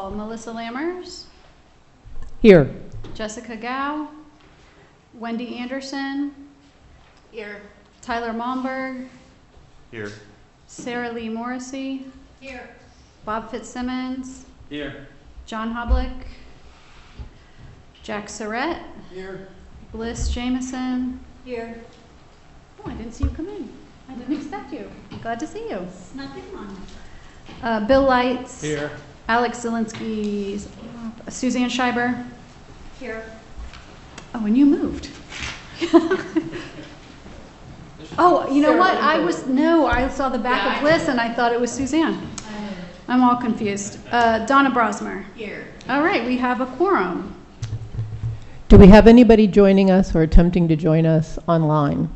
call. Melissa Lammers. Here. Jessica Gow. Wendy Anderson. Here. Tyler Momberg. Here. Sarah Lee Morrissey. Here. Bob Fitzsimmons. Here. John Hoblick. Jack Surrett. Here. Bliss Jameson. Here. Oh, I didn't see you come in. I didn't expect you. I'm glad to see you. Nothing on. Bill Lights. Here. Alex Zielinski. Suzanne Schreiber. Here. Oh, and you moved. Oh, you know what? I saw the back of Bliss and I thought it was Suzanne. I'm all confused. Donna Brosmer. Here. All right, we have a quorum. Do we have anybody joining us or attempting to join us online?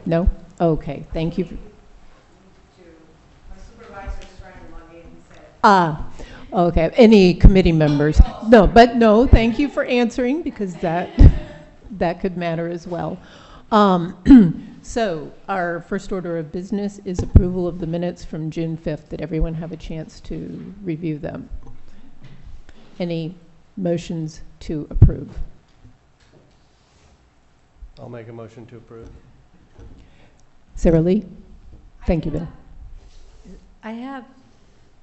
No? Okay, thank you. My supervisor's trying to log in, he said. Okay. Any committee members? No, thank you for answering because that could matter as well. So our first order of business is approval of the minutes from June 5th. Did everyone have a chance to review them? Any motions to approve? I'll make a motion to approve. Sarah Lee? Thank you, Bill. I have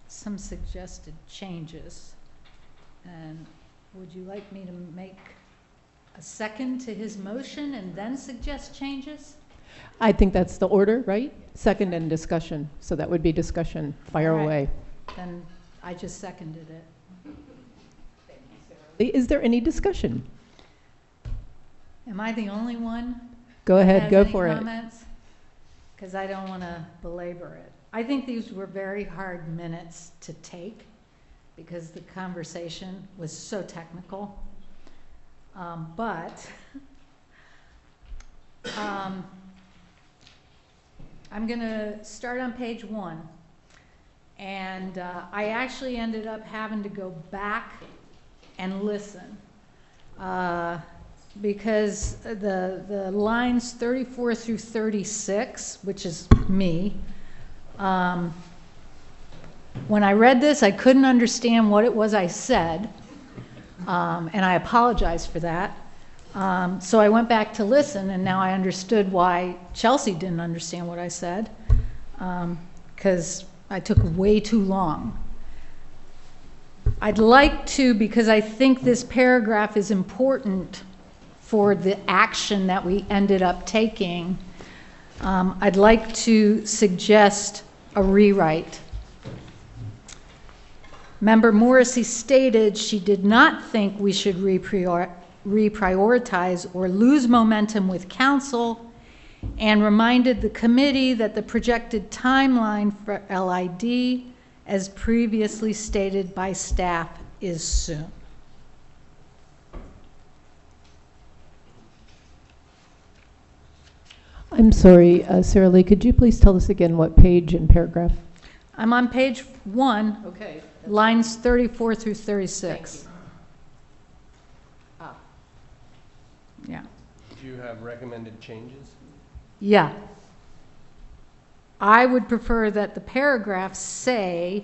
some suggested changes, and would you like me to make a second to his motion and then suggest changes? I think that's the order, right? Second and discussion. So that would be discussion. Fire All right. away. Then I just seconded it. Is there any discussion? Am I the only one? Go ahead, has go any for it. comments? Because I don't want to belabor it. I think these were very hard minutes to take because the conversation was so technical. But I'm going to start on page 1. And I actually ended up having to go back and listen because the lines 34 through 36, which is me, when I read this, I couldn't understand what it was I said, and I apologize for that. So I went back to listen, and now I understood why Chelsea didn't understand what I said, because I took way too long. I'd like to, because I think this paragraph is important for the action that we ended up taking, I'd like to suggest a rewrite. Member Morrissey stated she did not think we should reprioritize or lose momentum with council, and reminded the committee that the projected timeline for LID, as previously stated by staff, is soon. I'm sorry, Sarah Lee, could you please tell us again what page and paragraph? I'm on page 1, Okay. lines 34 through 36. Yeah. Do you have recommended changes? Yeah. I would prefer that the paragraphs say,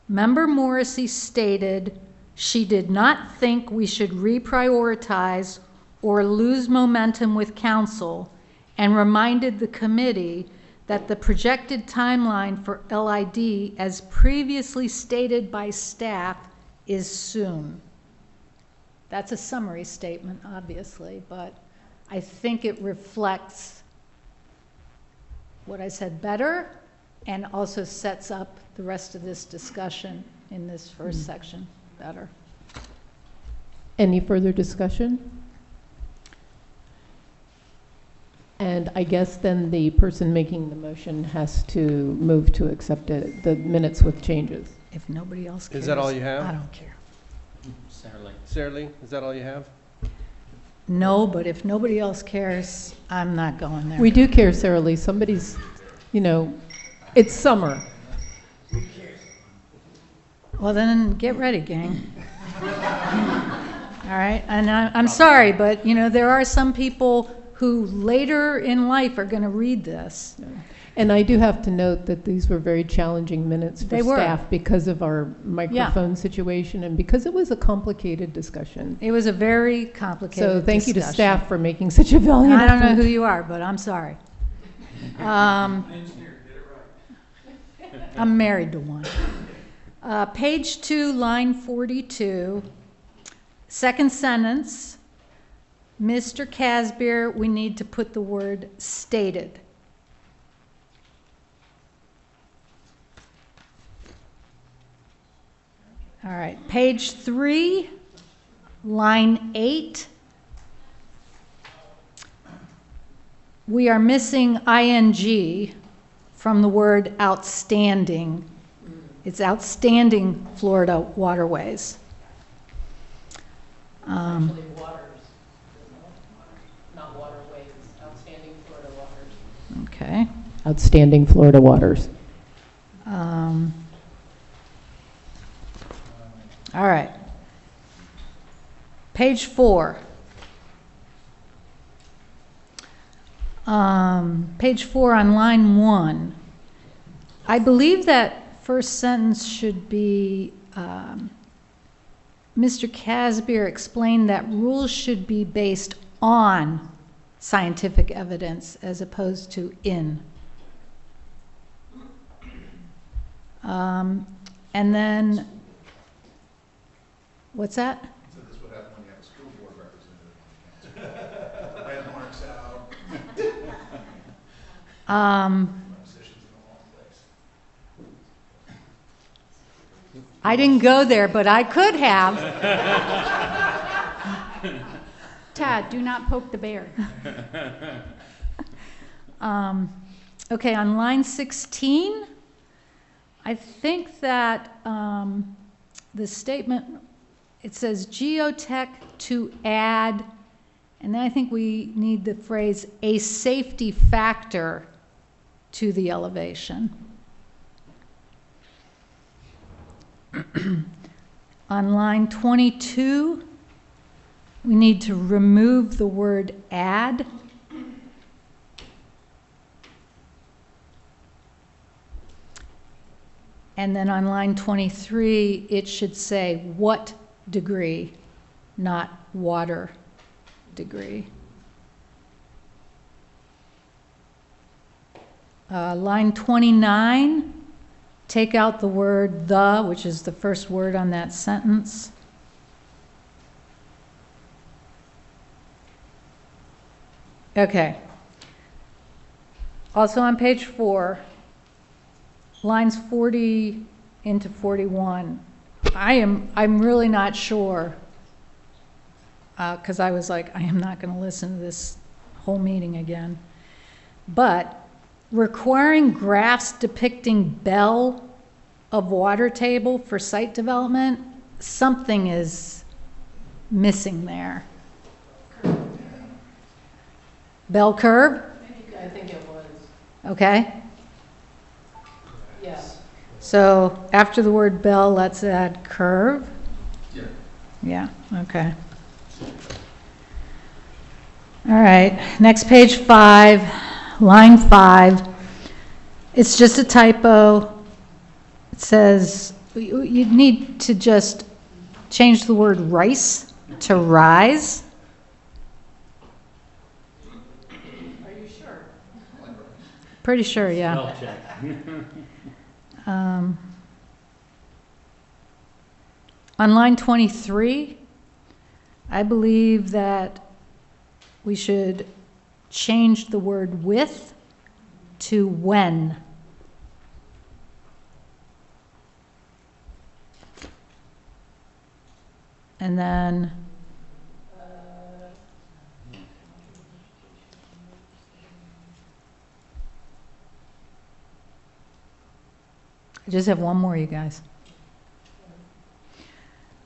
Member Morrissey stated she did not think we should reprioritize or lose momentum with council, and reminded the committee that the projected timeline for LID, as previously stated by staff, is soon. That's a summary statement, obviously, but I think it reflects what I said better and also sets up the rest of this discussion in this first section better. Any further discussion? And I guess then the person making the motion has to move to accept it, the minutes with changes. If nobody else cares. Is that all you have? I don't care. Sarah Lee, is that all you have? No, but if nobody else cares, I'm not going there. We do care, Sarah Lee. Somebody's, it's summer. Well, then get ready, gang. All right, and I'm sorry, but there are some people who later in life are going to read this. And I do have to note that these were very challenging minutes for They were. staff because of our microphone situation and because it was a complicated discussion. It was a very complicated So thank you to discussion. staff for making such a valiant I don't know effort. who you are, but I'm sorry. I'm married to one. Page 2, line 42, second sentence, Mr. Casbeer, we need to put the word stated. All right, page 3, line 8. We are missing ing from the word outstanding. It's outstanding Florida waterways. Actually, waters, not waterways, outstanding Florida waters. Okay. Outstanding Florida waters. All right. Page 4. Page 4 on line 1. I believe that first sentence should be, Mr. Casbeer explained that rules should be based on scientific evidence as opposed to in. And then, what's that? So this would happen when you have a school board representative on the council. Landmarks out, positions in the wrong place. I didn't go there, but I could have. Tad, do not poke the bear. Okay, on line 16, I think that the statement, it says geotech to add, and then I think we need the phrase a safety factor to the elevation. On line 22, we need to remove the word add. And then on line 23, it should say what degree, not water degree. Line 29, take out the word the, which is the first word on that sentence. Okay. Also on page 4, lines 40 into 41, I'm really not sure, because I was like, I am not going to listen to this whole meeting again. But requiring graphs depicting bell of water table for site development, something is missing there. Bell curve? I think it was. Okay. Yes. So after the word bell, let's add curve. Yeah. Yeah, okay. All right, next page 5, line 5. It's just a typo. It says, you need to just change the word rice to rise. Are you sure? Pretty sure, yeah. Spell check. On line 23, I believe that we should change the word with to when. And then I just have one more, you guys.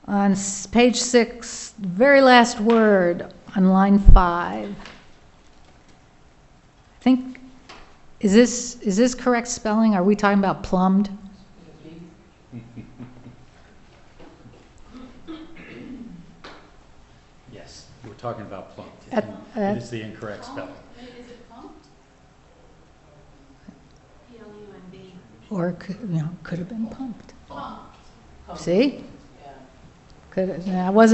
On page 6, very last word on line 5. I think, is this correct spelling? Are we talking about plumbed? Yes, we're talking about plumped. At- It is the incorrect spelling. Or, could have been pumped. See? I was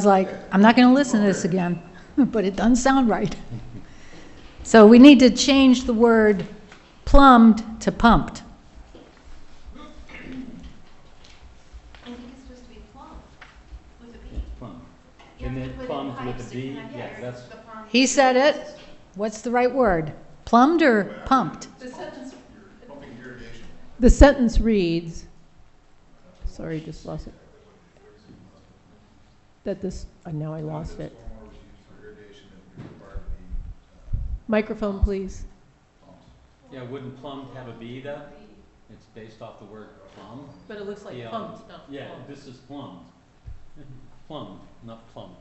like, I'm not going to listen to this again, but it doesn't sound right. So we need to change the word plumbed to pumped. I think it's supposed to be plumb with a B. Plum. You And have to then put in plumbed with pipes a to B, connect yeah, it. that's, The plumb- He said it. What's the right word? Plumbed or pumped? Pumping irrigation. The sentence reads, sorry, just lost it. That this, now I lost it. Stormwater was used for irrigation and required to be, Microphone, please. pumped. yeah, wouldn't plumbed have a B though? It's based off the word plumb. But it looks like Yeah. pumped, not Yeah, plumbed. this is plumbed. Plumbed, not plumbed.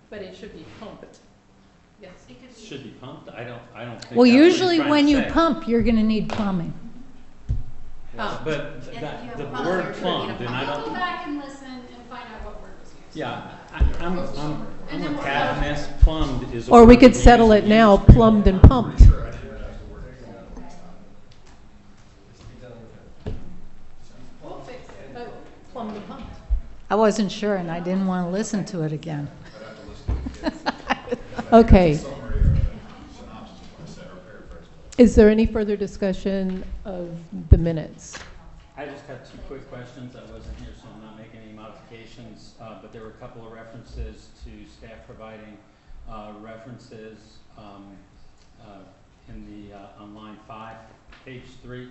But it should be pumped. Yes. It could be- Should be pumped, I don't think Well, that's what he's usually trying to when you say. pump, you're going to need plumbing. But if you that, have the a pump, word you're plumbed, gonna and I I'll go don't, back and listen and find out what word was used. yeah, I'm with Tad on this, plumbed is. a Or we word could we settle use it in now, industry. plumbed and pumped. Sure, I didn't realize the word. We'll fix it. Plumbed and pumped. I wasn't sure, and I didn't want to listen to it again. I'd have to listen to it again. Okay. Summary or a synopsis of what I said, or paraphrase. Is there any further discussion of the minutes? I just have two quick questions. I wasn't here, so I'm not making any modifications, but there were a couple of references to staff providing references in the on line 5, page 3,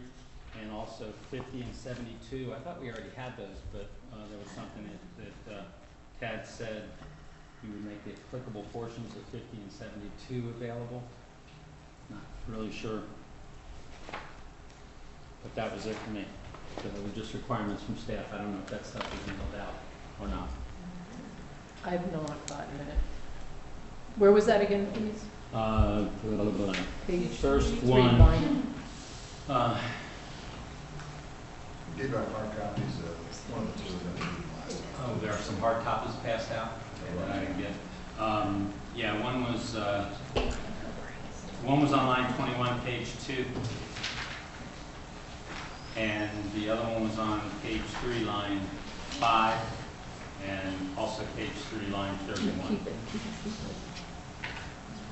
and also 50 and 72. I thought we already had those, but there was something that Tad said you would make the applicable portions of 50 and 72 available. Not really sure, but that was it for me. So they were just requirements from staff. I don't know if that stuff is nailed out or not. I've not gotten it. Where was that again, please? Page First 3 one. line. We gave out hard copies of one of the two that we did last time. Oh, there are some hard copies passed out that I didn't get. Yeah, one was on line 21, page 2. And the other one was on page 3, line 5. And also page 3, line 31. Keep it.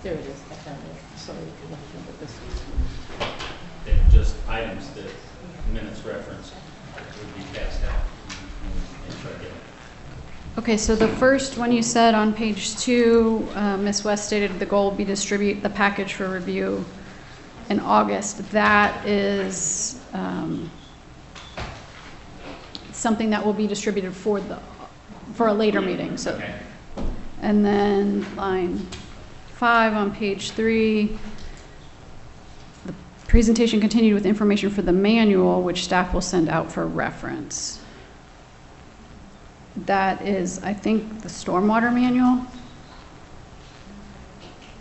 There it is, I found it. Sorry, I left it, but this is. They're just items that minutes reference would be passed out. And try to get it. Okay, so the first one you said on page 2, Ms. West stated the goal would be to distribute the package for review in August. That is something that will be distributed for a later meeting. So, Okay. and then line 5 on page 3, the presentation continued with information for the manual, which staff will send out for reference. That is, I think, the stormwater manual.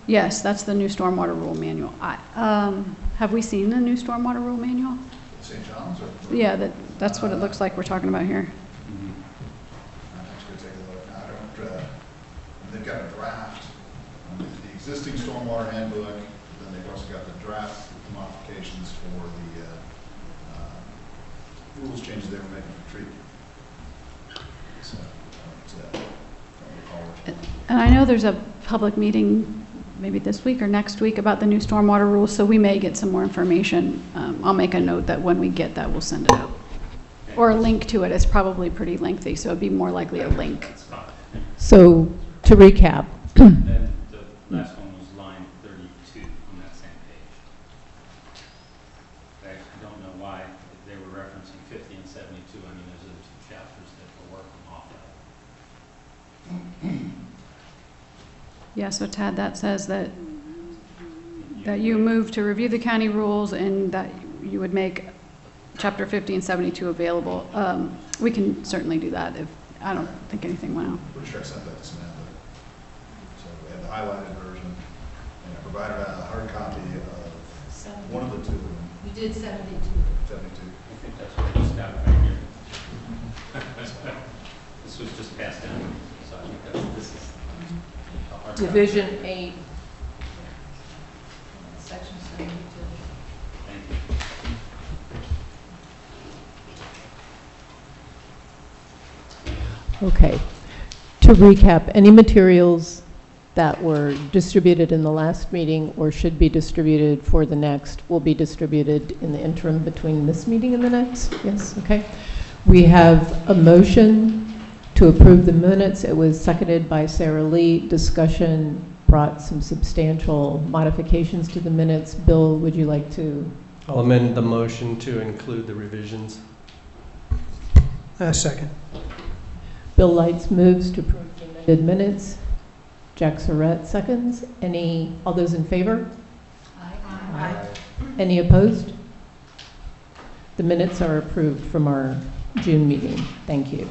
Yes, that's the new stormwater rule manual. Have we seen the new stormwater rule manual? St. John's or? Yeah, that's what it looks like we're talking about here. I'm actually gonna take a look. I don't, they've got a draft, the existing stormwater handbook, then they've also got the draft modifications for the rules changes they were making for treatment. So, don't recall which one. And I know there's a public meeting maybe this week or next week about the new stormwater rules, so we may get some more information. I'll make a note that when we get that, we'll send it out. Or a link to it. It's probably pretty lengthy, so it'd be more likely a link. That's fine. So, to recap, Then the last one was line 32 on that same page. I don't know why they were referencing 50 and 72. I mean, those are the two chapters that we're working off of. Yeah, so Tad, that says that you move to review the county rules and that you would make chapter 50 and 72 available. We can certainly do that if, I don't think anything went out. Pretty sure I sent that to Samantha. So we have the highlighted version, and I provided a hard copy of one of the two, You did 72. 72. I think that's what I just got right here. This was just passed down, so I think this is a hard copy. Division 8. Section 72. Thank you. Okay. To recap, any materials that were distributed in the last meeting or should be distributed for the next will be distributed in the interim between this meeting and the next? Yes, okay. We have a motion to approve the minutes. It was seconded by Sarah Lee. Discussion brought some substantial modifications to the minutes. Bill, would you like to? I'll amend the motion to include the revisions. Second. Bill Lights moves to approve the amended minutes. Jack Surratt seconds. All those in favor? Aye. Any opposed? The minutes are approved from our June meeting. Thank you.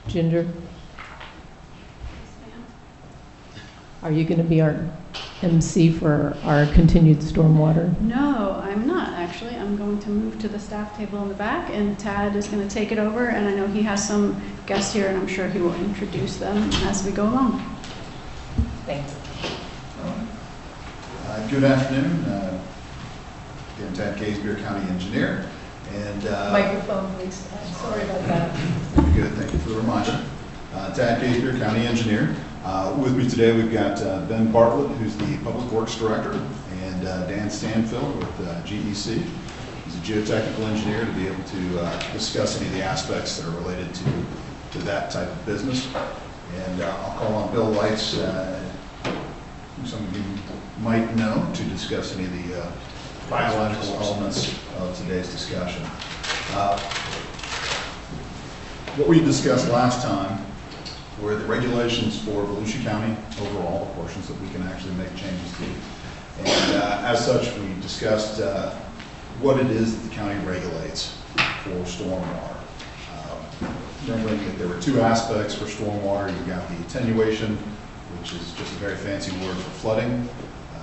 Ginger? Are you going to be our MC for our continued stormwater? No, I'm not, actually. I'm going to move to the staff table in the back, and Tad is going to take it over, and I know he has some guests here, and I'm sure he will introduce them as we go along. Thank you. Good afternoon. Again, Tad Gaisbeer, County Engineer. And Microphone, please. Sorry about that. good, thank you for the reminder. Tad Gaisbeer, County Engineer. With me today, we've got Ben Bartlett, who's the Public Works Director, and Dan Stanfield with GEC. He's a geotechnical engineer to be able to discuss any of the aspects that are related to that type of business. And I'll call on Bill Lights, who some of you might know, to discuss any of the biological elements of today's discussion. What we discussed last time were the regulations for Volusia County overall, the portions that we can actually make changes to. And as such, we discussed what it is that the county regulates for stormwater. Remembering that there were two aspects for stormwater. You've got the attenuation, which is just a very fancy word for flooding,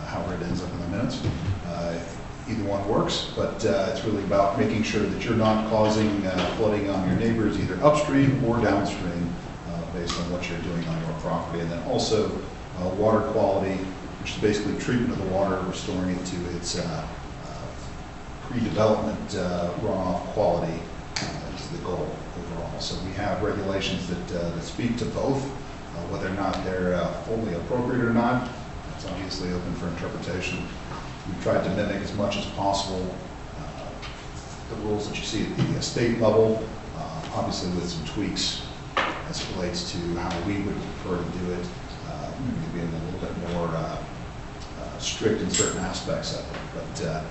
however it ends up in the minutes. Either one works, but it's really about making sure that you're not causing flooding on your neighbors, either upstream or downstream, based on what you're doing on your property. And then also water quality, which is basically treatment of the water, restoring it to its pre-development runoff quality is the goal overall. So we have regulations that speak to both, whether or not they're fully appropriate or not. It's obviously open for interpretation. We've tried to mimic as much as possible the rules that you see at the state level, obviously with some tweaks as it relates to how we would prefer to do it, maybe being a little bit more strict in certain aspects of it. But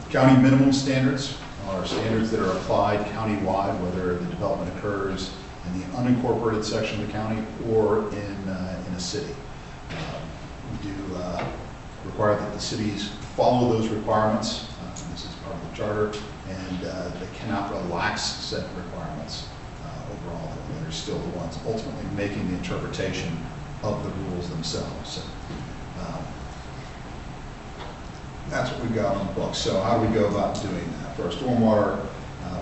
county minimum standards are standards that are applied countywide, whether the development occurs in the unincorporated section of the county or in a city. We do require that the cities follow those requirements. This is part of the charter, and they cannot relax said requirements overall. They're still the ones ultimately making the interpretation of the rules themselves. So, that's what we've got on the books. So how do we go about doing that? For our stormwater,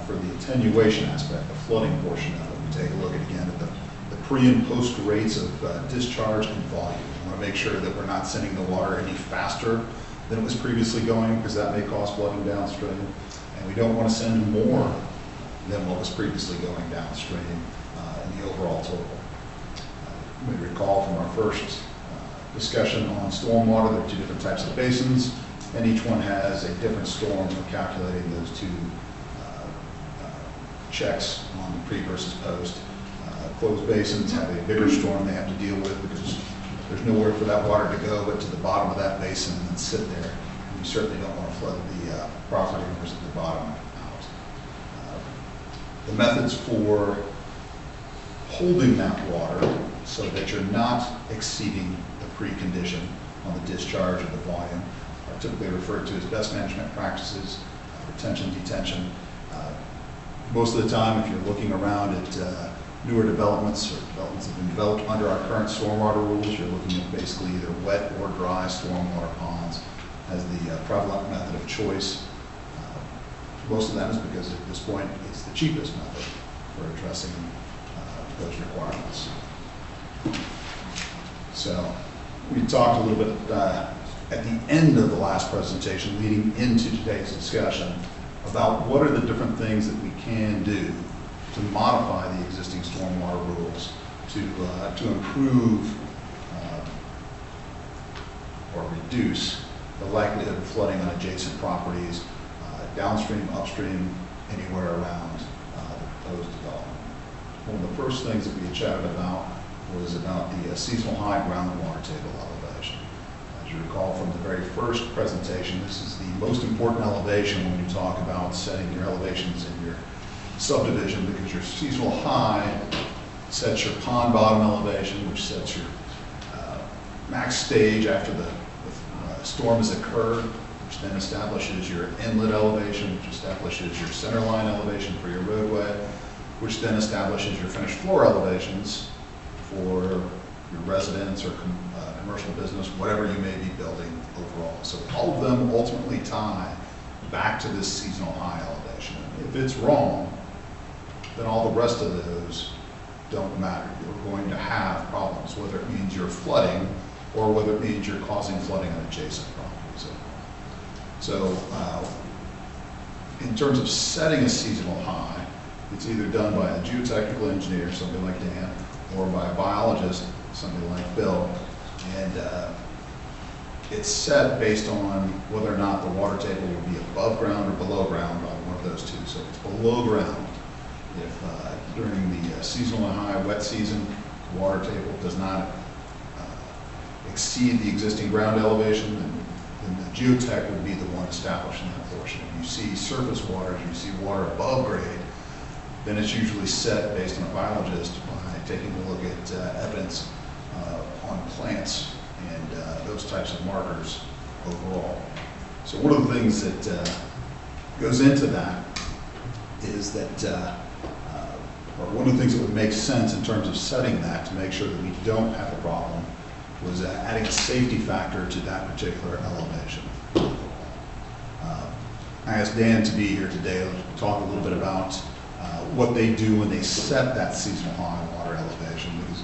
for the attenuation aspect, the flooding portion of it, we take a look at, again, at the pre and post rates of discharge and volume. We want to make sure that we're not sending the water any faster than it was previously going, because that may cause flooding downstream. And we don't want to send more than what was previously going downstream in the overall total. You may recall from our first discussion on stormwater, there are two different types of basins, and each one has a different storm for calculating those two checks on pre versus post. Closed basins have a bigger storm they have to deal with because there's nowhere for that water to go but to the bottom of that basin and then sit there. And you certainly don't want to flood the property owners at the bottom out. The methods for holding that water so that you're not exceeding the precondition on the discharge of the volume are typically referred to as best management practices, retention, detention. Most of the time, if you're looking around at newer developments or developments that have been developed under our current stormwater rules, you're looking at basically either wet or dry stormwater ponds as the prevalent method of choice. Most of them is because at this point it's the cheapest method for addressing those requirements. So we talked a little bit at the end of the last presentation leading into today's discussion about what are the different things that we can do to modify the existing stormwater rules to improve or reduce the likelihood of flooding on adjacent properties, downstream, upstream, anywhere around the proposed development. One of the first things that we had chatted about was about the seasonal high groundwater table elevation. As you recall from the very first presentation, this is the most important elevation when you talk about setting your elevations in your subdivision, because your seasonal high sets your pond bottom elevation, which sets your max stage after the storm has occurred, which then establishes your inlet elevation, which establishes your center line elevation for your roadway, which then establishes your finished floor elevations for your residence or commercial business, whatever you may be building overall. So all of them ultimately tie back to this seasonal high elevation. If it's wrong, then all the rest of those don't matter. You're going to have problems, whether it means you're flooding or whether it means you're causing flooding on adjacent properties. So in terms of setting a seasonal high, it's either done by a geotechnical engineer, somebody like Dan, or by a biologist, somebody like Bill, and it's set based on whether or not the water table will be above ground or below ground on one of those two. So if it's below ground, if during the seasonal high wet season, the water table does not exceed the existing ground elevation, then the geotech would be the one establishing that portion. If you see surface water, if you see water above grade, then it's usually set based on a biologist by taking a look at evidence on plants and those types of markers overall. So one of the things that goes into that is that, or one of the things that would make sense in terms of setting that to make sure that we don't have the problem was adding a safety factor to that particular elevation. I asked Dan to be here today to talk a little bit about what they do when they set that seasonal high water elevation. Because,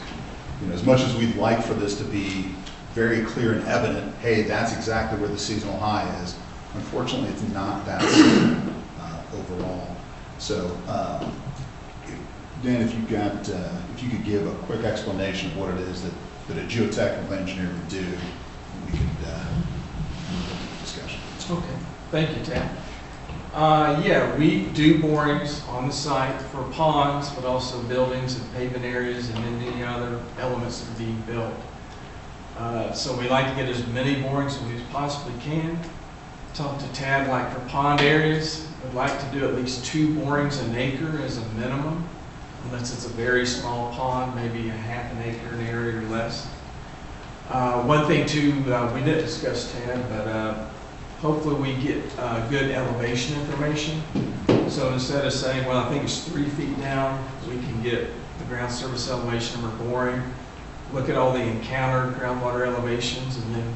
you know, as much as we'd like for this to be very clear and evident, hey, that's exactly where the seasonal high is, unfortunately it's not that overall. So, Dan, if you could give a quick explanation of what it is that a geotechnical engineer would do, we could move into the discussion. Okay, thank you, Ted. Yeah, we do borings on the site for ponds, but also buildings and pavement areas and then any other elements that are being built. So we like to get as many borings as we possibly can. Talk to Tad, like for pond areas, we'd like to do at least 2 borings an acre as a minimum, unless it's a very small pond, maybe a half an acre an area or less. One thing too, we didn't discuss, Tad, but hopefully we get good elevation information. So instead of saying, well, I think it's 3 feet down, we can get the ground surface elevation we're boring, look at all the encountered groundwater elevations, and then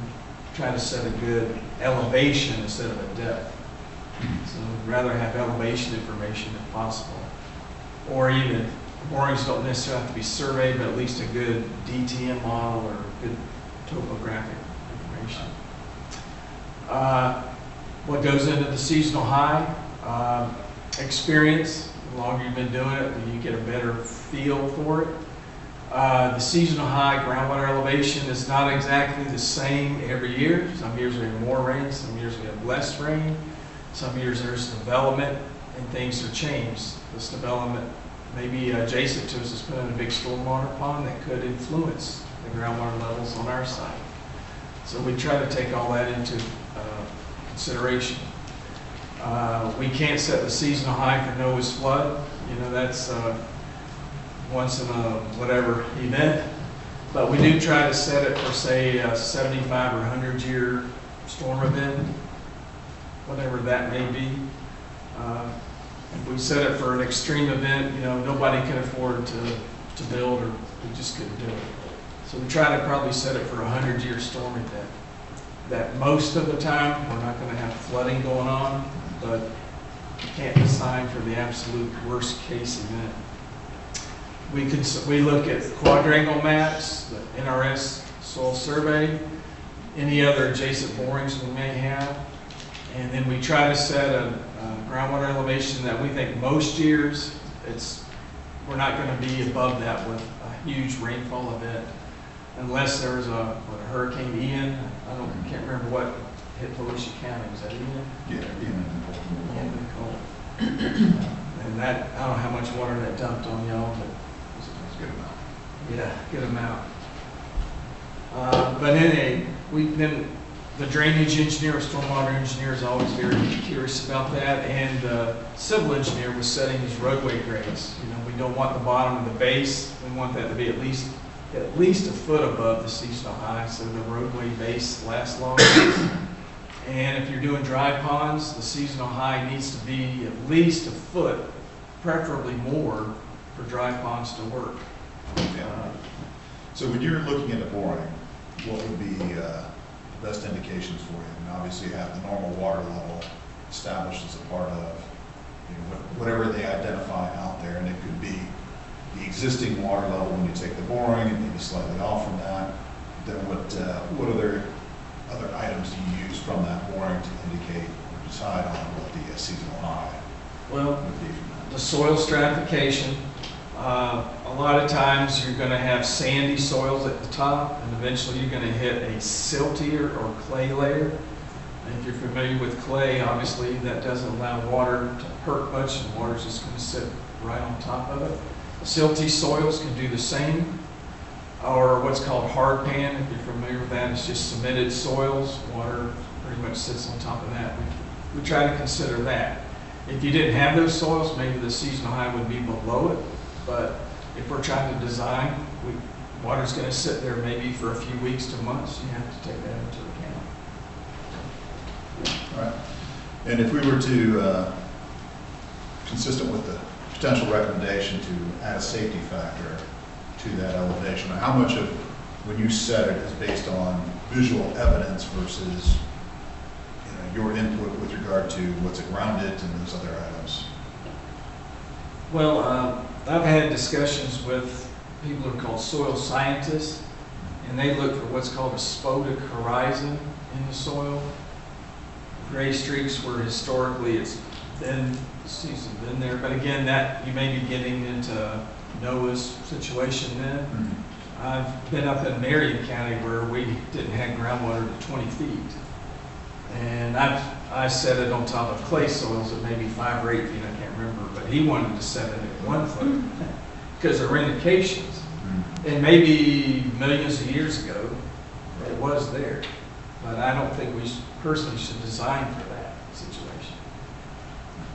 try to set a good elevation instead of a depth. So we'd rather have elevation information if possible. Or even, borings don't necessarily have to be surveyed, but at least a good DTM model or good topographic information. What goes into the seasonal high? Experience. The longer you've been doing it, you get a better feel for it. The seasonal high groundwater elevation is not exactly the same every year. Some years we have more rain, some years we have less rain. Some years there's development and things are changed. This development maybe adjacent to us is put in a big stormwater pond that could influence the groundwater levels on our site. So we try to take all that into consideration. We can't set the seasonal high for Noah's flood. You know, that's once in a whatever event. But we do try to set it for, say, a 75 or 100 year storm event, whatever that may be. If we set it for an extreme event, you know, nobody can afford to build, or we just couldn't do it. So we try to probably set it for a 100-year storm event. That most of the time we're not going to have flooding going on, but you can't design for the absolute worst case event. We look at quadrangle maps, the NRS soil survey, any other adjacent borings we may have, and then we try to set a groundwater elevation that we think most years it's we're not going to be above that with a huge rainfall event unless there's a Hurricane Ian. Can't remember what hit Volusia County. Was that Ian? Yeah, And that, I don't know how much water that dumped on y'all, but it's a good amount. yeah, good amount. But then the drainage engineer, stormwater engineer is always very curious about that, and the civil engineer was setting these roadway grades. You know, we don't want the bottom of the base. We want that to be at least a foot above the seasonal high, so the roadway base lasts longer. And if you're doing dry ponds, the seasonal high needs to be at least a foot, preferably more, for dry ponds to work. So when you're looking at the boring, what would be best indications for you? And obviously you have the normal water level established as a part of whatever they identify out there, and it could be the existing water level when you take the boring and maybe slightly off from that. Then what other items do you use from that boring to indicate or decide on what the seasonal high Well, would be from that? the soil stratification, a lot of times you're going to have sandy soils at the top, and eventually you're going to hit a siltier or clay layer. And if you're familiar with clay, obviously that doesn't allow water to perk much, and water's just going to sit right on top of it. Silty soils can do the same, or what's called hard pan. If you're familiar with that, it's just cemented soils. Water pretty much sits on top of that. We try to consider that. If you didn't have those soils, maybe the seasonal high would be below it. But if we're trying to design, water's going to sit there maybe for a few weeks to months. You have to take that into account. All right. And if we were to, consistent with the potential recommendation to add a safety factor to that elevation, how much of when you set it is based on visual evidence versus your input with regard to what's around it and those other items? Well, I've had discussions with people who are called soil scientists, and they look for what's called a spodic horizon in the soil. Gray streaks where historically it's been there, but again, that you may be getting into Noah's situation then. Mm-hmm. I've been up in Marion County where we didn't have groundwater to 20 feet. And I set it on top of clay soils at maybe 5 or 8 feet, I can't remember, but he wanted to set it at 1 foot because there were indications. And maybe millions of years ago, it was there. But I don't think we personally should design for that situation.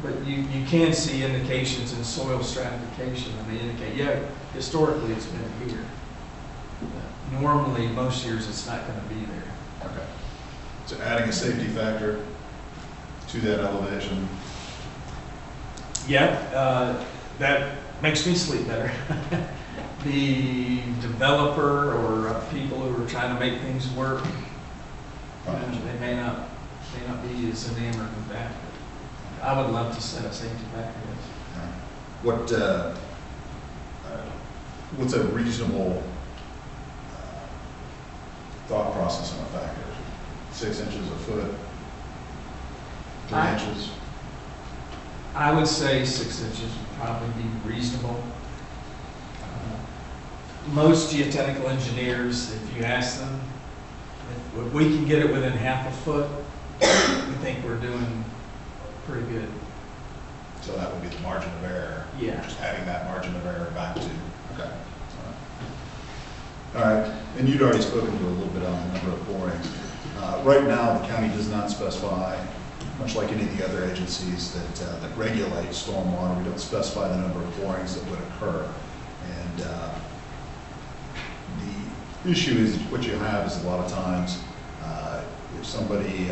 But you can see indications in soil stratification, and they indicate, yeah, historically it's been here. But normally, most years it's not going to be there. Okay. So adding a safety factor to that elevation. Yeah, that makes me sleep better. The developer or people who are trying to make things work, they may not be as enamored with that. I would love to set a safety factor. What's a reasonable thought process on a factor? 6 inches, a foot, 3 inches? I would say 6 inches would probably be reasonable. Most geotechnical engineers, if you ask them, if we can get it within half a foot, we think we're doing pretty good. So that would be the margin of error. Yeah. Just adding that margin of error back to. Okay. All right. And you'd already spoken to a little bit on the number of borings. Right now, the county does not specify, much like any of the other agencies that regulate stormwater, we don't specify the number of borings that would occur. And the issue is what you have is a lot of times if somebody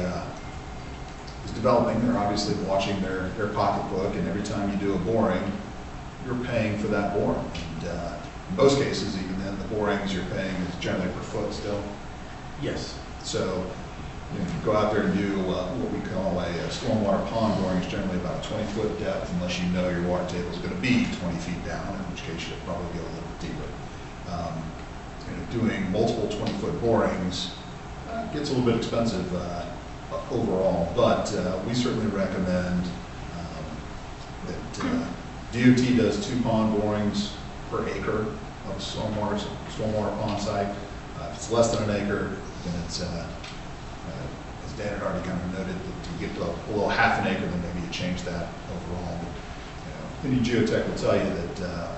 is developing, they're obviously watching their pocketbook, and every time you do a boring, you're paying for that boring. And in most cases, even then, the borings you're paying is generally per foot still. Yes. So if you go out there and do what we call a stormwater pond boring, it's generally about a 20-foot depth, unless you know your water table is going to be 20 feet down, in which case you'll probably go a little deeper. Doing multiple 20-foot borings gets a little bit expensive overall, but we certainly recommend that DOT does 2 pond borings per acre of stormwater pond site. If it's less than an acre, then it's, as Dan had already kind of noted, that to get below half an acre, then maybe you change that overall. But, any geotech will tell you that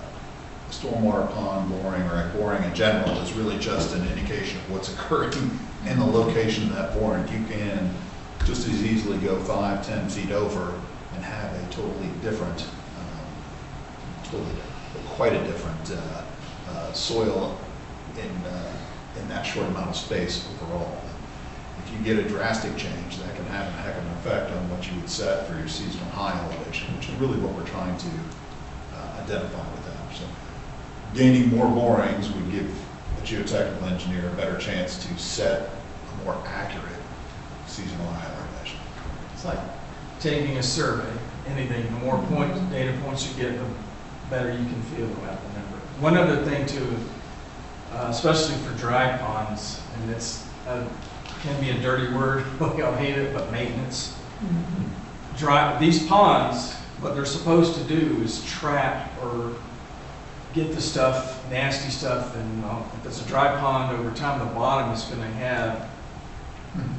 stormwater pond boring or boring in general is really just an indication of what's occurring in the location of that boring. You can just as easily go 5-10 feet over and have a totally different, quite a different soil in that short amount of space overall. If you get a drastic change, that can have a heck of an effect on what you would set for your seasonal high elevation, which is really what we're trying to identify with that. So gaining more borings would give a geotechnical engineer a better chance to set a more accurate seasonal high elevation. It's like taking a survey, anything, the more data points you get, the better you can feel about the number. One other thing too, especially for dry ponds, and it's can be a dirty word, we all hate it, but maintenance. These ponds, what they're supposed to do is trap or get the stuff, nasty stuff, and if it's a dry pond, over time the bottom is going to have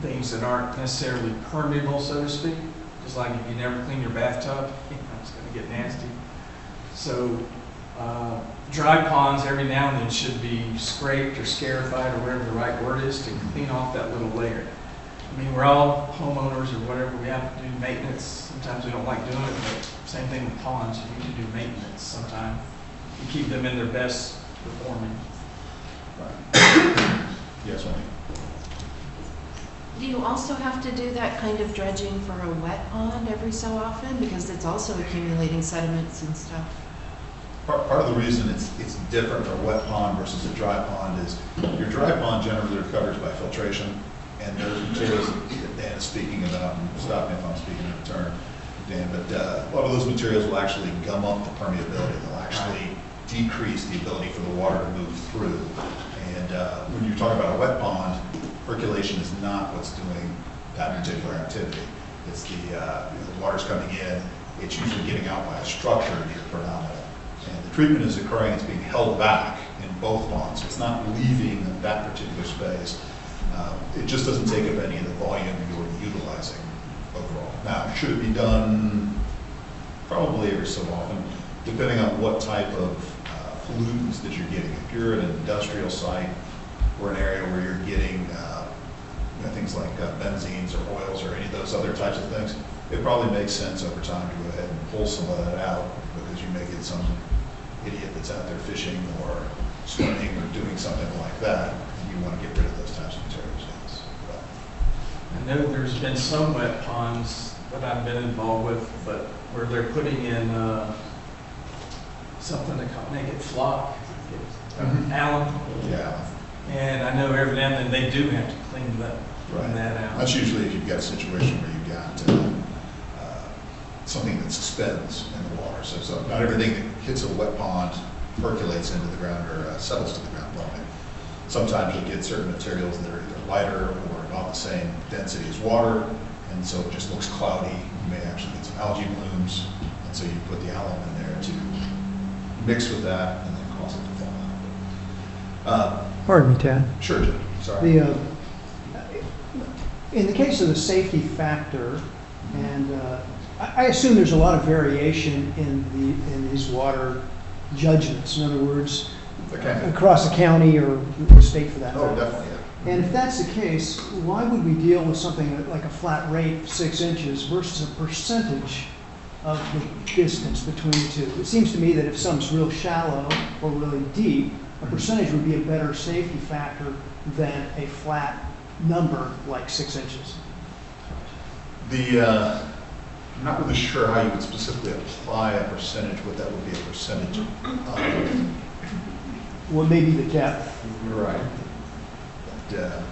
things that aren't necessarily permeable, so to speak. Just like if you never clean your bathtub, it's going to get nasty. So dry ponds every now and then should be scraped or scarified or whatever the right word is to clean off that little layer. I mean, we're all homeowners or whatever, we have to do maintenance. Sometimes we don't like doing it, but same thing with ponds, you need to do maintenance sometime to keep them in their best performing. Yes, Wendy? Do you also have to do that kind of dredging for a wet pond every so often? Because it's also accumulating sediments and stuff. Part of the reason it's different for a wet pond versus a dry pond is your dry pond generally recovers by filtration, and those materials that Dan is speaking about, and stop me if I'm speaking in turn, Dan, but a lot of those materials will actually gum up the permeability. They'll actually decrease the ability for the water to move through. And when you're talking about a wet pond, percolation is not what's doing that particular activity. It's the water's coming in, it's usually getting out by a structure near predominant. And the treatment is occurring, it's being held back in both ponds. So it's not leaving that particular space. It just doesn't take up any of the volume you're utilizing overall. Now, should it be done probably every so often, depending on what type of pollutants that you're getting. If you're at an industrial site or an area where you're getting things like benzenes or oils or any of those other types of things, it probably makes sense over time to go ahead and pull some of that out, because you may get some idiot that's out there fishing or swimming or doing something like that, and you want to get rid of those types of materials. I know there's been some wet ponds that I've been involved with, but where they're putting in something to make it flock, alum. Yeah. And I know every now and then they do have to clean that out. That's usually if you've got a situation where you've got something that suspends in the water. So not everything that hits a wet pond percolates into the ground or settles to the ground. Sometimes you'll get certain materials that are either lighter or not the same density as water, and so it just looks cloudy. You may actually get some algae blooms, and so you put the alum in there to mix with that and then cause it to fall out. Pardon me, Tad. Sure, Jim. Sorry. In the case of the safety factor, and I assume there's a lot of variation in these water judgments. In other words, across the county or the state for that matter. Oh, definitely. Yeah. And if that's the case, why would we deal with something like a flat rate, 6 inches, versus a percentage of the distance between the two? It seems to me that if something's real shallow or really deep, a percentage would be a better safety factor than a flat number like 6 inches. I'm not really sure how you would specifically apply a percentage, what that would be a percentage of. Well, maybe the depth. Right. But,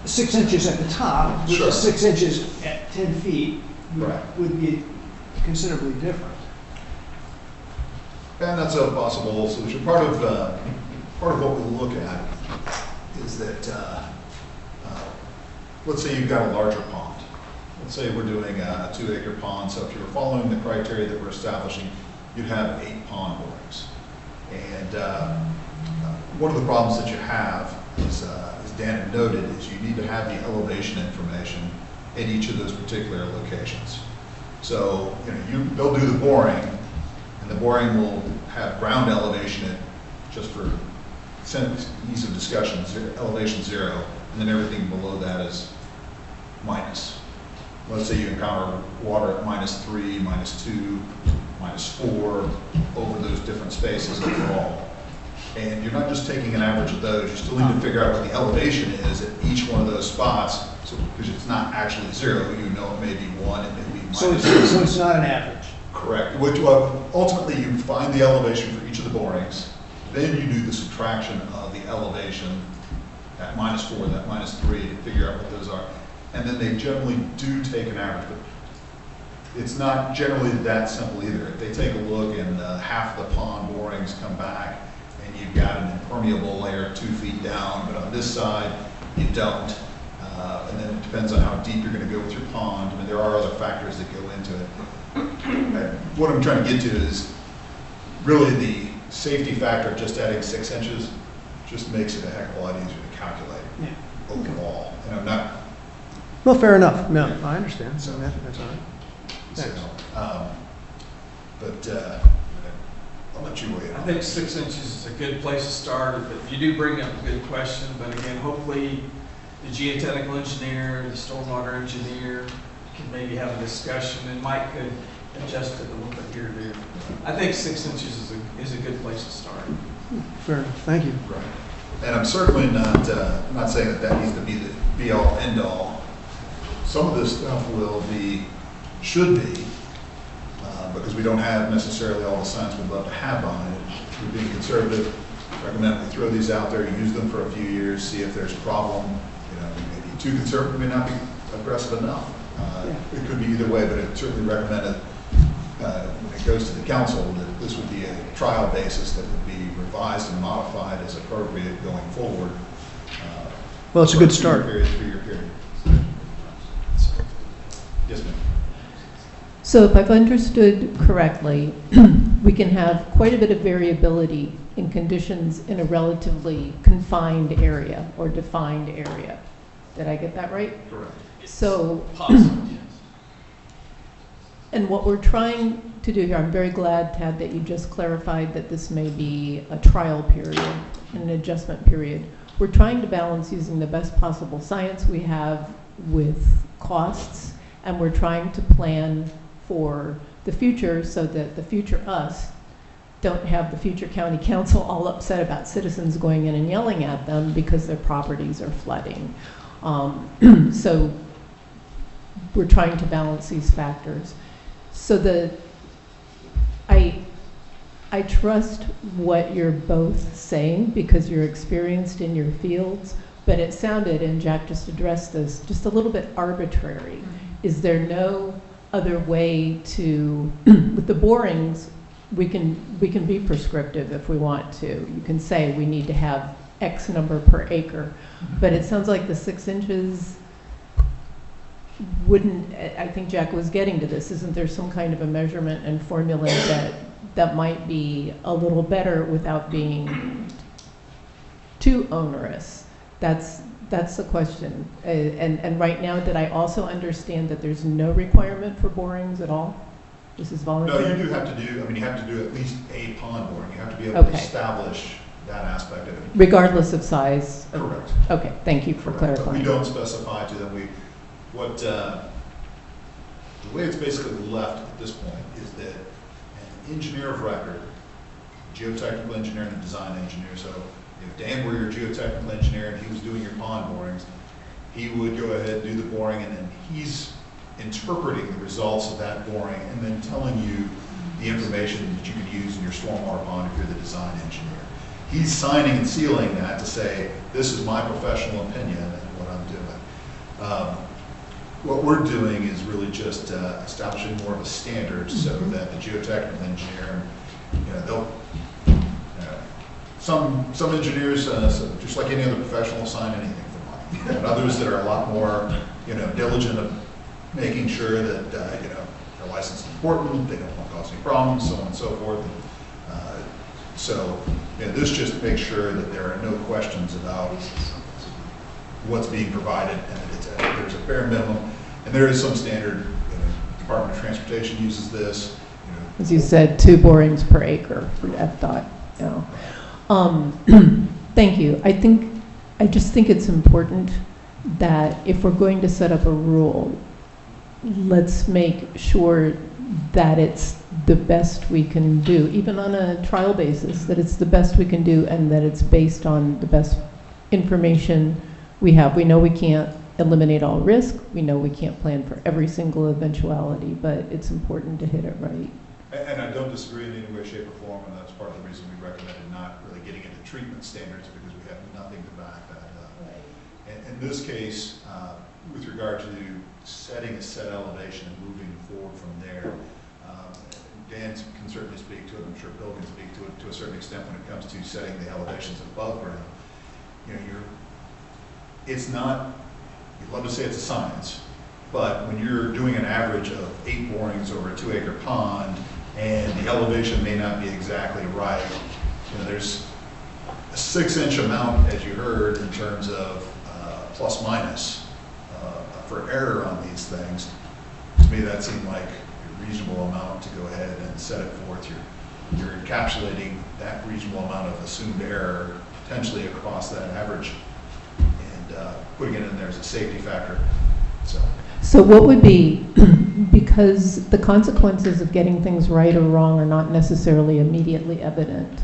6 inches at the top, Sure. versus 6 inches at 10 feet Right. would be considerably different. And that's a possible solution. Part of what we look at is that, let's say you've got a larger pond, let's say we're doing a 2-acre pond, so if you were following the criteria that we're establishing, you'd have 8 pond borings. And one of the problems that you have is, as Dan had noted, is you need to have the elevation information at each of those particular locations. So, they'll do the boring, and the boring will have ground elevation at, just for ease of discussion, elevation 0, and then everything below that is minus. Let's say you encounter water at -3, -2, -4 over those different spaces overall. And you're not just taking an average of those, you still need to figure out what the elevation is at each one of those spots, so, because it's not actually 0, it may be 1, it may be minus. So it's not an average? Correct. Which, ultimately, you find the elevation for each of the borings, then you do the subtraction of the elevation at -4, that -3, to figure out what those are. And then they generally do take an average, but it's not generally that simple either. If they take a look and half the pond borings come back, and you've got an impermeable layer 2 feet down, but on this side, you don't. And then it depends on how deep you're going to go with your pond. I mean, there are other factors that go into it. What I'm trying to get to is really the safety factor of just adding 6 inches just makes it a heck of a lot easier to calculate overall. And I'm not... Well, fair enough. No, I understand. So that's all right. Thanks. I'll let you weigh in. I think 6 inches is a good place to start, but you do bring up a good question. But again, hopefully the geotechnical engineer, the stormwater engineer can maybe have a discussion, and Mike could adjust it a little bit here or there. I think 6 inches is a good place to start. Fair enough. Thank you. Right. And I'm certainly not saying that needs to be the be-all, end-all. Some of this stuff should be, because we don't have necessarily all the science we'd love to have behind it. We're being conservative. Recommend we throw these out there, use them for a few years, see if there's a problem. We may be too conservative, may not be aggressive enough. It could be either way, but it's certainly recommended when it goes to the council that this would be a trial basis that would be revised and modified as appropriate going forward. Well, it's a good start. 3-year period. Yes, ma'am. So if I've understood correctly, we can have quite a bit of variability in conditions in a relatively confined area or defined area. Did I get that right? Correct. So, Possible, yes. and what we're trying to do here, I'm very glad, Tad, that you just clarified that this may be a trial period and an adjustment period. We're trying to balance using the best possible science we have with costs, and we're trying to plan for the future so that the future us don't have the future county council all upset about citizens going in and yelling at them because their properties are flooding. So we're trying to balance these factors. So I trust what you're both saying because you're experienced in your fields, but it sounded, and Jack just addressed this, just a little bit arbitrary. Mm-hmm. Is there no other way to, with the borings, we can be prescriptive if we want to. You can say we need to have X number per acre, but it sounds like the 6 inches wouldn't, I think Jack was getting to this, isn't there some kind of a measurement and formula that might be a little better without being too onerous? That's the question. And right now, did I also understand that there's no requirement for borings at all? This is voluntary? No, you do have to do, you have to do at least a pond boring. You have to be able to establish that aspect of it. Regardless of size? Correct. Okay, thank you for clarifying. But we don't specify to them. The way it's basically left at this point is that an engineer of record, geotechnical engineer and a design engineer, so if Dan were your geotechnical engineer and he was doing your pond borings, he would go ahead and do the boring, and then he's interpreting the results of that boring and then telling you the information that you can use in your stormwater pond if you're the design engineer. He's signing and sealing that to say, this is my professional opinion and what I'm doing. What we're doing is really just establishing more of a standard so that the geotechnical engineer, some engineers, just like any other professional, sign anything for money. And others that are a lot more, diligent making sure that, their license is important, they don't want to cause any problems, so on and so forth. This just makes sure that there are no questions about what's being provided, and there's a bare minimum, and there is some standard. Department of Transportation uses this. As you said, 2 borings per acre for FDOT. Thank you. I just think it's important that if we're going to set up a rule, let's make sure that it's the best we can do, even on a trial basis, that it's the best we can do and that it's based on the best information we have. We know we can't eliminate all risk. We know we can't plan for every single eventuality, but it's important to hit it right. And I don't disagree in any way, shape, or form, and that's part of the reason we recommended not really getting into treatment standards, because we have nothing to back that up. Right. In this case, with regard to setting a set elevation and moving forward from there, Dan can certainly speak to it. I'm sure Bill can speak to it to a certain extent when it comes to setting the elevations above ground. It's not, you'd love to say it's a science, but when you're doing an average of 8 borings over a 2-acre pond, and the elevation may not be exactly right, there's a 6-inch amount, as you heard, in terms of plus minus for error on these things. To me, that seemed like a reasonable amount to go ahead and set it forth. You're encapsulating that reasonable amount of assumed error potentially across that average, and putting it in there as a safety factor. So what would be, because the consequences of getting things right or wrong are not necessarily immediately evident,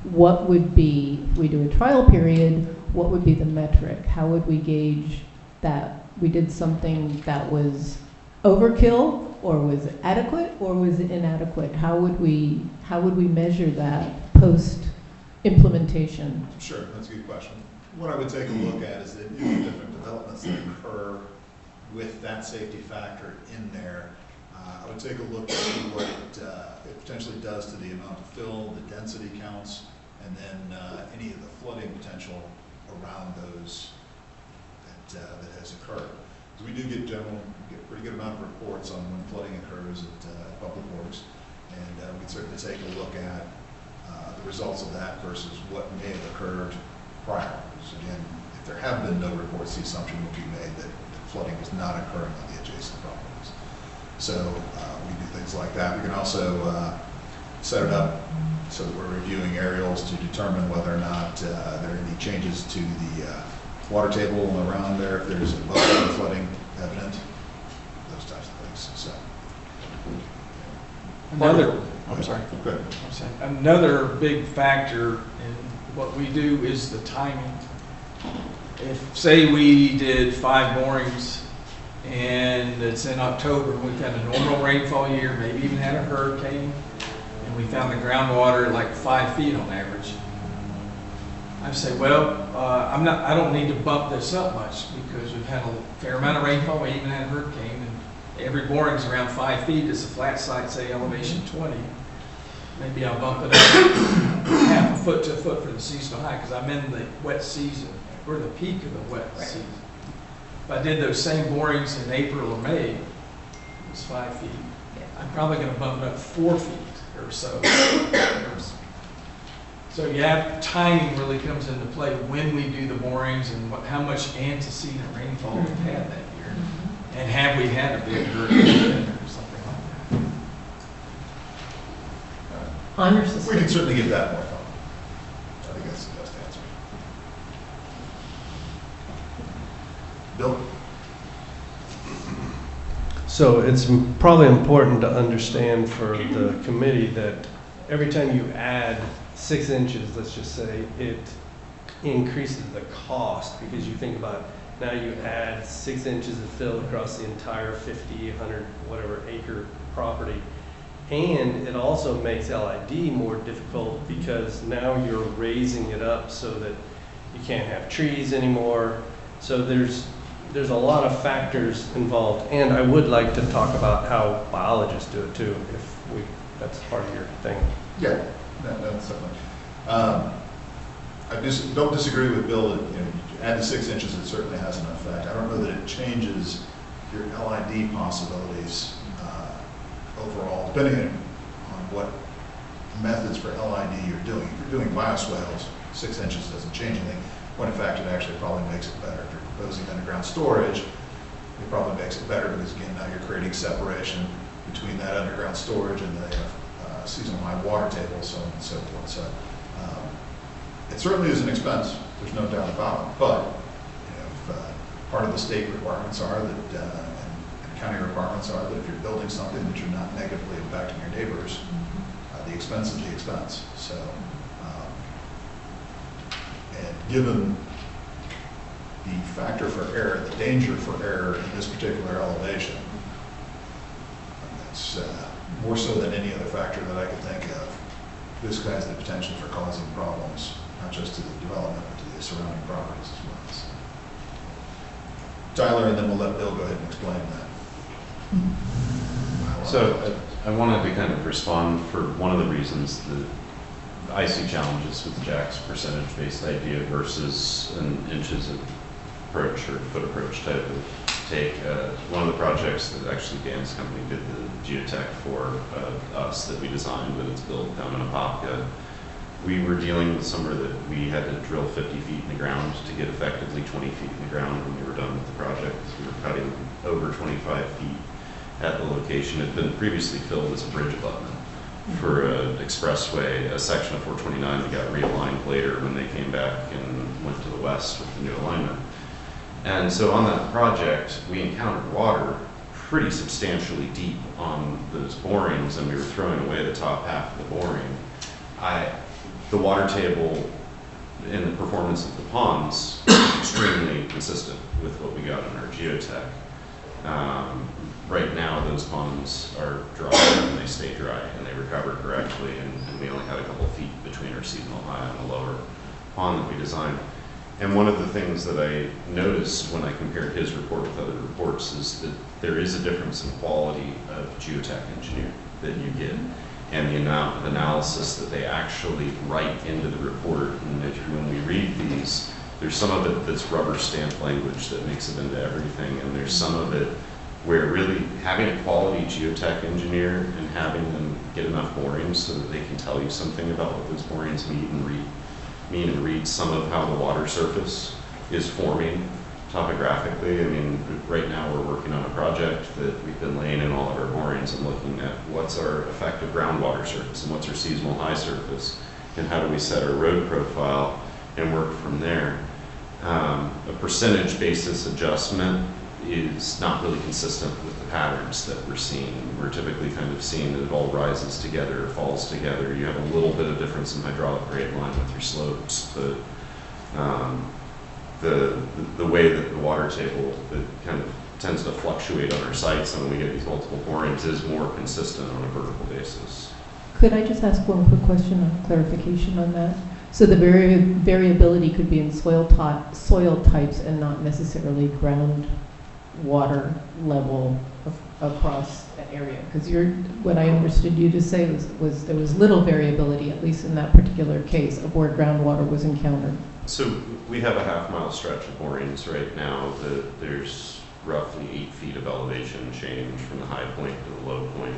what would be, if we do a trial period, what would be the metric? How would we gauge that we did something that was overkill, or was adequate, or was it inadequate? How would we measure that post-implementation? Sure, that's a good question. What I would take a look at is the different developments that occur with that safety factor in there. I would take a look to see what it potentially does to the amount of fill, the density counts, and then any of the flooding potential around those that has occurred. So we do get a pretty good amount of reports on when flooding occurs at Public Works, and we can certainly take a look at the results of that versus what may have occurred prior. So again, if there have been no reports, the assumption would be made that flooding was not occurring on the adjacent properties. So we do things like that. We can also set it up so that we're reviewing aerials to determine whether or not there are any changes to the water table around there, if there's above flooding evident, those types of things. So another big factor in what we do is the timing. If, say, we did 5 borings and it's in October, we've had a normal rainfall year, maybe even had a hurricane, and we found the groundwater at like 5 feet on average, I say, well, I don't need to bump this up much because we've had a fair amount of rainfall, we even had a hurricane, and every boring's around 5 feet. It's a flat site, say elevation 20. Maybe I'll bump it up half a foot to a foot for the seasonal high, because I'm in the wet season. We're the peak of the wet season. If I did those same borings in April or May, it was 5 feet. I'm probably going to bump it up 4 feet or so. So yeah, timing really comes into play when we do the borings and how much antecedent rainfall we've had that year. And have we had a big hurricane or something like that? Honor system. We can certainly give that more thought. I think that's the best answer. Bill? So it's probably important to understand for the committee that every time you add 6 inches, let's just say, it increases the cost, because you think about now you add 6 inches of fill across the entire 50, 100, whatever acre property. And it also makes LID more difficult because now you're raising it up so that you can't have trees anymore. So there's a lot of factors involved. And I would like to talk about how biologists do it too, if that's part of your thing. Yeah, that's certainly. I don't disagree with Bill that you add the 6 inches, it certainly has an effect. I don't know that it changes your LID possibilities overall, depending on what methods for LID you're doing. If you're doing bioswales, 6 inches doesn't change anything, when in fact it actually probably makes it better. If you're proposing underground storage, it probably makes it better because again, now you're creating separation between that underground storage and the seasonal high water table, so on and so forth. So it certainly is an expense, there's no doubt about it, but you know, if, part of the state requirements are that, and county requirements are that if you're building something that you're not negatively impacting your neighbors, the expense is the expense. So, and given the factor for error, the danger for error in this particular elevation, it's more so than any other factor that I could think of. This has the potential for causing problems, not just to the development, but to the surrounding properties as well. So. Tyler, and then we'll let Bill go ahead and explain that. So I wanted to kind of respond for one of the reasons that I see challenges with Jack's percentage-based idea versus an inches approach or foot approach type of take. One of the projects that actually Dan's company did the geotech for us that we designed, but it's built down in Apopka. We were dealing with somewhere that we had to drill 50 feet in the ground to get effectively 20 feet in the ground when we were done with the project. We were cutting over 25 feet at the location. It had been previously filled as a bridge abutment for an expressway, a section of 429 that got realigned later when they came back and went to the west with the new alignment. And so on that project, we encountered water pretty substantially deep on those borings, and we were throwing away the top half of the boring. The water table and the performance of the ponds is extremely consistent with what we got in our geotech. Right now, those ponds are dry and they stay dry and they recover correctly, and we only had a couple feet between our seasonal high and the lower pond that we designed. And one of the things that I noticed when I compared his report with other reports is that there is a difference in quality of geotech engineer that you get, and the amount of analysis that they actually write into the report. And when we read these, there's some of it that's rubber stamp language that makes it into everything, and there's some of it where really having a quality geotech engineer and having them get enough borings so that they can tell you something about what those borings mean and read some of how the water surface is forming topographically. I mean, right now we're working on a project that we've been laying in all of our borings and looking at what's our effective groundwater surface and what's our seasonal high surface and how do we set our road profile and work from there. A percentage basis adjustment is not really consistent with the patterns that we're seeing. We're typically kind of seeing that it all rises together, falls together. You have a little bit of difference in hydraulic grade line with your slopes, but the way that the water table that kind of tends to fluctuate on our sites and when we get these multiple borings is more consistent on a vertical basis. Could I just ask one quick question on clarification on that? So the variability could be in soil types and not necessarily ground water level across an area, because what I understood you to say was there was little variability, at least in that particular case, of where groundwater was encountered. So we have a half-mile stretch of borings right now that there's roughly 8 feet of elevation change from the high point to the low point.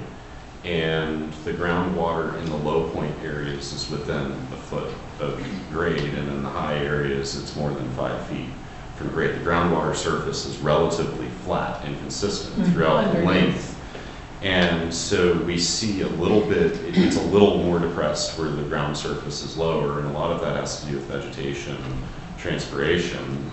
And the groundwater in the low point areas is within a foot of grade, and in the high areas it's more than 5 feet from grade. The groundwater surface is relatively flat and consistent throughout the length. And so we see a little bit, it's a little more depressed where the ground surface is lower, and a lot of that has to do with vegetation, transpiration.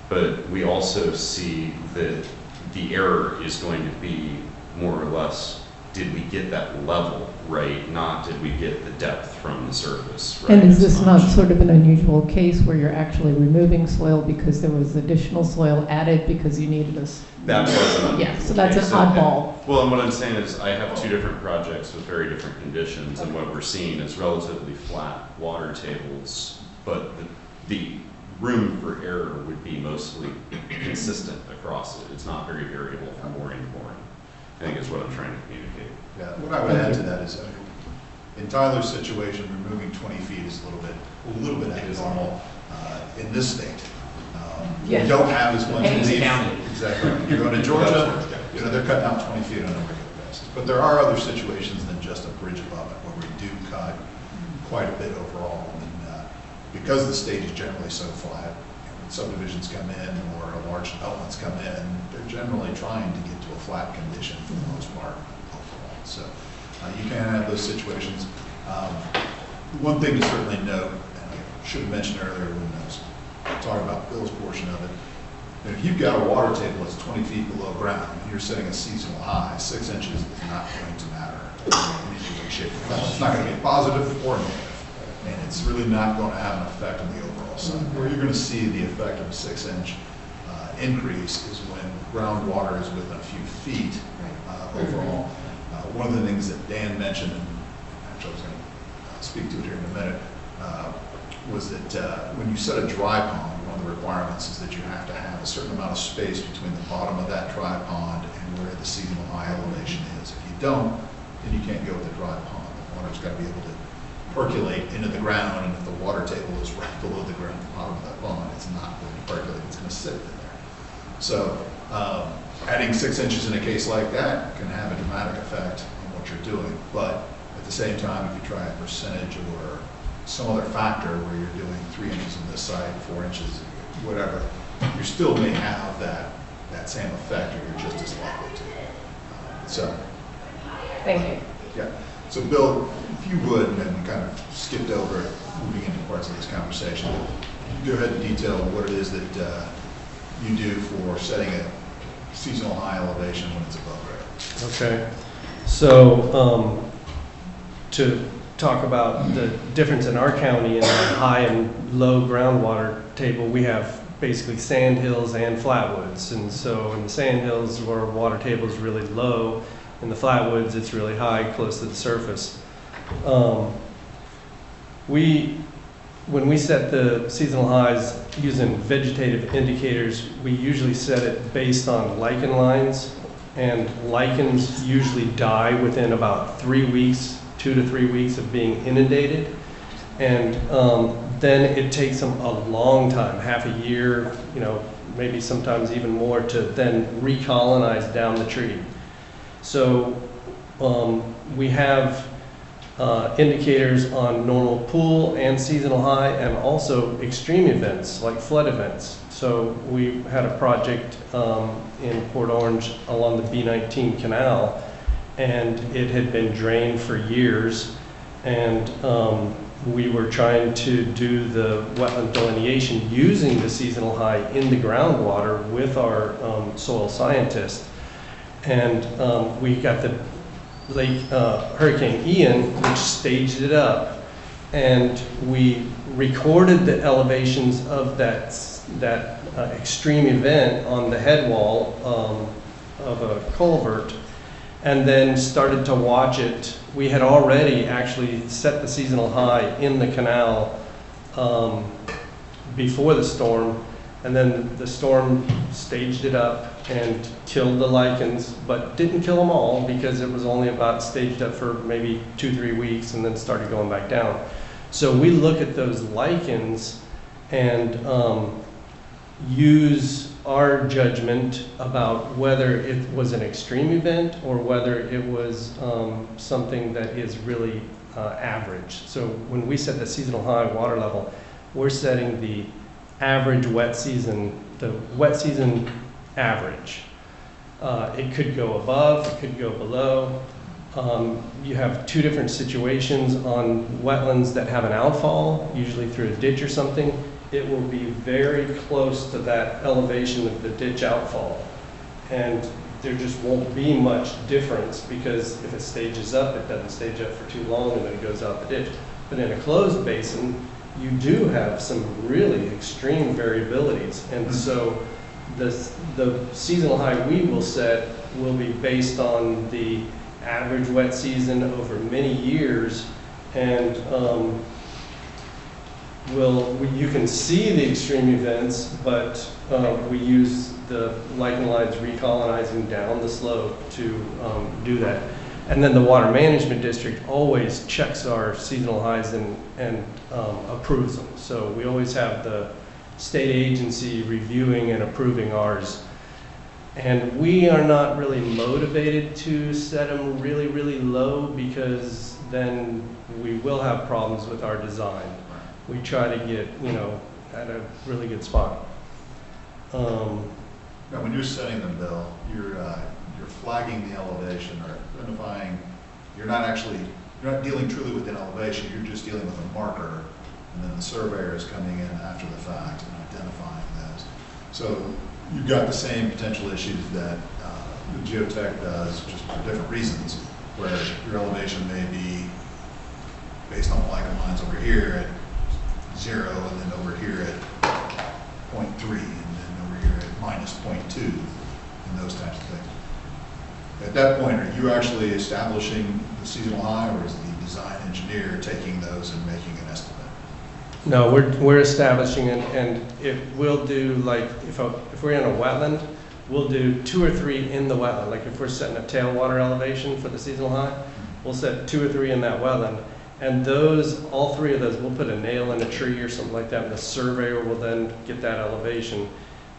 But we also see that the error is going to be more or less, did we get that level right, not did we get the depth from the surface right? And is this not sort of an unusual case where you're actually removing soil because there was additional soil added because you needed this? That was an unusual Yeah, so that's an case. oddball. Well, and what I'm saying is I have 2 different projects with very different conditions, and what we're seeing is relatively flat water tables, but the room for error would be mostly consistent across it. It's not very variable from boring to boring, I think is what I'm trying to communicate. Yeah, what I would add to that is, in Tyler's situation, removing 20 feet is a little bit abnormal in this state. Yeah. You don't have as much Haines relief. County. Exactly. You go to Georgia, you know, they're cutting out 20 feet on a regular basis. But there are other situations than just a bridge abutment where we do cut quite a bit overall. And because the stage is generally so flat, when subdivisions come in or large developments come in, they're generally trying to get to a flat condition for the most part overall. So you can have those situations. One thing to certainly note, and I should have mentioned earlier when I was talking about Bill's portion of it, if you've got a water table that's 20 feet below ground and you're setting a seasonal high, 6 inches is not going to matter in any way, shape, or form. It's not going to be positive or negative, and it's really not going to have an effect on the overall site. Where you're going to see the effect of a 6-inch increase is when groundwater is within a few feet overall. One of the things that Dan mentioned, and actually I was going to speak to it here in a minute, was that when you set a dry pond, one of the requirements is that you have to have a certain amount of space between the bottom of that dry pond and where the seasonal high elevation is. If you don't, then you can't go with a dry pond. The water's got to be able to percolate into the ground, and if the water table is right below the ground, the bottom of that pond, it's not going to percolate, it's going to sit in there. So adding 6 inches in a case like that can have a dramatic effect on what you're doing. But at the same time, if you try a percentage or some other factor where you're doing 3 inches on this side, 4 inches, whatever, you still may have that same effect, or you're just as likely to. So, Thank you. yeah. So Bill, if you would, and we kind of skipped over moving into parts of this conversation, go ahead and detail what it is that you do for setting a seasonal high elevation when it's above grade. Okay. So to talk about the difference in our county in the high and low groundwater table, we have basically sand hills and flatwoods. And so in the sand hills, where water table is really low, in the flatwoods it's really high, close to the surface. When we set the seasonal highs using vegetative indicators, we usually set it based on lichen lines, and lichens usually die within about 3 weeks, 2 to 3 weeks of being inundated. And then it takes them a long time, half a year, you know, maybe sometimes even more, to then recolonize down the tree. So we have indicators on normal pool and seasonal high, and also extreme events like flood events. So we had a project in Port Orange along the B-19 canal, and it had been drained for years, and we were trying to do the wetland delineation using the seasonal high in the groundwater with our soil scientist. And we got the Hurricane Ian, which staged it up, and we recorded the elevations of that extreme event on the head wall of a culvert, and then started to watch it. We had already actually set the seasonal high in the canal before the storm, and then the storm staged it up and killed the lichens, but didn't kill them all, because it was only about staged up for maybe 2-3 weeks and then started going back down. So we look at those lichens and use our judgment about whether it was an extreme event or whether it was something that is really average. So when we set the seasonal high water level, we're setting the average wet season, the wet season average. It could go above, it could go below. You have 2 different situations on wetlands that have an outfall, usually through a ditch or something. It will be very close to that elevation of the ditch outfall. And there just won't be much difference, because if it stages up, it doesn't stage up for too long and then it goes out the ditch. But in a closed basin, you do have some really extreme variabilities. And so the seasonal high we will set will be based on the average wet season over many years, and you can see the extreme events, but we use the lichen lines recolonizing down the slope to do that. And then the Water Management District always checks our seasonal highs and approves them. So we always have the state agency reviewing and approving ours. And we are not really motivated to set them really, really low, because then we will have problems with our design. We try to get, you know, at a really good spot. Now, when you're setting them, Bill, you're flagging the elevation or identifying. You're not dealing truly with an elevation. You're just dealing with a marker, and then the surveyor is coming in after the fact and identifying those. So you've got the same potential issues that the geotech does, just for different reasons, where your elevation may be based on black lines over here at 0, and then over here at 0.3, and then over here at minus 0.2, and those types of things. At that point, are you actually establishing the seasonal high, or is the design engineer taking those and making an estimate? No, we're establishing it, and if we'll do, like, if we're in a wetland, we'll do 2 or 3 in the wetland. Like if we're setting a tailwater elevation for the seasonal high, we'll set 2 or 3 in that wetland. And those, all 3 of those, we'll put a nail in a tree or something like that, and the surveyor will then get that elevation.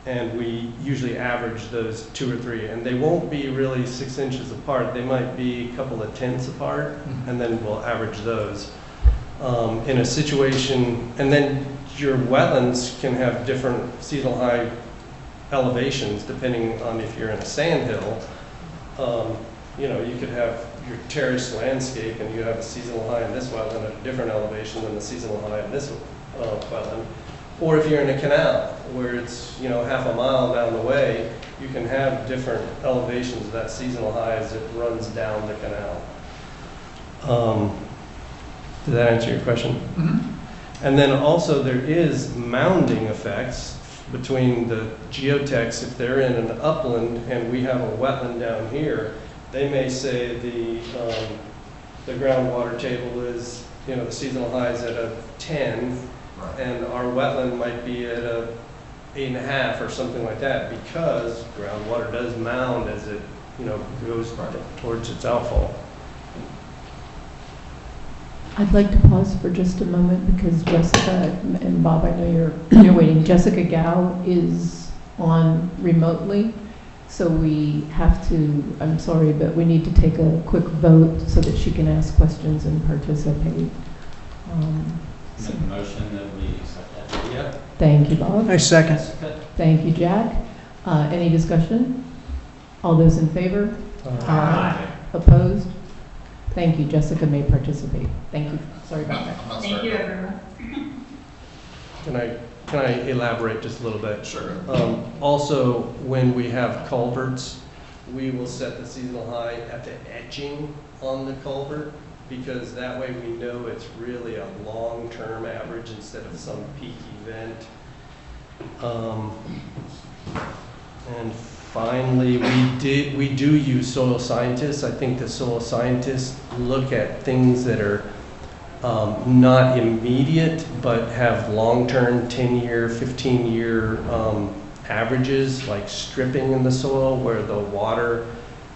And we usually average those 2 or 3, and they won't be really 6 inches apart. They might be a couple of tenths apart, and then we'll average those. In a situation, and then your wetlands can have different seasonal high elevations depending on if you're in a sand hill. You know, you could have your terraced landscape and you have a seasonal high in this wetland at a different elevation than the seasonal high in this wetland. Or if you're in a canal where it's, you know, half a mile down the way, you can have different elevations of that seasonal high as it runs down the canal. Did that answer your question? Mm-hmm. And then also there is mounding effects between the geotechs. If they're in an upland and we have a wetland down here, they may say the groundwater table is, you know, the seasonal high is at a 10, right, and our wetland might be at a 8.5 or something like that, because groundwater does mound as it, you know, goes towards its outfall. I'd like to pause for just a moment because Jessica and Bob, I know you're waiting. Jessica Gao is on remotely, so we have to, I'm sorry, but we need to take a quick vote so that she can ask questions and participate. Make a motion that we accept that video. Thank you, Bob. I second. Thank you, Jack. Any discussion? All those in favor? Aye. Opposed? Thank you. Jessica may participate. Thank you. Sorry about that. Thank you, everyone. Can I elaborate just a little bit? Sure. Also, when we have culverts, we will set the seasonal high at the etching on the culvert, because that way we know it's really a long-term average instead of some peak event. And finally, we do use soil scientists. I think the soil scientists look at things that are not immediate, but have long-term 10-year, 15-year averages, like stripping in the soil, where the water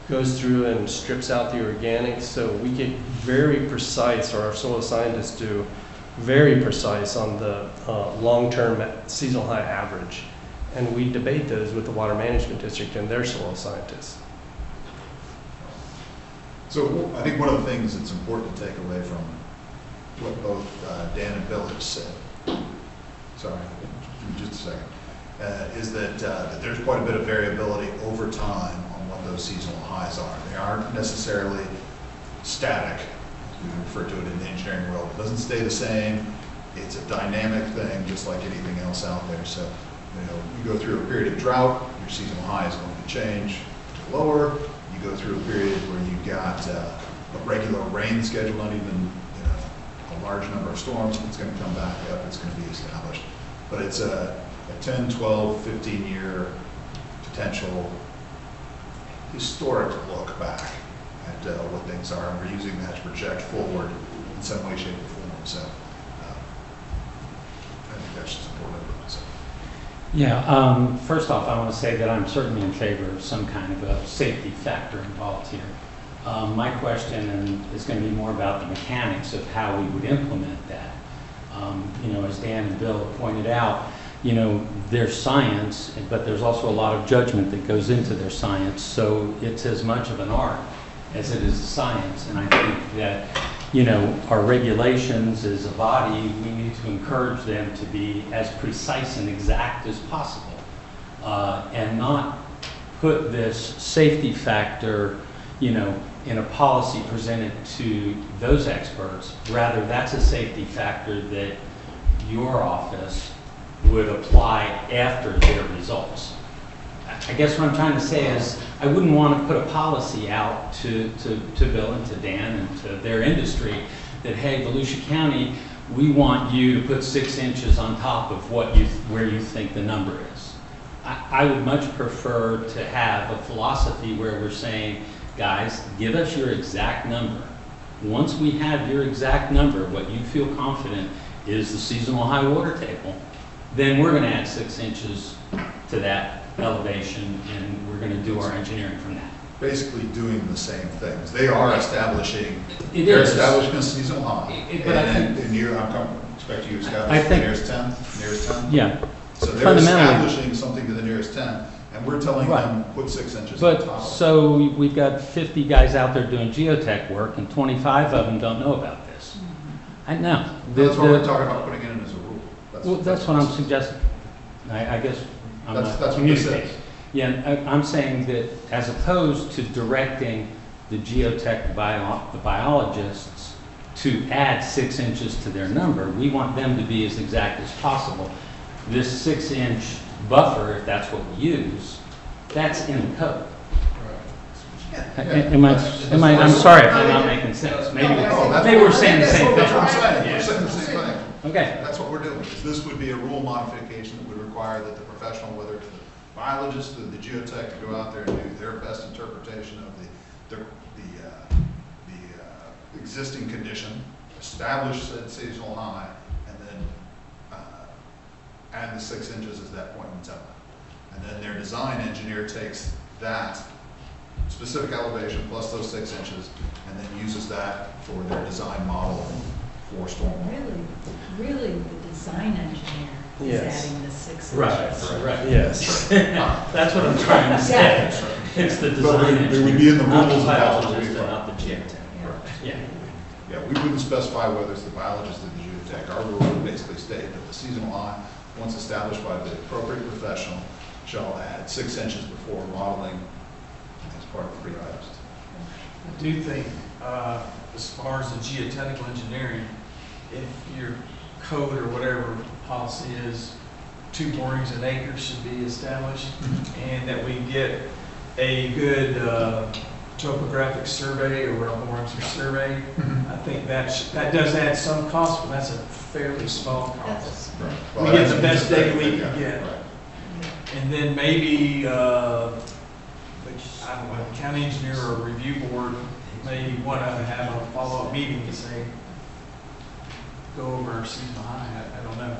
goes through and strips out the organics. So we get very precise, or our soil scientists do, very precise on the long-term seasonal high average. And we debate those with the Water Management District and their soil scientists. So I think one of the things that's important to take away from what both Dan and Bill have said, sorry, just a second, is that there's quite a bit of variability over time on what those seasonal highs are. They aren't necessarily static, as we refer to it in the engineering world. It doesn't stay the same. It's a dynamic thing, just like anything else out there. So, you know, you go through a period of drought, your seasonal high is going to change to lower. You go through a period where you've got a regular rain schedule, not even a large number of storms, it's going to come back up, it's going to be established. But it's a 10, 12, 15-year potential historic look back at what things are, and we're using that to project forward in some way, shape, or form. So I think that's just important. So. Yeah, first off, I want to say that I'm certainly in favor of some kind of a safety factor involved here. My question is going to be more about the mechanics of how we would implement that. You know, as Dan and Bill have pointed out, you know, there's science, but there's also a lot of judgment that goes into their science. So it's as much of an art as it is a science. And I think that, you know, our regulations as a body, we need to encourage them to be as precise and exact as possible, and not put this safety factor, you know, in a policy presented to those experts. Rather, that's a safety factor that your office would apply after their results. I guess what I'm trying to say is I wouldn't want to put a policy out to Bill and to Dan and to their industry that, hey, Volusia County, we want you to put 6 inches on top of where you think the number is. I would much prefer to have a philosophy where we're saying, guys, give us your exact number. Once we have your exact number, what you feel confident is the seasonal high water table, then we're going to add 6 inches to that elevation, and we're going to do our engineering from that. Basically doing the same things. They are establishing, It they're is. establishing a seasonal high. But I And think- and you, expect you to I establish the think- nearest 10th, nearest 10th? Yeah, So they're fundamentally- establishing something to the nearest 10th, and we're telling Right. them, put 6 inches on top but of it. so we've got 50 guys out there doing geotech work, and 25 of them don't know about this. I know. That's why we're talking about putting it in as a rule. Well, that's what I'm suggesting. I guess I'm That's not what this communicating. is. Yeah, I'm saying that as opposed to directing the geotech the biologists to add 6 inches to their number, we want them to be as exact as possible. This 6-inch buffer, if that's what we use, that's in the code. I'm sorry if I'm not making sense. Maybe we're saying the same thing. That's what I'm saying, we're saying the same thing. Okay. That's what we're doing, is this would be a rule modification that would require that the professional, whether it's the biologist or the geotech, to go out there and do their best interpretation of the existing condition, establish said seasonal high, and then add the 6 inches as that point in time. And then their design engineer takes that specific elevation plus those 6 inches, and then uses that for their design model for stormwater. Really, the design engineer is Yes. adding the 6 inches. Right. Yes. That's what I'm trying to say. It's the But design it would be in the not rules the of how it's biologist and required. not the geotech. Yeah. Yeah, we wouldn't specify whether it's the biologist or the geotech. Our rule would basically state that the seasonal high, once established by the appropriate professional, shall add 6 inches before modeling as part of the pre-harvest. I do think, as far as the geotechnical engineering, if your code or whatever policy is, 2 borings an acre should be established, and that we get a good topographic survey or well borings survey. I think that does add some cost, but that's a fairly small cost. Right. We get the best data we can get. Right. And then maybe, I don't know, county engineer or review board may want to have a follow-up meeting to say, go over our seasonal high, I don't know.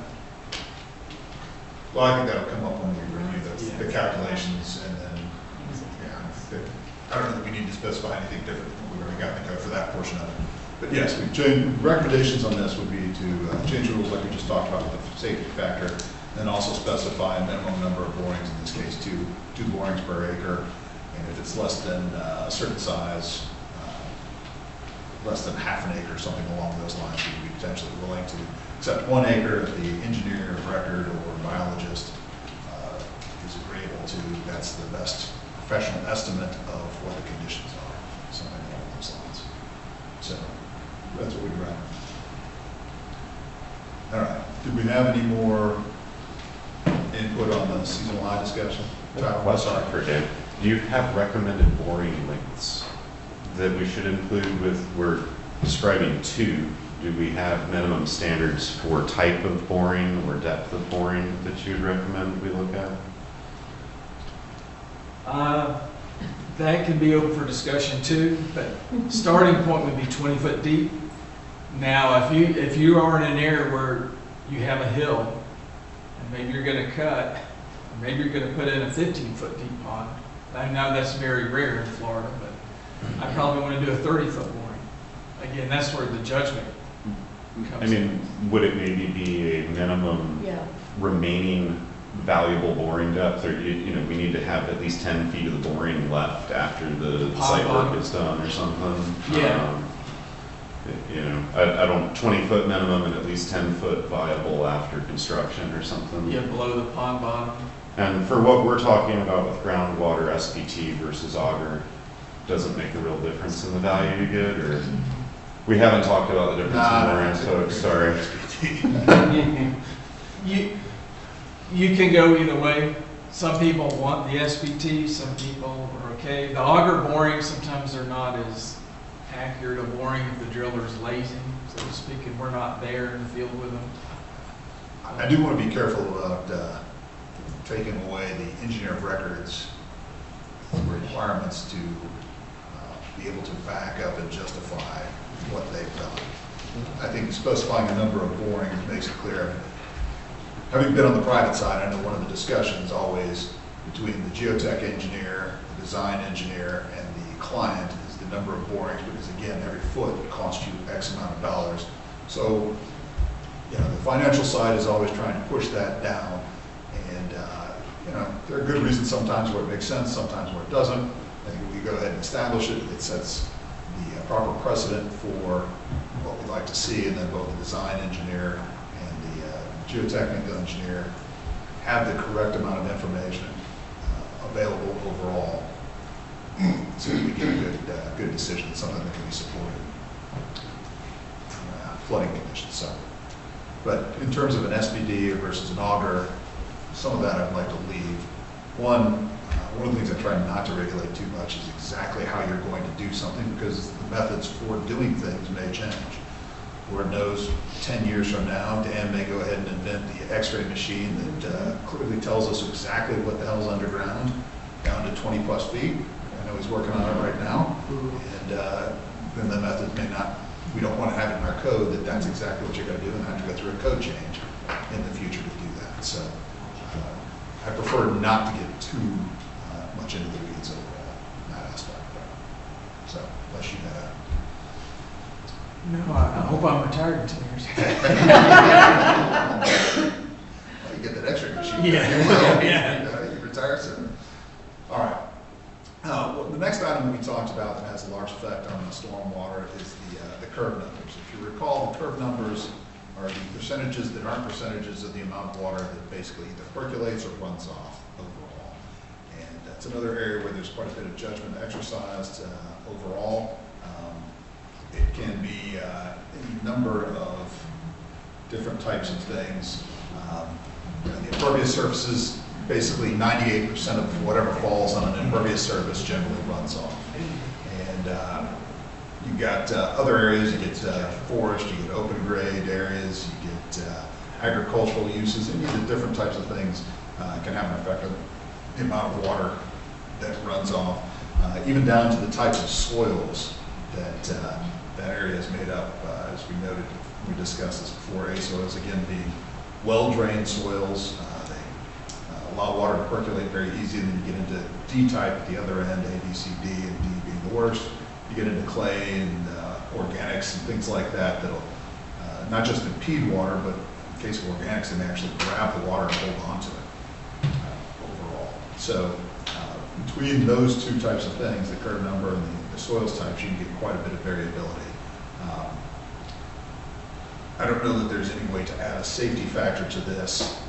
Well, I think that'll come up when we review the calculations, and then, I don't know that we need to specify anything different than what we've already got in the code for that portion of it. But yes, we've changed, recommendations on this would be to change the rules like we just talked about with the safety factor, and also specify a minimum number of borings, in this case, two borings per acre. And if it's less than a certain size, less than half an acre, something along those lines, we'd be potentially willing to accept 1 acre if the engineer of record or biologist is agreeable to. That's the best professional estimate of what the conditions are, something along those lines. So that's what we'd recommend. All right. Did we have any more input on the seasonal high discussion? Question for Dan. Do you have recommended boring lengths that we should include with, we're describing 2. Do we have minimum standards for type of boring or depth of boring that you'd recommend we look at? That could be open for discussion too, but starting point would be 20 foot deep. Now, if you are in an area where you have a hill, and maybe you're going to cut, or maybe you're going to put in a 15-foot deep pond. I know that's very rare in Florida, but I probably want to do a 30-foot boring. Again, that's where the judgment I comes in. mean, would it maybe be a minimum Yeah. remaining valuable boring depth, or we need to have at least 10 feet of the boring left after the Pop site work bottom. is done or something? Yeah. I don't, 20-foot minimum and at least 10-foot viable after construction or something. Yeah, below the pond bottom. And for what we're talking about with groundwater SPT versus auger, doesn't make a real difference in the value you get, or? We haven't talked about the difference in boring, so sorry. You can go either way. Some people want the SPT, some people are okay. The auger boring, sometimes they're not as accurate a boring if the driller's lazy, so to speak, and we're not there in the field with them. I do want to be careful about taking away the engineer of records requirements to be able to back up and justify what they've done. I think specifying a number of borings makes it clear. Having been on the private side, I know one of the discussions always between the geotech engineer, the design engineer, and the client is the number of borings, because again, every foot costs you X amount of dollars. So, the financial side is always trying to push that down. And, there are good reasons sometimes where it makes sense, sometimes where it doesn't. I think if we go ahead and establish it, it sets the proper precedent for what we'd like to see, and then both the design engineer and the geotechnical engineer have the correct amount of information available overall, so we get a good decision, something that can be supported. Flooding conditions, so. But in terms of an SPD versus an auger, some of that I'd like to leave. One of the things I try not to regulate too much is exactly how you're going to do something, because the methods for doing things may change. Lord knows, 10 years from now, Dan may go ahead and invent the X-ray machine that clearly tells us exactly what the hell's underground, down to 20 plus feet. I know he's working on it right now. And then the method may not, we don't want to have it in our code that that's exactly what you're going to do, and have to go through a code change in the future to do that. So I prefer not to get too much into the weeds overall in that aspect. So unless you No, I hope I'm retired in 10 years. you get that X-ray machine. Yeah. You retire soon. All right. Well, the next item we talked about that has a large effect on the stormwater is the curve numbers. If you recall, the curve numbers are the percentages that aren't percentages of the amount of water that basically either percolates or runs off overall. And that's another area where there's quite a bit of judgment exercised overall. It can be any number of different types of things. The impervious surfaces, basically 98% of whatever falls on an impervious surface generally runs off. And you've got other areas, you get forest, you get open grade areas, you get agricultural uses, any of the different types of things can have an effect on the amount of water that runs off, even down to the types of soils that that area is made up. As we noted, we discussed this before, A soils, again, being well-drained soils. They allow water to percolate very easy, and then you get into D-type at the other end, A, B, C, D, and D being the worst. You get into clay and organics and things like that that'll not just impede water, but in case of organics, they may actually grab the water and hold on to it overall. So between those two types of things, the curve number and the soils types, you can get quite a bit of variability. I don't know that there's any way to add a safety factor to this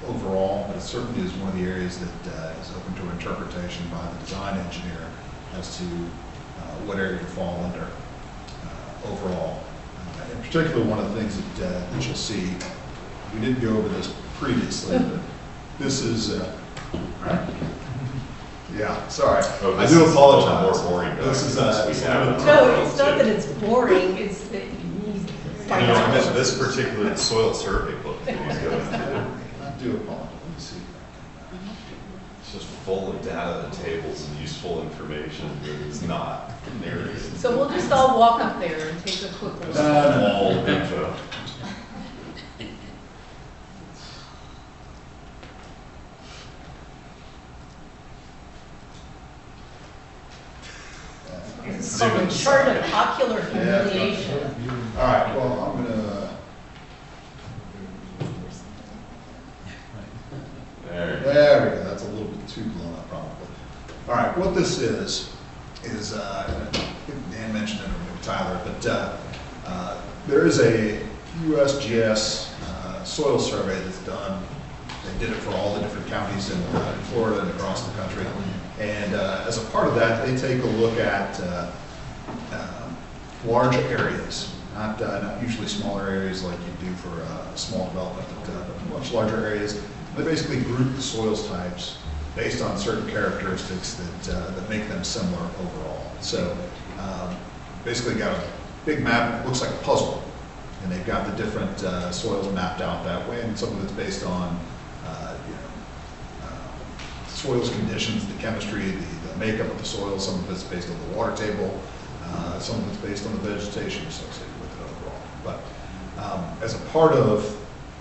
overall, but it certainly is one of the areas that is open to interpretation by the design engineer as to what area to fall under overall. In particular, one of the things that you'll see, we didn't go over this previously, but this is, yeah, sorry. Oh, I do apologize. More boring This is documents we have. No, it's not that it's boring, it's that he's. No, I meant this particular soil survey book that he's going through. I do apologize. Let me see. It's just full of data and tables and useful information that is not narrated. So we'll just all walk up there and take a quick look. All info. Some chart of ocular humiliation. All right, well, I'm going to this is Dan mentioned it, or maybe Tyler, but there is a USGS soil survey that's done. They did it for all the different counties in Florida and across the country. And as a part of that, they take a look at large areas, not usually smaller areas like you do for a small development, but much larger areas. They basically group the soils types based on certain characteristics that make them similar overall. So basically got a big map, it looks like a puzzle, and they've got the different soils mapped out that way, and some of it's based on soils conditions, the chemistry, the makeup of the soil. Some of it's based on the water table, some of it's based on the vegetation associated with it overall. But as a part of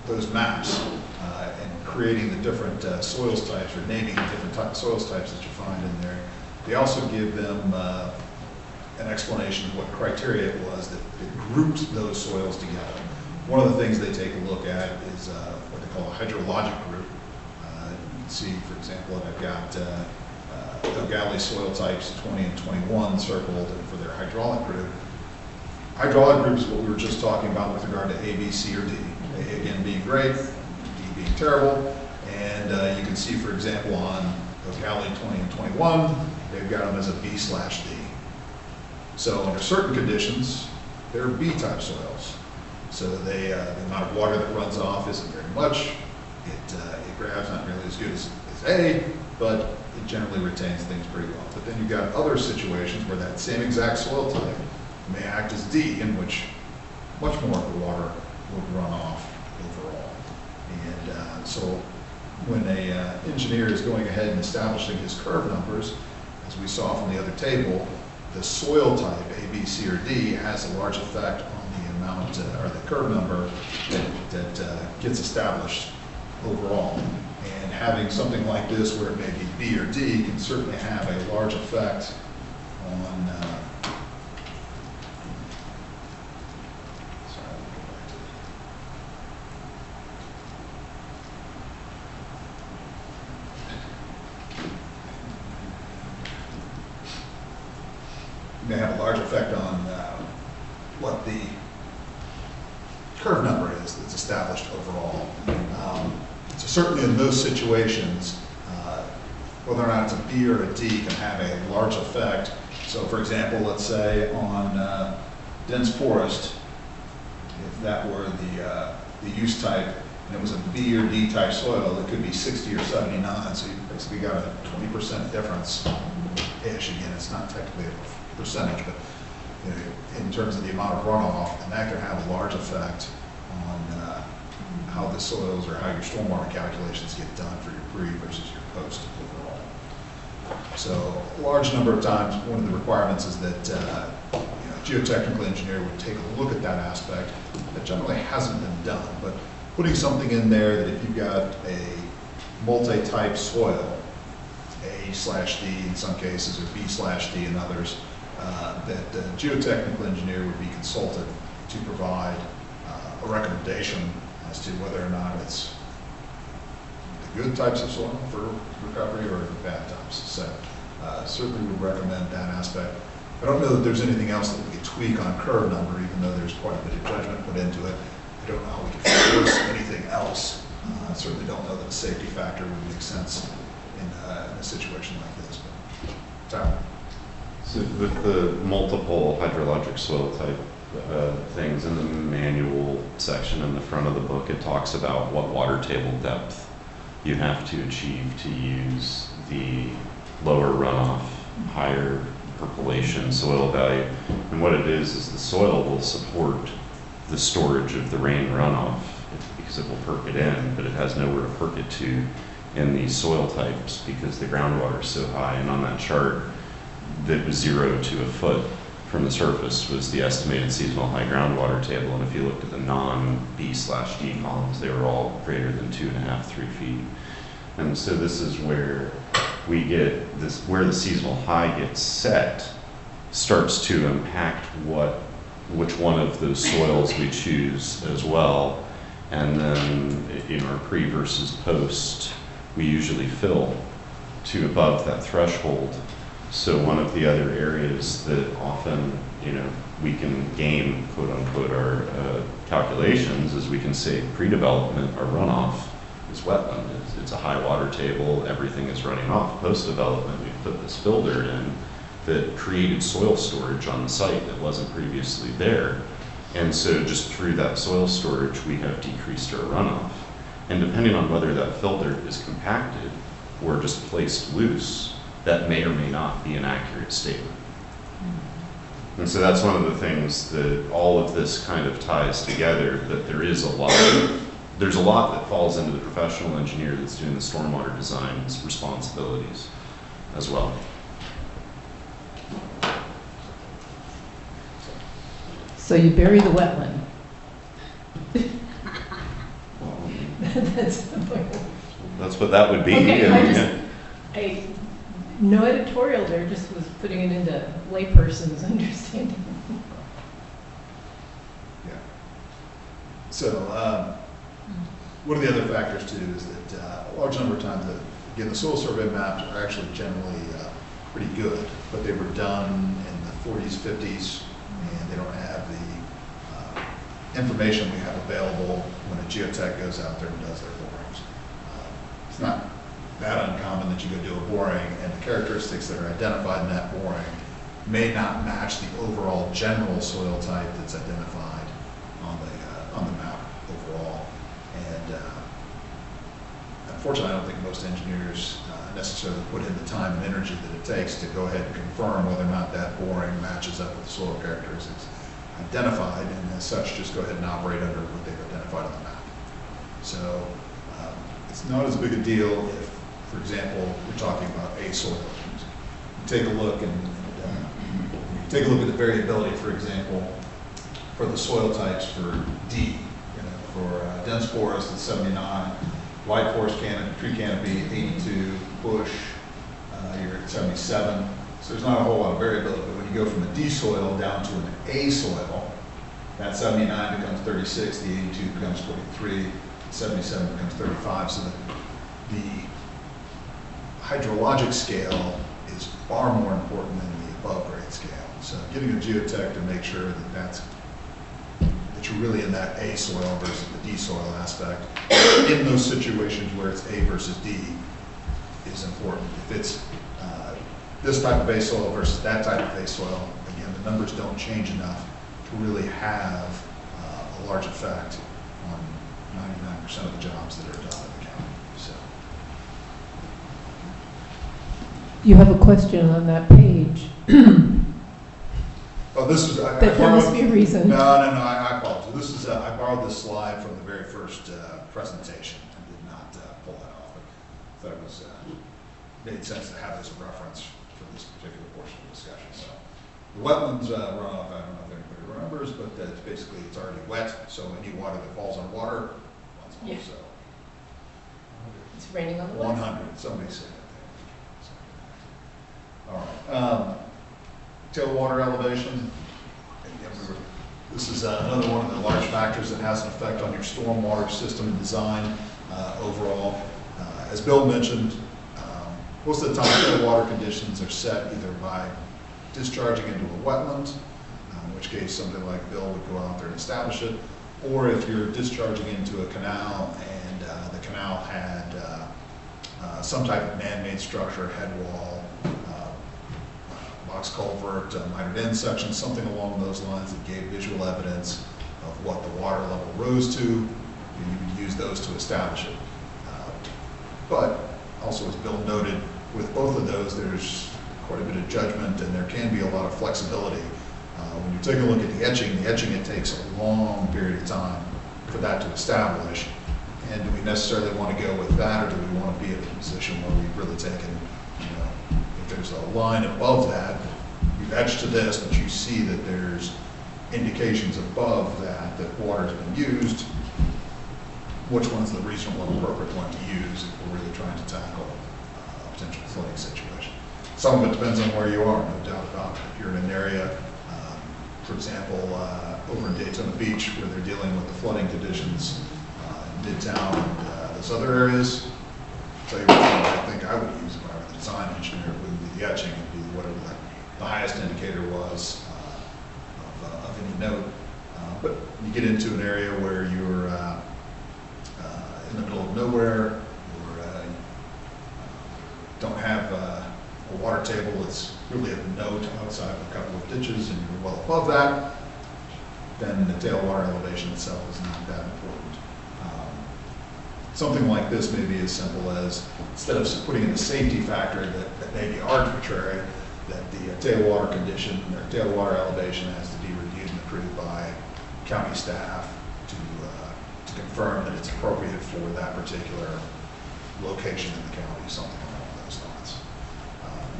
those maps and creating the different soils types, or naming the different soils types that you find in there, they also give them an explanation of what criteria it was that grouped those soils together. One of the things they take a look at is what they call a hydrologic group. You can see, for example, that I've got Galley soil types 20 and 21 circled for their hydraulic group. Hydraulic group is what we were just talking about with regard to A, B, C, or D. A again being great, D being terrible, and you can see, for example, on Galley 20 and 21, they've got them as a B/D. So under certain conditions, they're B-type soils. So the amount of water that runs off isn't very much. It grabs not nearly as good as A, but it generally retains things pretty well. But then you've got other situations where that same exact soil type may act as D, in which much more of the water would run off overall. And so when an engineer is going ahead and establishing his curve numbers, as we saw from the other table, the soil type, A, B, C, or D, has a large effect on the amount, or the curve number that gets established overall. And having something like this where it may be B or D can certainly have a large effect on, may have a large effect on what the curve number is that's established overall. So certainly in those situations, whether or not it's a B or a D can have a large effect. So for example, let's say on dense forest, if that were the use type, and it was a B or D type soil, it could be 60 or 79. So you basically got a 20% difference-ish. Again, it's not technically a percentage, but in terms of the amount of runoff, and that can have a large effect on how the soils or how your stormwater calculations get done for your pre versus your post overall. So a large number of times, one of the requirements is that a geotechnical engineer would take a look at that aspect. That generally hasn't been done, but putting something in there that if you've got a multi-type soil, A/D in some cases, or B/D in others, that the geotechnical engineer would be consulted to provide a recommendation as to whether or not it's the good types of soil for recovery or the bad types. So certainly would recommend that aspect. I don't know that there's anything else that we could tweak on curve number, even though there's quite a bit of judgment put into it. I don't know how we could force anything else. I certainly don't know that a safety factor would make sense in a situation like this. But, Tyler. So with the multiple hydrologic soil type things in the manual section in the front of the book, it talks about what water table depth you have to achieve to use the lower runoff, higher percolation soil value. And what it is the soil will support the storage of the rain runoff because it will perk it in, but it has nowhere to perk it to in these soil types because the groundwater is so high. And on that chart, that was 0 to a foot from the surface was the estimated seasonal high groundwater table. And if you looked at the non-B/D columns, they were all greater than 2.5, 3 feet. And so this is where we get this, where the seasonal high gets set starts to impact which one of those soils we choose as well. And then in our pre versus post, we usually fill to above that threshold So one of the other areas that often, we can game, quote unquote, our calculations is we can say pre-development or runoff is wetland. It's a high water table, everything is running off. Post-development, we put this filter in that created soil storage on the site that wasn't previously there. And so just through that soil storage, we have decreased our runoff. And depending on whether that filter is compacted or just placed loose, that may or may not be an accurate statement. And so that's one of the things that all of this kind of ties together, that there's a lot that falls into the professional engineer that's doing the stormwater design's responsibilities as well. So you bury the wetland. That's what that would be. Okay, and, no editorial there, just was putting it into layperson's understanding. Yeah. So, one of the other factors too is that a large number of times, again, the soil survey maps are actually generally pretty good, but they were done in the 40s, 50s, and they don't have the information we have available when a geotech goes out there and does their borings. It's not that uncommon that you go do a boring and the characteristics that are identified in that boring may not match the overall general soil type that's identified on the map overall. And unfortunately, I don't think most engineers necessarily put in the time and energy that it takes to go ahead and confirm whether or not that boring matches up with the soil characteristics identified, and as such, just go ahead and operate under what they've identified on the map. So it's not as big a deal if, for example, we're talking about a soil. Take a look at the variability, for example, for the soil types for D. For dense forest, it's 79, light forest tree canopy, 82, bush, you're at 77. So there's not a whole lot of variability. But when you go from a D soil down to an A soil, that 79 becomes 36, the 82 becomes 43, 77 becomes 35. So the hydrologic scale is far more important than the above grade scale. So getting a geotech to make sure that you're really in that A soil versus the D soil aspect in those situations where it's A versus D is important. If it's this type of A soil versus that type of A soil, again, the numbers don't change enough to really have a large effect on 99% of the jobs that are done in the county. So. You have a question on that page. Oh, this is. There must be a reason. No, I apologize. This is. I borrowed this slide from the very first presentation and did not pull that off. But thought it was made sense to have this reference for this particular portion of the discussion. So, the wetlands runoff. I don't know if anybody remembers, but it's already wet. So any water that falls on water runs off. Yeah. So It's raining on the west. 100. Somebody said that. All right. Tailwater elevation. Again, this is another one of the large factors that has an effect on your stormwater system design overall. As Bill mentioned, most of the time tailwater conditions are set either by discharging into a wetland, in which case somebody like Bill would go out there and establish it, or if you're discharging into a canal and the canal had some type of man-made structure, head wall, box culvert, mitered end section, something along those lines that gave visual evidence of what the water level rose to, and you would use those to establish it. But also, as Bill noted, with both of those, there's quite a bit of judgment and there can be a lot of flexibility. When you take a look at the etching, it takes a long period of time for that to establish. And do we necessarily want to go with that, or do we want to be in a position where we've really taken, if there's a line above that, you've etched to this, but you see that there's indications above that water's been used, which one's the reasonable and appropriate one to use if we're really trying to tackle a potential flooding situation. Some of it depends on where you are, no doubt about it. If you're in an area, for example, over in Daytona Beach, where they're dealing with the flooding conditions in Midtown and those other areas, I'll tell you what I think I would use if I were the design engineer. It wouldn't be the etching, it'd be whatever the highest indicator was of any note. But you get into an area where you're in the middle of nowhere, don't have a water table that's really a note outside of a couple of ditches and you're well above that, then the tailwater elevation itself is not that important. Something like this may be as simple as, instead of putting in a safety factor that may be arbitrary, that the tailwater condition or tailwater elevation has to be reviewed and approved by county staff to confirm that it's appropriate for that particular location in the county, something along those lines.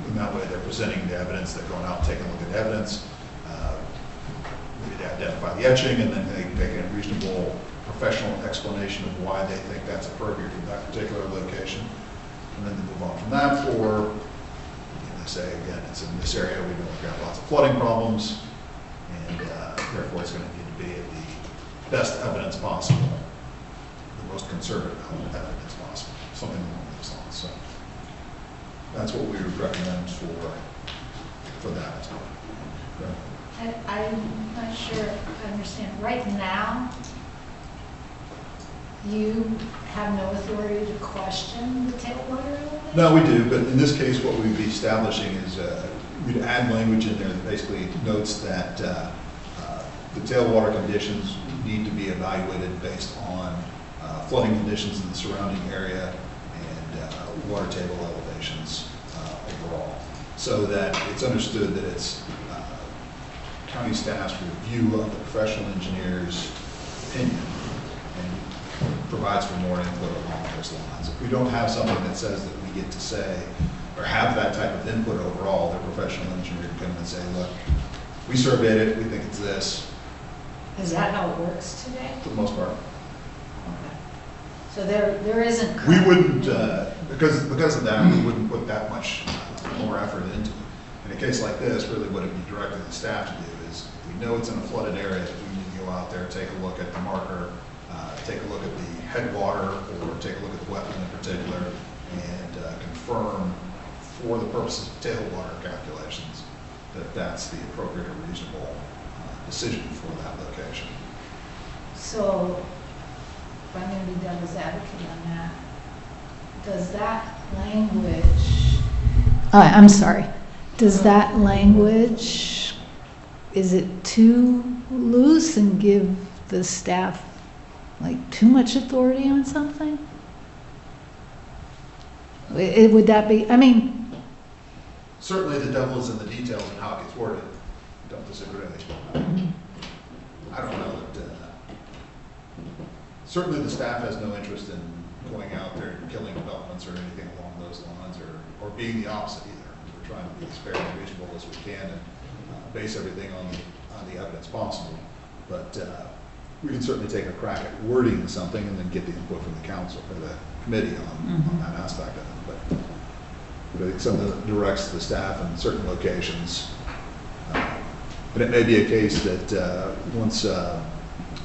And that way they're presenting the evidence, they're going out and taking a look at evidence, maybe they identify the etching, and then they make a reasonable professional explanation of why they think that's appropriate for that particular location. And then they move on from that, or they say, again, it's in this area, we know we've got lots of flooding problems, and therefore it's going to need to be the best evidence possible, the most conservative evidence possible, something along those lines. So that's what we would recommend for that as well. Yeah. I'm not sure I understand. Right now, you have no authority to question the tailwater elevation? No, we do, but in this case, what we'd be establishing is we'd add language in there that basically notes that the tailwater conditions need to be evaluated based on flooding conditions in the surrounding area and water table elevations overall, so that it's understood that it's county staff's review of the professional engineer's opinion and provides for more input along those lines. If we don't have something that says that we get to say or have that type of input overall, the professional engineer can come in and say, look, we surveyed it, we think it's this. Is that how it works today? For the most part. Okay. So there isn't. We wouldn't, because of that, we wouldn't put that much more effort into it. In a case like this, really what it'd be directing the staff to do is, if we know it's in a flooded area, we need to go out there, take a look at the marker, take a look at the headwater, or take a look at the wetland in particular, and confirm for the purposes of tailwater calculations that that's the appropriate or reasonable decision for that location. So, if I'm going to be devil's advocate on that, does that language, I'm sorry, does that language, is it too loose and give the staff like too much authority on something? Would that be, I mean. Certainly the devil is in the details and how it gets worded. Don't disagree. I don't know that, certainly the staff has no interest in going out there and killing developments or anything along those lines, or being the opposite either. We're trying to be as fair and reasonable as we can and base everything on the evidence possible. But we can certainly take a crack at wording something and then get the input from the council or the committee on that aspect of it. But I think something that directs the staff in certain locations. And it may be a case that once our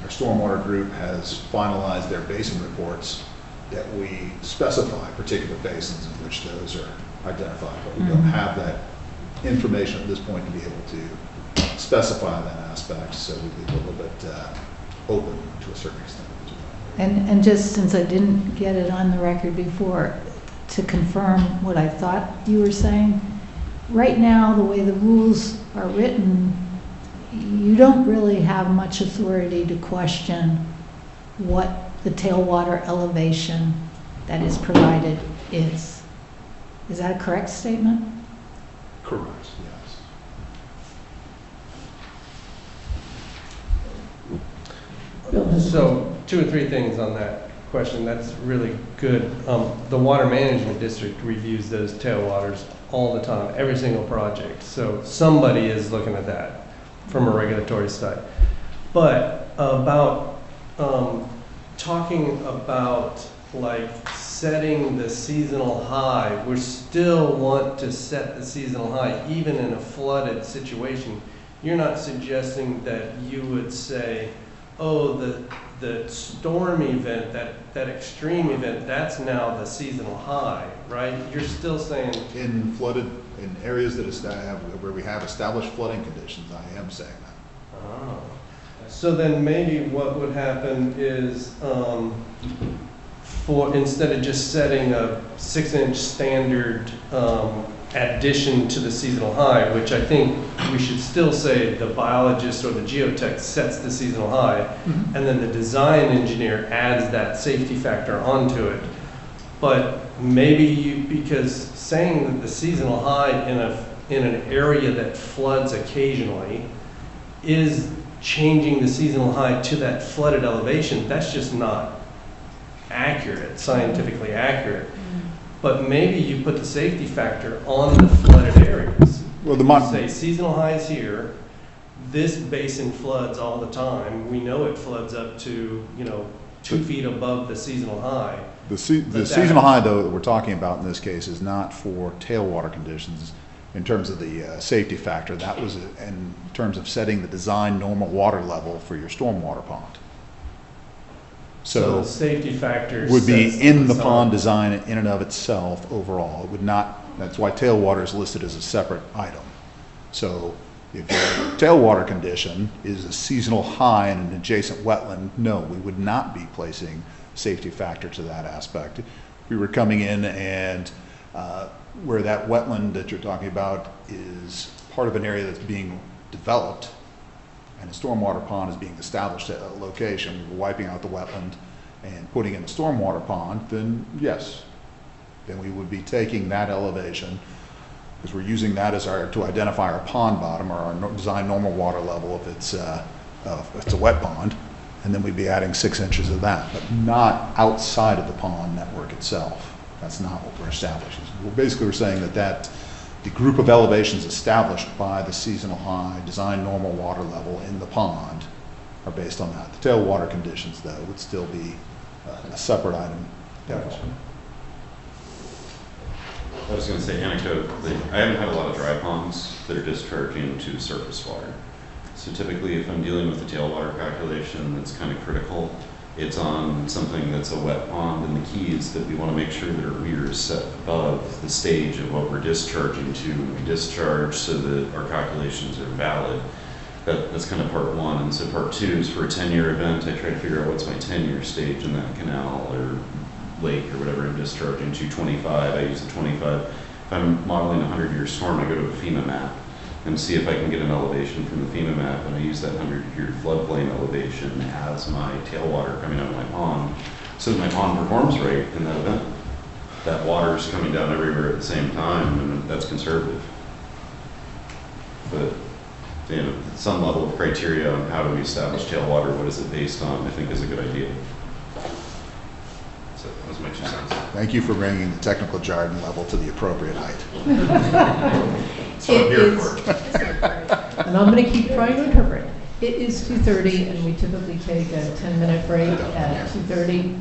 stormwater group has finalized their basin reports, that we specify particular basins in which those are identified. But we don't have that information at this point to be able to specify that aspect, so we leave a little bit open to a certain extent. And just since I didn't get it on the record before, to confirm what I thought you were saying, right now, the way the rules are written, you don't really have much authority to question what the tailwater elevation that is provided is. Is that a correct statement? Correct, yes. So 2 or 3 things on that question. That's really good. The Water Management District reviews those tailwaters all the time, every single project. So somebody is looking at that from a regulatory side. But about talking about like setting the seasonal high, we still want to set the seasonal high even in a flooded situation. You're not suggesting that you would say, oh, the the storm event, that extreme event, that's now the seasonal high, right? You're still saying, In areas that where we have established flooding conditions, I am saying that. oh. So then maybe what would happen is, instead of just setting a 6-inch standard addition to the seasonal high, which I think we should still say the biologist or the geotech sets the seasonal high, and then the design engineer adds that safety factor onto it. But maybe because saying that the seasonal high in an area that floods occasionally is changing the seasonal high to that flooded elevation, that's just not accurate, scientifically accurate. But maybe you put the safety factor on the flooded areas. Well, You say seasonal high is here, this basin floods all the time. We know it floods up to, 2 feet above the seasonal high. The seasonal high, though, that we're talking about in this case is not for tailwater conditions. In terms of the safety factor, that was in terms of setting the design normal water level for your stormwater pond. So the safety factor would be sets in the design. pond design in and of itself overall. It would not, that's why tailwater is listed as a separate item. So if your tailwater condition is a seasonal high in an adjacent wetland, no, we would not be placing safety factor to that aspect. We were coming in and where that wetland that you're talking about is part of an area that's being developed and a stormwater pond is being established at a location, we're wiping out the wetland and putting in a stormwater pond, then yes, then we would be taking that elevation, because we're using that as to identify our pond bottom or our design normal water level if it's a wet pond, and then we'd be adding 6 inches of that, but not outside of the pond network itself. That's not what we're establishing. We're saying that the group of elevations established by the seasonal high design normal water level in the pond are based on that. The tailwater conditions, though, would still be a separate item. Gotcha. I was going to say anecdotally, I haven't had a lot of dry ponds that are discharging to surface water. So typically if I'm dealing with a tailwater calculation that's kind of critical, it's on something that's a wet pond, and the key is that we want to make sure that our meter is set above the stage of what we're discharging to when we discharge so that our calculations are valid. That's kind of part one. And so part two is for a 10-year event, I try to figure out what's my 10-year stage in that canal or lake or whatever I'm discharging to. 25, I use a 25. If I'm modeling a 100-year storm, I go to a FEMA map and see if I can get an elevation from the FEMA map, and I use that 100-year floodplain elevation as my tailwater coming out of my pond, so that my pond performs right in that event. That water is coming down everywhere at the same time, and that's conservative. But some level of criteria on how do we establish tailwater, what is it based on, I think is a good idea. So that was my 2 cents. Thank you for bringing the technical jargon level to the appropriate height. So I'm here for it. And I'm going to keep trying to interpret. It is 2:30, and we typically take a 10-minute break at 2:30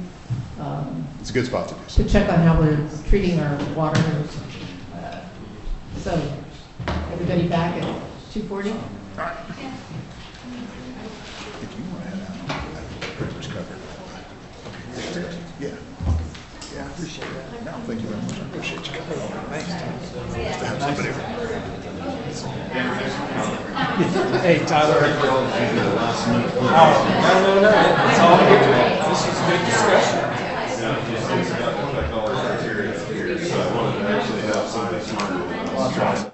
It's a good spot to do so. to check on how we're treating our water. So, everybody back at 2:40? If you want to head out, I pretty much covered. Yeah. Yeah, I appreciate that. No, thank you very much. I appreciate you coming over. Thanks. Nice to have somebody over. Hey, Tyler. No. It's all good. This is a good discussion. Like all our criteria here, so I wanted to actually have somebody smarter than us.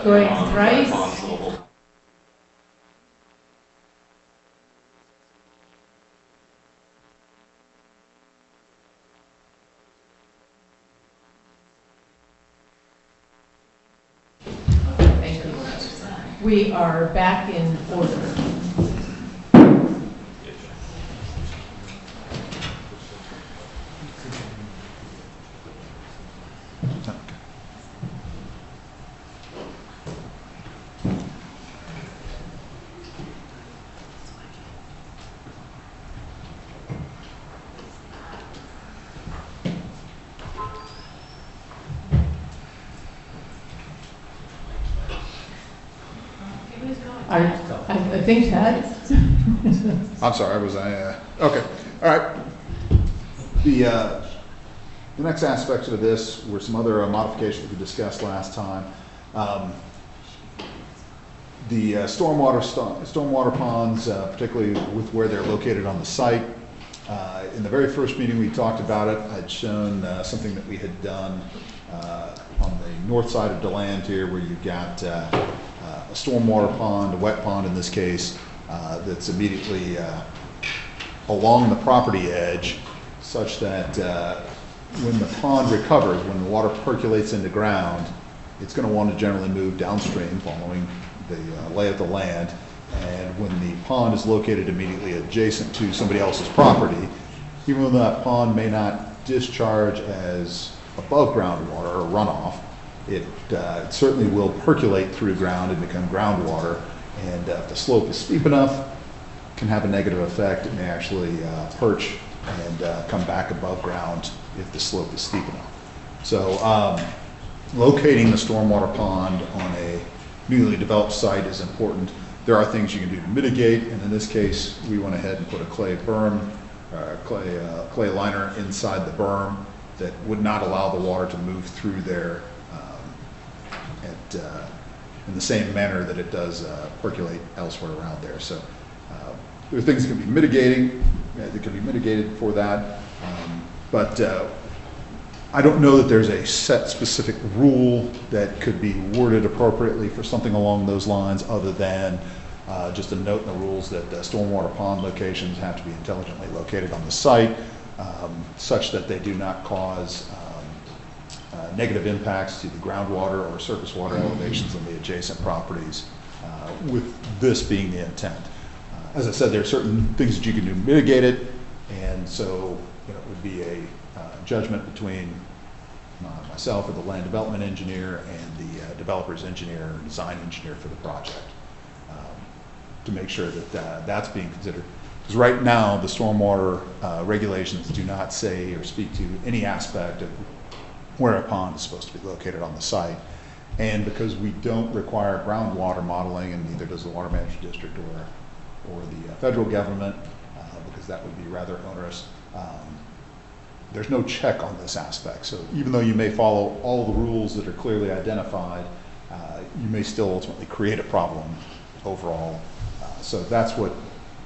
Going thrice. We are back in order. I think Ted. I'm sorry, okay, all right. The next aspects of this were some other modifications we discussed last time. The stormwater ponds, particularly with where they're located on the site. In the very first meeting we talked about it, I'd shown something that we had done on the north side of DeLand here, where you've got a stormwater pond, a wet pond in this case, that's immediately along the property edge, such that when the pond recovers, when the water percolates into ground, it's going to want to generally move downstream following the lay of the land. And when the pond is located immediately adjacent to somebody else's property, even though that pond may not discharge as above ground water or runoff, it certainly will percolate through ground and become groundwater. And if the slope is steep enough, can have a negative effect. It may actually perch and come back above ground if the slope is steep enough. So locating the stormwater pond on a newly developed site is important. There are things you can do to mitigate, and in this case, we went ahead and put a clay berm, clay liner inside the berm that would not allow the water to move through there in the same manner that it does percolate elsewhere around there. So there are things that can be mitigated for that, but I don't know that there's a set specific rule that could be worded appropriately for something along those lines, other than just a note in the rules that stormwater pond locations have to be intelligently located on the site, such that they do not cause negative impacts to the groundwater or surface water elevations on the adjacent properties, with this being the intent. As I said, there are certain things that you can do to mitigate it, and so it would be a judgment between myself or the land development engineer and the developer's engineer or design engineer for the project, to make sure that that's being considered. Because right now, the stormwater regulations do not say or speak to any aspect of where a pond is supposed to be located on the site. And because we don't require groundwater modeling, and neither does the Water Management District or the federal government, because that would be rather onerous, there's no check on this aspect. So even though you may follow all the rules that are clearly identified, you may still ultimately create a problem overall. So that's what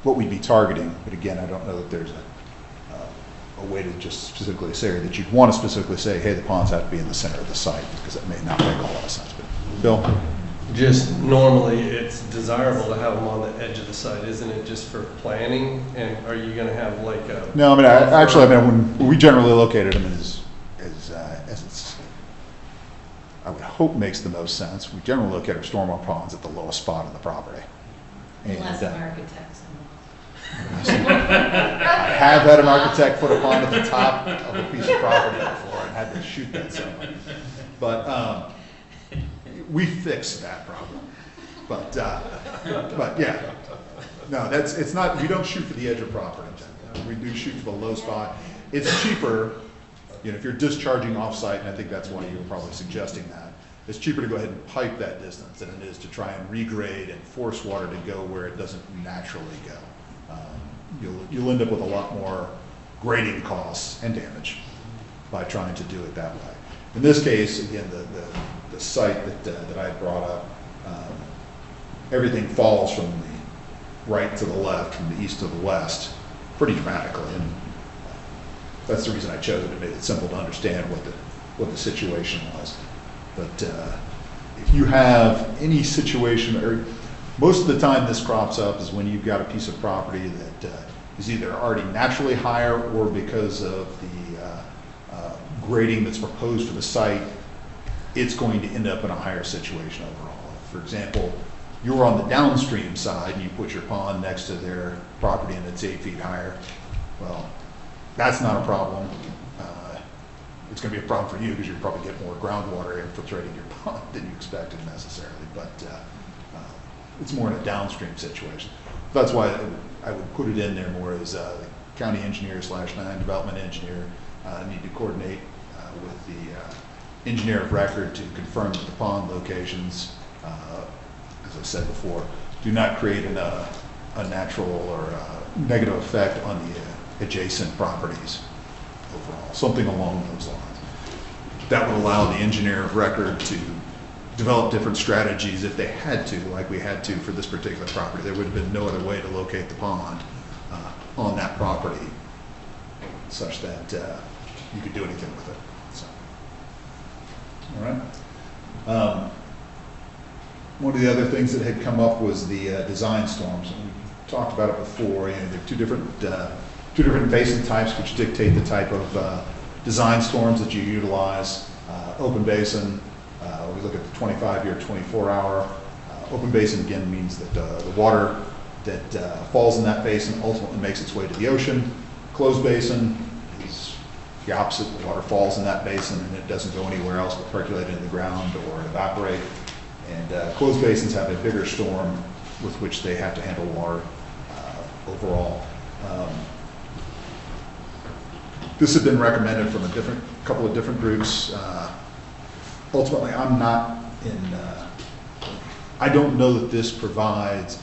we'd be targeting. But again, I don't know that there's a way to just specifically say, or that you'd want to specifically say, hey, the ponds have to be in the center of the site, because that may not make a lot of sense. But Bill? Just normally it's desirable to have them on the edge of the site, isn't it, just for planning? And are you going to have like a... No, I mean, when we generally located them as it's, I would hope makes the most sense. We generally locate our stormwater ponds at the lowest spot on the property. Unless an architect's I have had an architect put a pond at the top of a piece of property before and had to shoot that somewhere. But we fixed that problem. But yeah, no, it's not. We don't shoot for the edge of property. We do shoot for the low spot. It's cheaper, if you're discharging off-site, and I think that's why you were probably suggesting that. It's cheaper to go ahead and pipe that distance than it is to try and regrade and force water to go where it doesn't naturally go. You'll end up with a lot more grading costs and damage by trying to do it that way. In this case, again, the site that I brought up, everything falls from the right to the left, from the east to the west, pretty dramatically, and that's the reason I chose it. It made it simple to understand what the situation was. But if you have any situation, or most of the time this crops up is when you've got a piece of property that is either already naturally higher, or because of the grading that's proposed for the site, it's going to end up in a higher situation overall. For example, you're on the downstream side and you put your pond next to their property and it's 8 feet higher, well, that's not a problem. It's going to be a problem for you because you'll probably get more groundwater infiltrating your pond than you expected necessarily, but it's more in a downstream situation. That's why I would put it in there more as the county engineer / land development engineer need to coordinate with the engineer of record to confirm that the pond locations, as I said before, do not create a natural or negative effect on the adjacent properties overall, something along those lines. That would allow the engineer of record to develop different strategies if they had to, like we had to for this particular property. There would have been no other way to locate the pond on that property such that you could do anything with it. So, all right. One of the other things that had come up was the design storms. And we talked about it before. You know, there are two different basin types which dictate the type of design storms that you utilize. Open basin, we look at the 25-year, 24-hour. Open basin again means that the water that falls in that basin ultimately makes its way to the ocean. Closed basin is the opposite. The water falls in that basin and it doesn't go anywhere else but percolate into the ground or evaporate. And closed basins have a bigger storm with which they have to handle water overall. This has been recommended from a couple of different groups. Ultimately, I'm not in, I don't know that this provides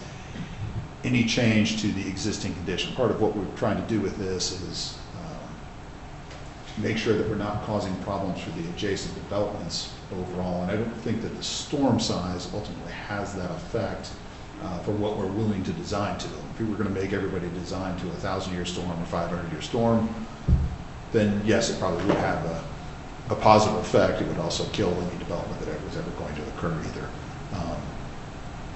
any change to the existing condition. Part of what we're trying to do with this is make sure that we're not causing problems for the adjacent developments overall. And I don't think that the storm size ultimately has that effect for what we're willing to design to. If we were going to make everybody design to a 1,000-year storm or 500-year storm, then yes, it probably would have a positive effect. It would also kill any development that was ever going to occur either.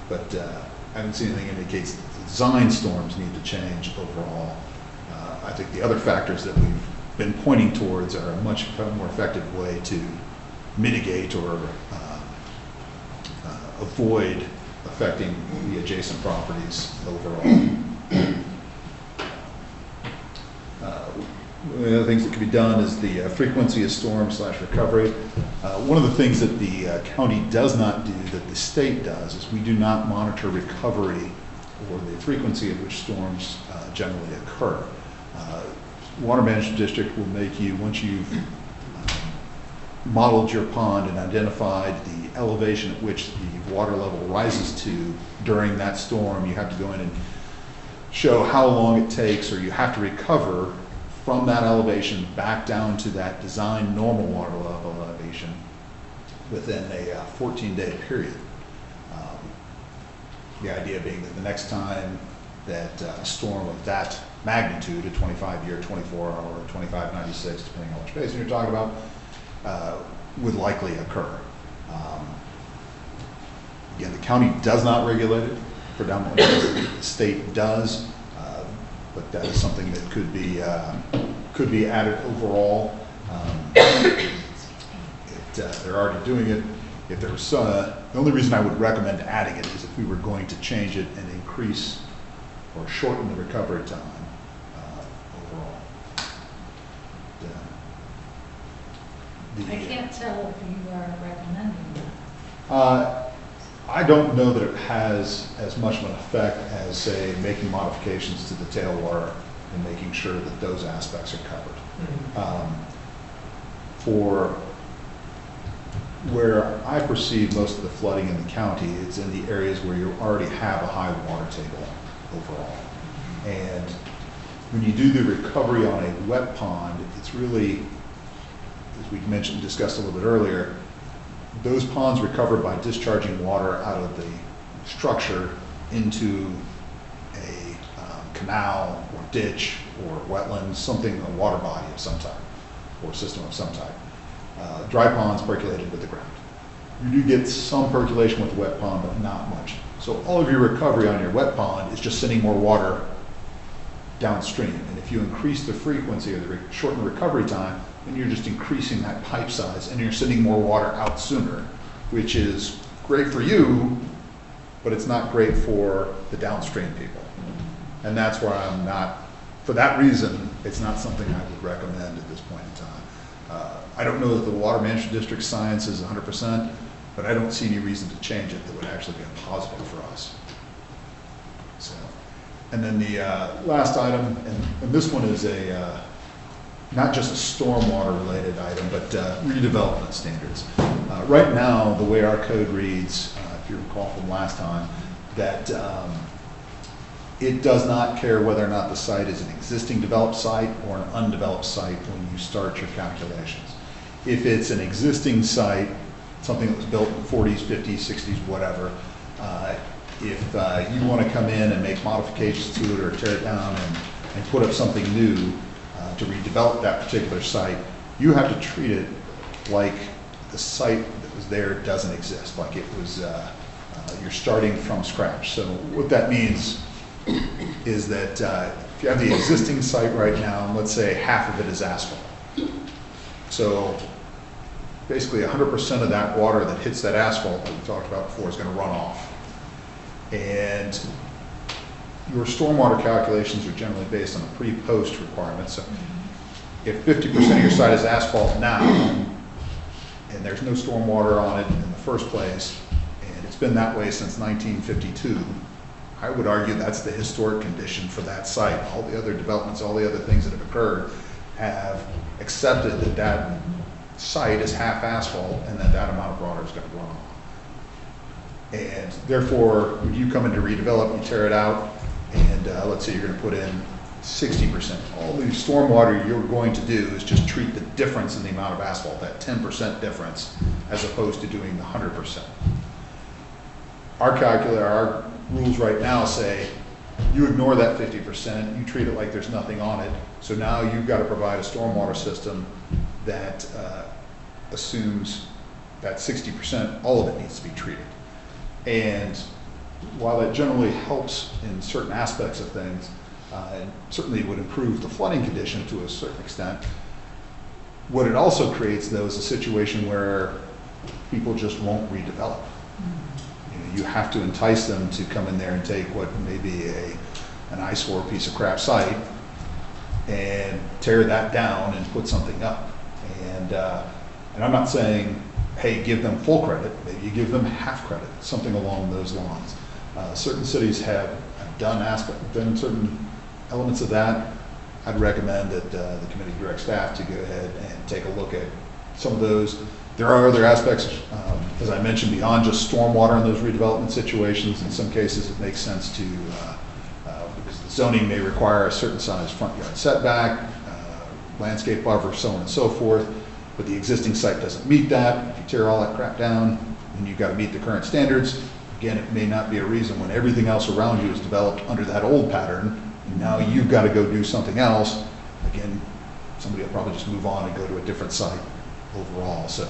But I haven't seen anything that indicates that the design storms need to change overall. I think the other factors that we've been pointing towards are a much more effective way to mitigate or avoid affecting the adjacent properties overall. One of the other things that can be done is the frequency of storm / recovery. One of the things that the county does not do that the state does is we do not monitor recovery or the frequency at which storms generally occur. Water Management District will make you, once you've modeled your pond and identified the elevation at which the water level rises to during that storm, you have to go in and show how long it takes, or you have to recover from that elevation back down to that design normal water level elevation within a 14-day period. The idea being that the next time that a storm of that magnitude, a 25-year, 24-hour, 2596, depending on which basin you're talking about, would likely occur. Again, the county does not regulate it, predominantly the state does, but that is something that could be added overall. They're already doing it. If there was the only reason I would recommend adding it is if we were going to change it and increase or shorten the recovery time overall. I can't tell if you are recommending that. I don't know that it has as much of an effect as, say, making modifications to the tailwater and making sure that those aspects are covered. Mm-hmm. For where I perceive most of the flooding in the county, it's in the areas where you already have a high water table overall. And when you do the recovery on a wet pond, it's really, as we mentioned, discussed a little bit earlier, those ponds recover by discharging water out of the structure into a canal or ditch or wetlands, something, a water body of some type or system of some type. Dry ponds percolated with the ground. You do get some percolation with the wet pond, but not much. So all of your recovery on your wet pond is just sending more water downstream. And if you increase the frequency or shorten the recovery time, then you're just increasing that pipe size and you're sending more water out sooner, which is great for you, but it's not great for the downstream people. And that's why I'm not, for that reason, it's not something I would recommend at this point in time. I don't know that the Water Management District science is 100%, but I don't see any reason to change it that would actually be a positive for us. So, and then the last item, and this one is a not just a stormwater related item, but redevelopment standards. Right now, the way our code reads, if you recall from last time, that it does not care whether or not the site is an existing developed site or an undeveloped site when you start your calculations. If it's an existing site, something that was built in the 40s, 50s, 60s, whatever, if you want to come in and make modifications to it or tear it down and put up something new to redevelop that particular site, you have to treat it like the site that was there doesn't exist, like it was, you're starting from scratch. So what that means is that if you have the existing site right now, let's say half of it is asphalt. So basically 100% of that water that hits that asphalt that we talked about before is going to run off. And your stormwater calculations are generally based on a pre-post requirement. So if 50% of your site is asphalt now, and there's no stormwater on it in the first place, and it's been that way since 1952, I would argue that's the historic condition for that site. All the other developments, all the other things that have occurred have accepted that that site is half asphalt and that that amount of water is going to run off. And therefore, when you come in to redevelop, you tear it out, and let's say you're going to put in 60%. All the stormwater you're going to do is just treat the difference in the amount of asphalt, that 10% difference, as opposed to doing the 100%. Our rules right now say you ignore that 50%, you treat it like there's nothing on it. So now you've got to provide a stormwater system that assumes that 60%, all of it needs to be treated. And while that generally helps in certain aspects of things, and certainly would improve the flooding condition to a certain extent, what it also creates, though, is a situation where people just won't redevelop. You have to entice them to come in there and take what may be an eyesore piece of crap site and tear that down and put something up. And I'm not saying, hey, give them full credit. Maybe you give them half credit, something along those lines. Certain cities have done certain elements of that. I'd recommend that the committee direct staff to go ahead and take a look at some of those. There are other aspects, as I mentioned, beyond just stormwater in those redevelopment situations. In some cases, it makes sense to, because the zoning may require a certain size front yard setback, landscape buffer, so on and so forth, but the existing site doesn't meet that. If you tear all that crap down, then you've got to meet the current standards. Again, it may not be a reason when everything else around you is developed under that old pattern, and now you've got to go do something else. Again, somebody will probably just move on and go to a different site overall. So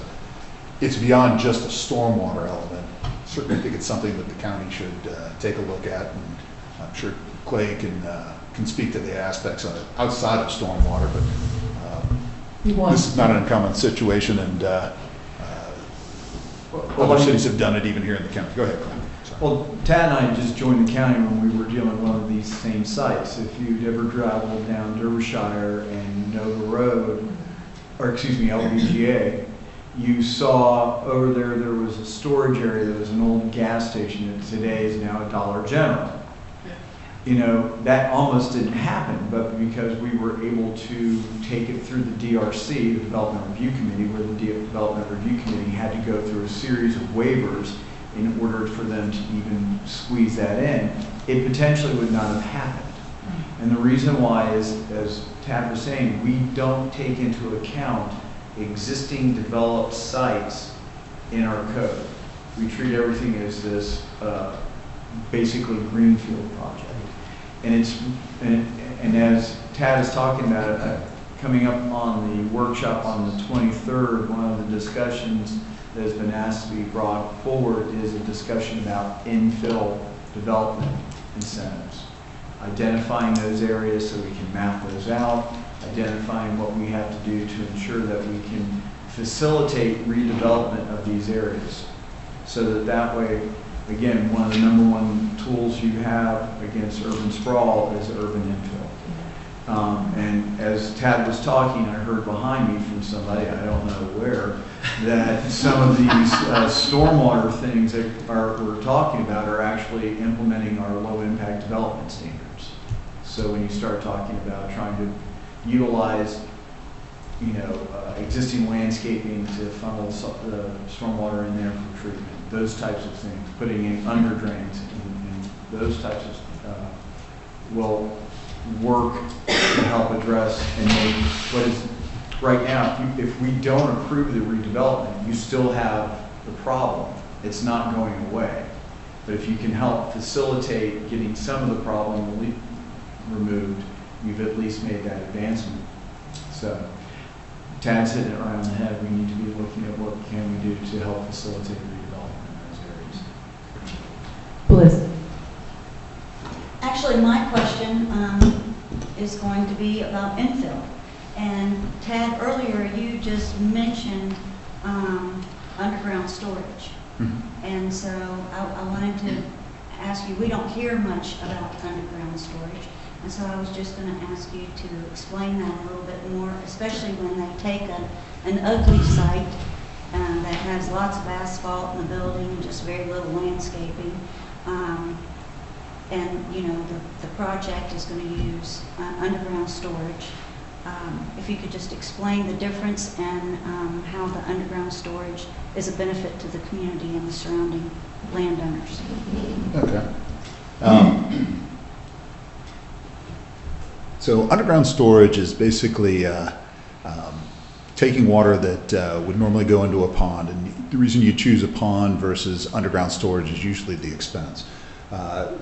it's beyond just a stormwater element. Certainly, I think it's something that the county should take a look at, and I'm sure Clay can speak to the aspects of it outside of stormwater, but this is not an uncommon situation, and other cities have done it even here in the county. Go ahead, Clay. Well, Tad and I just joined the county when we were dealing with one of these same sites. If you'd ever traveled down Derbyshire and Nova Road, or excuse me, LBGA, you saw over there was a storage area that was an old gas station that today is now a Dollar General. You know, that almost didn't happen, but because we were able to take it through the DRC, the Development Review Committee, where the Development Review Committee had to go through a series of waivers in order for them to even squeeze that in, it potentially would not have happened. And the reason why is, as Tad was saying, we don't take into account existing developed sites in our code. We treat everything as this basically greenfield project. And as Tad is talking about it, coming up on the workshop on the 23rd, one of the discussions that has been asked to be brought forward is a discussion about infill development incentives. Identifying those areas so we can map those out, identifying what we have to do to ensure that we can facilitate redevelopment of these areas, so that way again, one of the number one tools you have against urban sprawl is urban infill. And as Tad was talking, I heard behind me from somebody, I don't know where, that some of these stormwater things that we're talking about are actually implementing our low impact development standards. So when you start talking about trying to utilize, existing landscaping to funnel the stormwater in there for treatment, those types of things, putting in under drains and those types of will work to help address and make what is right now. If we don't approve the redevelopment, you still have the problem. It's not going away. But if you can help facilitate getting some of the problem removed, you've at least made that advancement. So Tad's hitting it right on the head. We need to be looking at what can we do to help facilitate redevelopment in those areas. Bliss. Actually, my question is going to be about infill. And Tad, earlier you just mentioned underground storage. Mm-hmm. And so I wanted to ask you, we don't hear much about underground storage. And so I was just going to ask you to explain that a little bit more, especially when they take an ugly site that has lots of asphalt in the building and just very little landscaping. And the project is going to use underground storage. If you could just explain the difference and how the underground storage is a benefit to the community and the surrounding landowners. Okay. So underground storage is basically taking water that would normally go into a pond, and the reason you choose a pond versus underground storage is usually the expense. The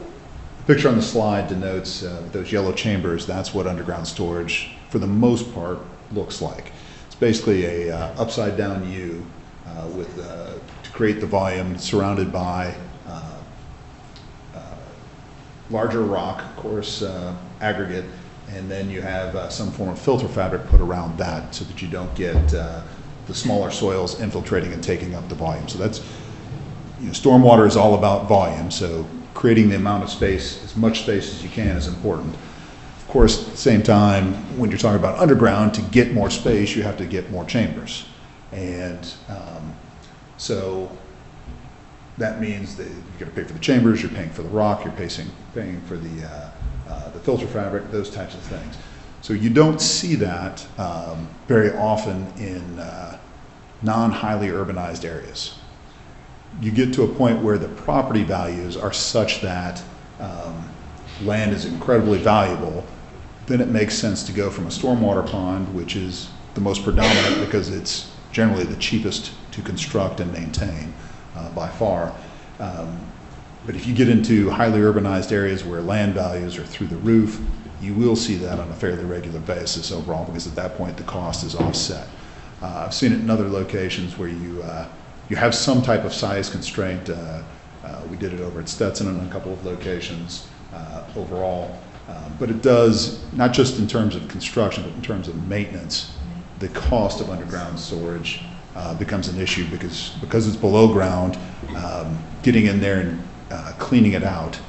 picture on the slide denotes those yellow chambers. That's what underground storage, for the most part, looks like. It's basically a upside down U to create the volume, surrounded by larger rock, of course, aggregate, and then you have some form of filter fabric put around that so that you don't get the smaller soils infiltrating and taking up the volume. So that's, stormwater is all about volume, so creating the amount of space, as much space as you can, is important. Of course, at the same time, when you're talking about underground, to get more space, you have to get more chambers. And so that means that you've got to pay for the chambers, you're paying for the rock, you're paying for the filter fabric, those types of things. So you don't see that very often in non-highly urbanized areas. You get to a point where the property values are such that land is incredibly valuable, then it makes sense to go from a stormwater pond, which is the most predominant because it's generally the cheapest to construct and maintain by far. But if you get into highly urbanized areas where land values are through the roof, you will see that on a fairly regular basis overall, because at that point the cost is offset. I've seen it in other locations where you have some type of size constraint. We did it over at Stetson in a couple of locations overall. But it does, not just in terms of construction, but in terms of maintenance, the cost of underground storage becomes an issue because it's below ground. Getting in there and cleaning it out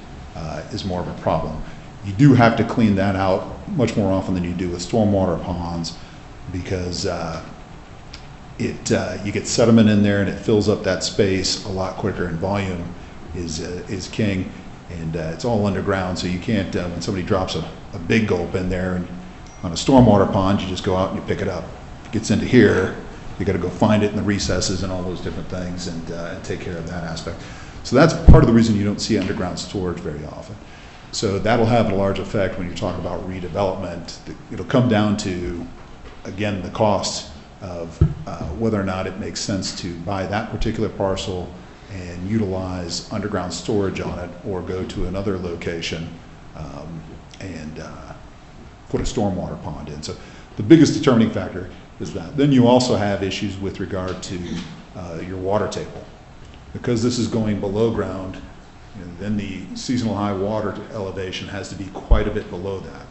is more of a problem. You do have to clean that out much more often than you do with stormwater ponds, because you get sediment in there and it fills up that space a lot quicker, and volume is king, and it's all underground, so you can't, when somebody drops a big gulp in there, and on a stormwater pond, you just go out and you pick it up. If it gets into here, you got to go find it in the recesses and all those different things, and take care of that aspect. So that's part of the reason you don't see underground storage very often. So that'll have a large effect when you talk about redevelopment. It'll come down to, again, the cost of whether or not it makes sense to buy that particular parcel and utilize underground storage on it, or go to another location and put a stormwater pond in. So the biggest determining factor is that. Then you also have issues with regard to your water table. Because this is going below ground, and then the seasonal high water elevation has to be quite a bit below that.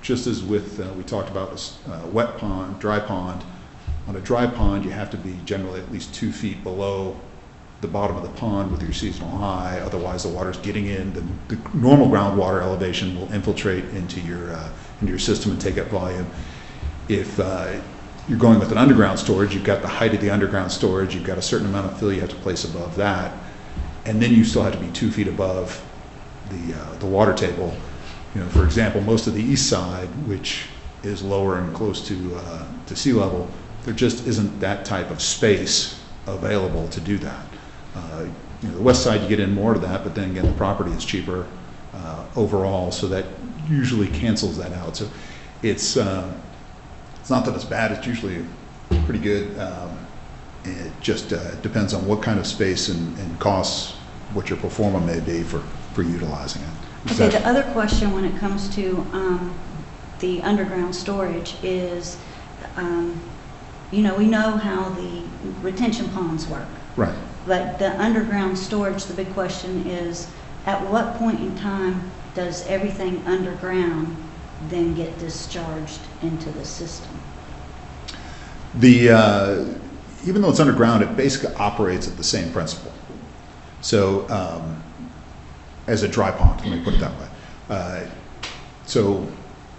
Just as with, we talked about a wet pond, dry pond. On a dry pond, you have to be generally at least 2 feet below the bottom of the pond with your seasonal high. Otherwise, the water's getting in. The normal groundwater elevation will infiltrate into your system and take up volume. If you're going with an underground storage, you've got the height of the underground storage, you've got a certain amount of fill you have to place above that, and then you still have to be 2 feet above the water table. You know, for example, most of the east side, which is lower and close to sea level, there just isn't that type of space available to do that. You know, the west side you get in more to that, but then again the property is cheaper overall, so that usually cancels that out. So it's not that it's bad; it's usually pretty good. It just depends on what kind of space and costs, what your pro forma may be for utilizing it. Okay, the other question when it comes to the underground storage is, you know, we know how the retention ponds work. Right. But the underground storage, the big question is, at what point in time does everything underground then get discharged into the system? Even though it's underground, it basically operates at the same principle. So, as a dry pond, let me put it that way.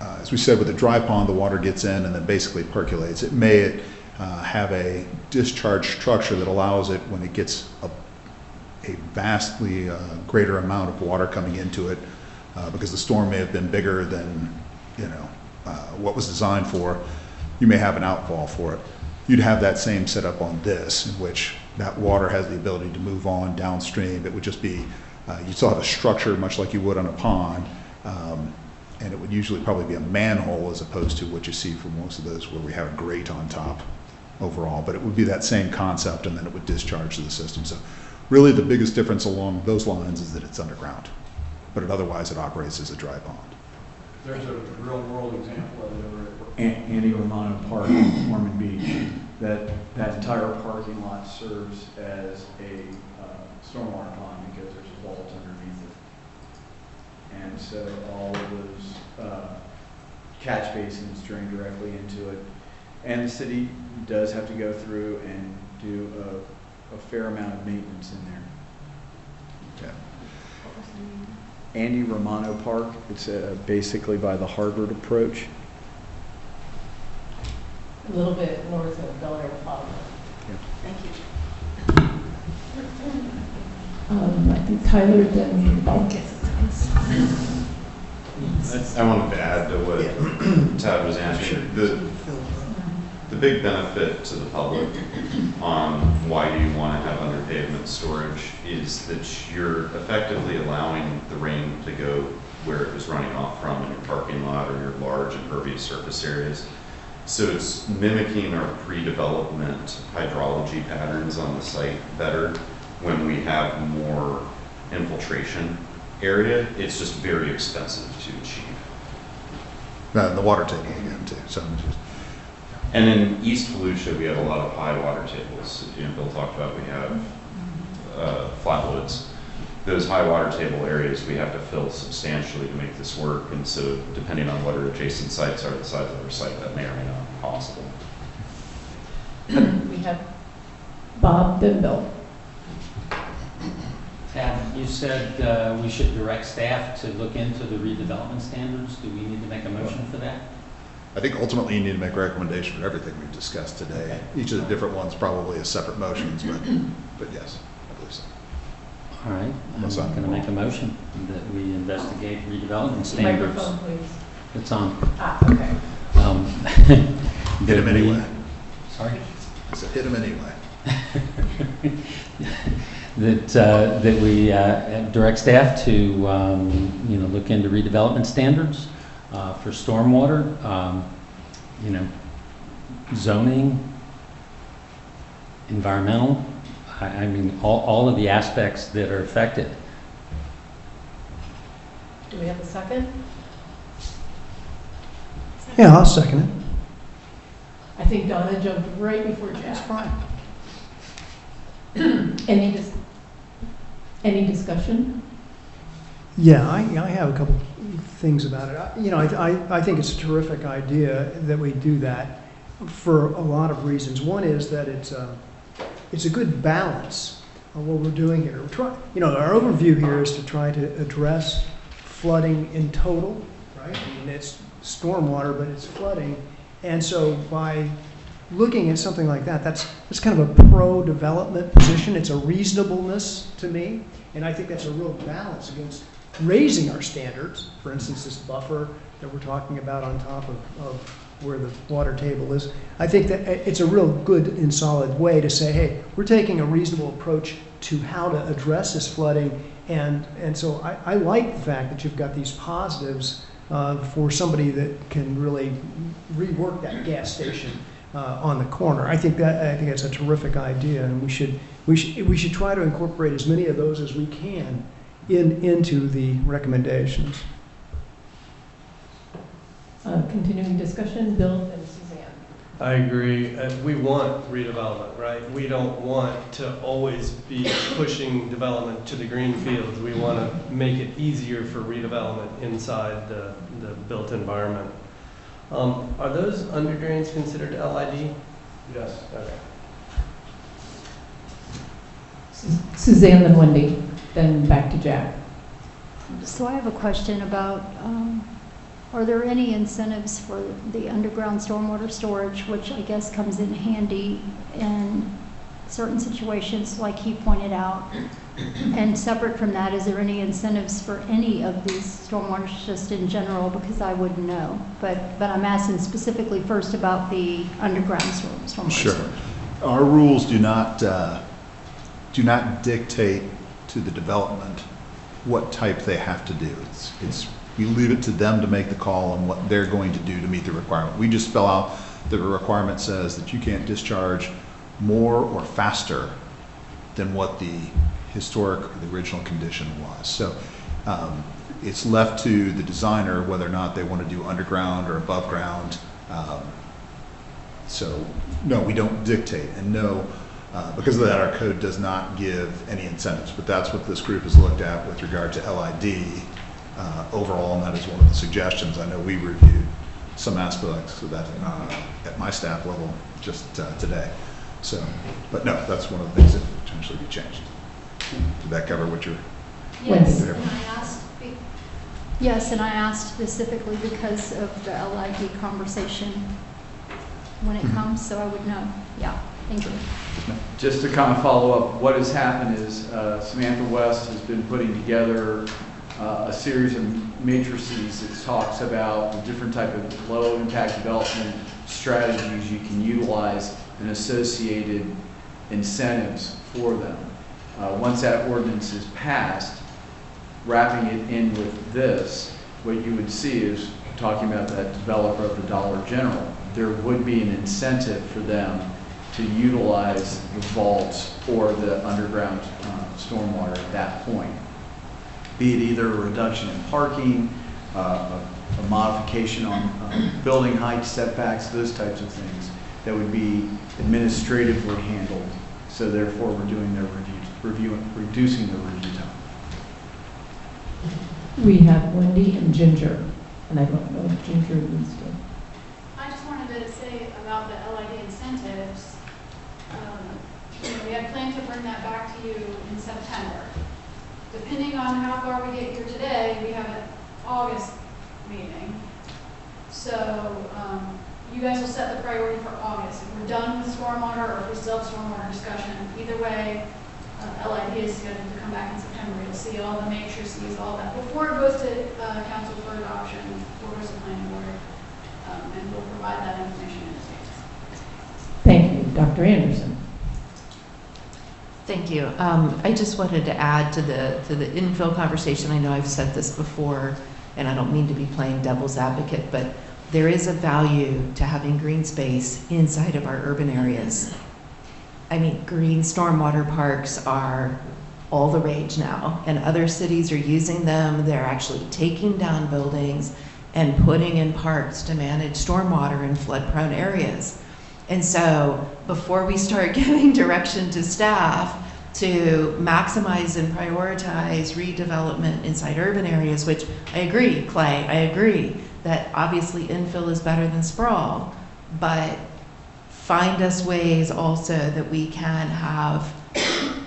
As we said, with a dry pond, the water gets in and then basically percolates. It may have a discharge structure that allows it, when it gets a vastly greater amount of water coming into it, because the storm may have been bigger than what was designed for, you may have an outfall for it. You'd have that same setup on this, in which that water has the ability to move on downstream. It would just be, you still have a structure much like you would on a pond, and it would usually probably be a manhole as opposed to what you see for most of those where we have a grate on top overall. But it would be that same concept, and then it would discharge to the system. So really the biggest difference along those lines is that it's underground, but otherwise it operates as a dry pond. There's a real world example of it over at Andy Romano Park in Mormon Beach. That entire parking lot serves as a stormwater pond because there's a vault underneath it. And so all of those catch basins drain directly into it. And the city does have to go through and do a fair amount of maintenance in there. Okay. Andy Romano Park, it's basically by the Harvard approach. A little bit north of Bel Air Plaza. Thank you. I think Tyler then. I wanted to add to what Tad was answering. The big benefit to the public on why you want to have under pavement storage is that you're effectively allowing the rain to go where it was running off from in your parking lot or your large impervious surface areas. So it's mimicking our pre-development hydrology patterns on the site better when we have more infiltration area. It's just very expensive to achieve. And the water table again too. So and in East Volusia, we have a lot of high water tables. You know, Bill talked about we have flatwoods. Those high water table areas we have to fill substantially to make this work. And so depending on what our adjacent sites are, the size of our site, that may or may not be possible. We have Bob, then Bill. Tad, you said we should direct staff to look into the redevelopment standards. Do we need to make a motion for that? I think ultimately you need to make a recommendation for everything we've discussed today. Okay. Each of the different ones probably as separate motions, but yes, I believe so. All right, I'm What's going that? to make a motion that we investigate redevelopment standards. Microphone, please. It's on. Okay. Hit him anyway. Sorry? I said hit him anyway. That we direct staff to look into redevelopment standards for stormwater, zoning, environmental. I mean, all of the aspects that are affected. Do we have a second? Yeah, I'll second it. I think Donna jumped right before Jack. That's fine. Any discussion? Yeah, I have a couple things about it. I think it's a terrific idea that we do that for a lot of reasons. One is that it's a good balance what we're doing here. Our overview here is to try to address flooding in total, right? I mean, it's stormwater, but it's flooding. And so by looking at something like that, that's kind of a pro-development position. It's a reasonableness to me, and I think that's a real balance against raising our standards. For instance, this buffer that we're talking about on top of where the water table is. I think that it's a real good and solid way to say, hey, we're taking a reasonable approach to how to address this flooding, and so I like the fact that you've got these positives for somebody that can really rework that gas station on the corner. I think that's a terrific idea, and we should try to incorporate as many of those as we can into the recommendations. Continuing discussion, Bill and Suzanne. I agree. We want redevelopment, right? We don't want to always be pushing development to the green fields. We want to make it easier for redevelopment inside the built environment. Are those underdrains considered LID? Yes. Okay. Suzanne, then Wendy, then back to Jack. So I have a question about, are there any incentives for the underground stormwater storage, which I guess comes in handy in certain situations like he pointed out? And separate from that, is there any incentives for any of these stormwaters just in general? Because I wouldn't know. But I'm asking specifically first about the underground stormwater Sure. storage. Our rules do not dictate to the development what type they have to do. We leave it to them to make the call on what they're going to do to meet the requirement. We just spell out the requirement says that you can't discharge more or faster than what the historic or the original condition was. So it's left to the designer whether or not they want to do underground or above ground. So no, we don't dictate, and no, because of that, our code does not give any incentives, but that's what this group has looked at with regard to LID overall, and that is one of the suggestions. I know we reviewed some aspects of that at my staff level just today. So, but no, that's one of the things that could potentially be changed. Did that cover what you're? Yes, and I asked specifically because of the LID conversation when it comes, so I would know. Yeah, thank you. Just to kind of follow up, what has happened is Samantha West has been putting together a series of matrices that talks about the different type of low impact development strategies you can utilize and associated incentives for them. Once that ordinance is passed, wrapping it in with this, what you would see is talking about that developer of the Dollar General. There would be an incentive for them to utilize the vaults or the underground stormwater at that point. Be it either a reduction in parking, a modification on building height setbacks, those types of things that would be administratively handled. So therefore, we're doing their reducing the review time. We have Wendy and Ginger, and I don't know if Ginger needs to. I just wanted to say about the LID incentives. We had planned to bring that back to you in September. Depending on how far we get here today, we have an August meeting. So you guys will set the priority for August. If we're done with stormwater or if we still have stormwater discussion, either way, LID is scheduled to come back in September. You'll see all the matrices, all that. Before it goes to council for adoption, before it goes to planning board, and we'll provide that information in advance. Thank you. Dr. Anderson. Thank you. I just wanted to add to the infill conversation. I know I've said this before, and I don't mean to be playing devil's advocate, but there is a value to having green space inside of our urban areas. I mean, green stormwater parks are all the rage now, and other cities are using them. They're actually taking down buildings and putting in parks to manage stormwater in flood-prone areas. And so before we start giving direction to staff to maximize and prioritize redevelopment inside urban areas, which I agree, Clay, I agree that obviously infill is better than sprawl, but find us ways also that we can have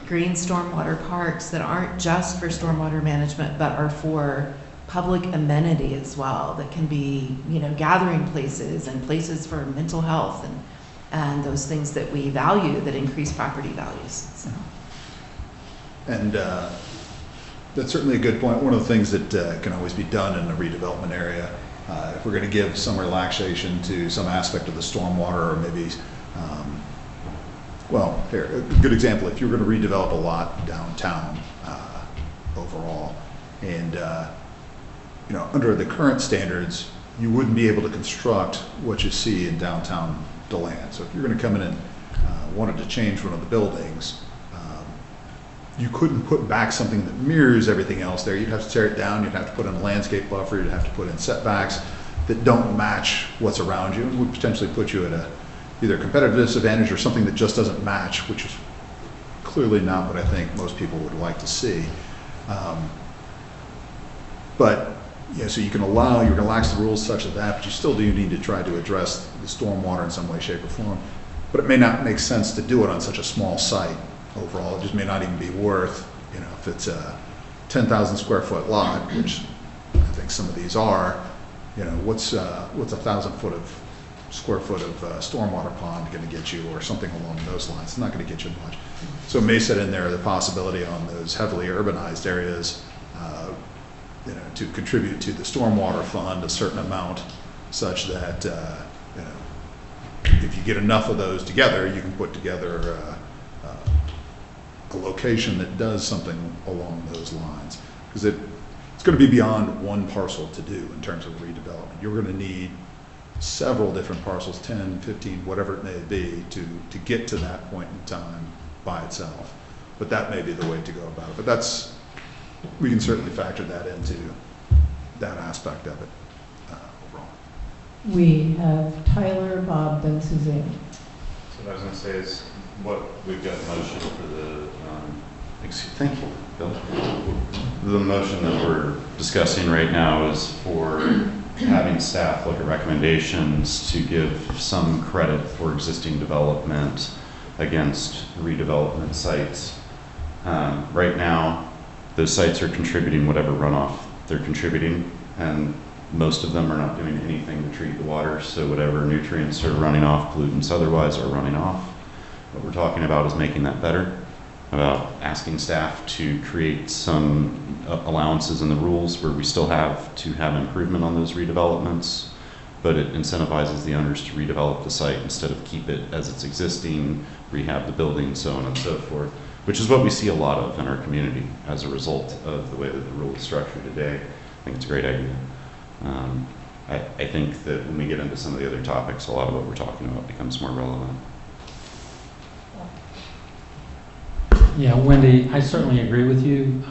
green stormwater parks that aren't just for stormwater management, but are for public amenity as well, that can be, you know, gathering places and places for mental health and those things that we value that increase property values. So. And that's certainly a good point. One of the things that can always be done in a redevelopment area, if we're going to give some relaxation to some aspect of the stormwater, or maybe, well, here, a good example, if you're going to redevelop a lot downtown overall, and you know, under the current standards, you wouldn't be able to construct what you see in downtown DeLand. So if you're going to come in and wanted to change one of the buildings, you couldn't put back something that mirrors everything else there. You'd have to tear it down, you'd have to put in a landscape buffer, you'd have to put in setbacks that don't match what's around you, and would potentially put you at either a competitive disadvantage or something that just doesn't match, which is clearly not what I think most people would like to see. But yeah, so you can relax the rules such as that, but you still do need to try to address the stormwater in some way, shape, or form. But it may not make sense to do it on such a small site overall. It just may not even be worth, you know, if it's a 10,000 square foot lot, which I think some of these are, you know, what's 1,000 square foot of stormwater pond going to get you, or something along those lines. It's not going to get you much. So it may set in there the possibility on those heavily urbanized areas, you know, to contribute to the stormwater fund a certain amount, such that you know, if you get enough of those together, you can put together a location that does something along those lines. Because it's going to be beyond one parcel to do in terms of redevelopment. You're going to need several different parcels, 10, 15, whatever it may be, to get to that point in time by itself. But that may be the way to go about it. But we can certainly factor that into that aspect of it overall. We have Tyler, Bob, then Suzanne. So what I was going to say is what we've got motion for the, thank you, Bill. The motion that we're discussing right now is for having staff look at recommendations to give some credit for existing development against redevelopment sites. Right now, those sites are contributing whatever runoff they're contributing, and most of them are not doing anything to treat the water, so whatever nutrients are running off, pollutants otherwise, are running off. What we're talking about is making that better, about asking staff to create some allowances in the rules where we still have to have improvement on those redevelopments, but it incentivizes the owners to redevelop the site instead of keep it as it's existing, rehab the building, so on and so forth, which is what we see a lot of in our community as a result of the way that the rule is structured today. I think it's a great idea. I think that when we get into some of the other topics, a lot of what we're talking about becomes more relevant. Yeah, Wendy, I certainly agree with you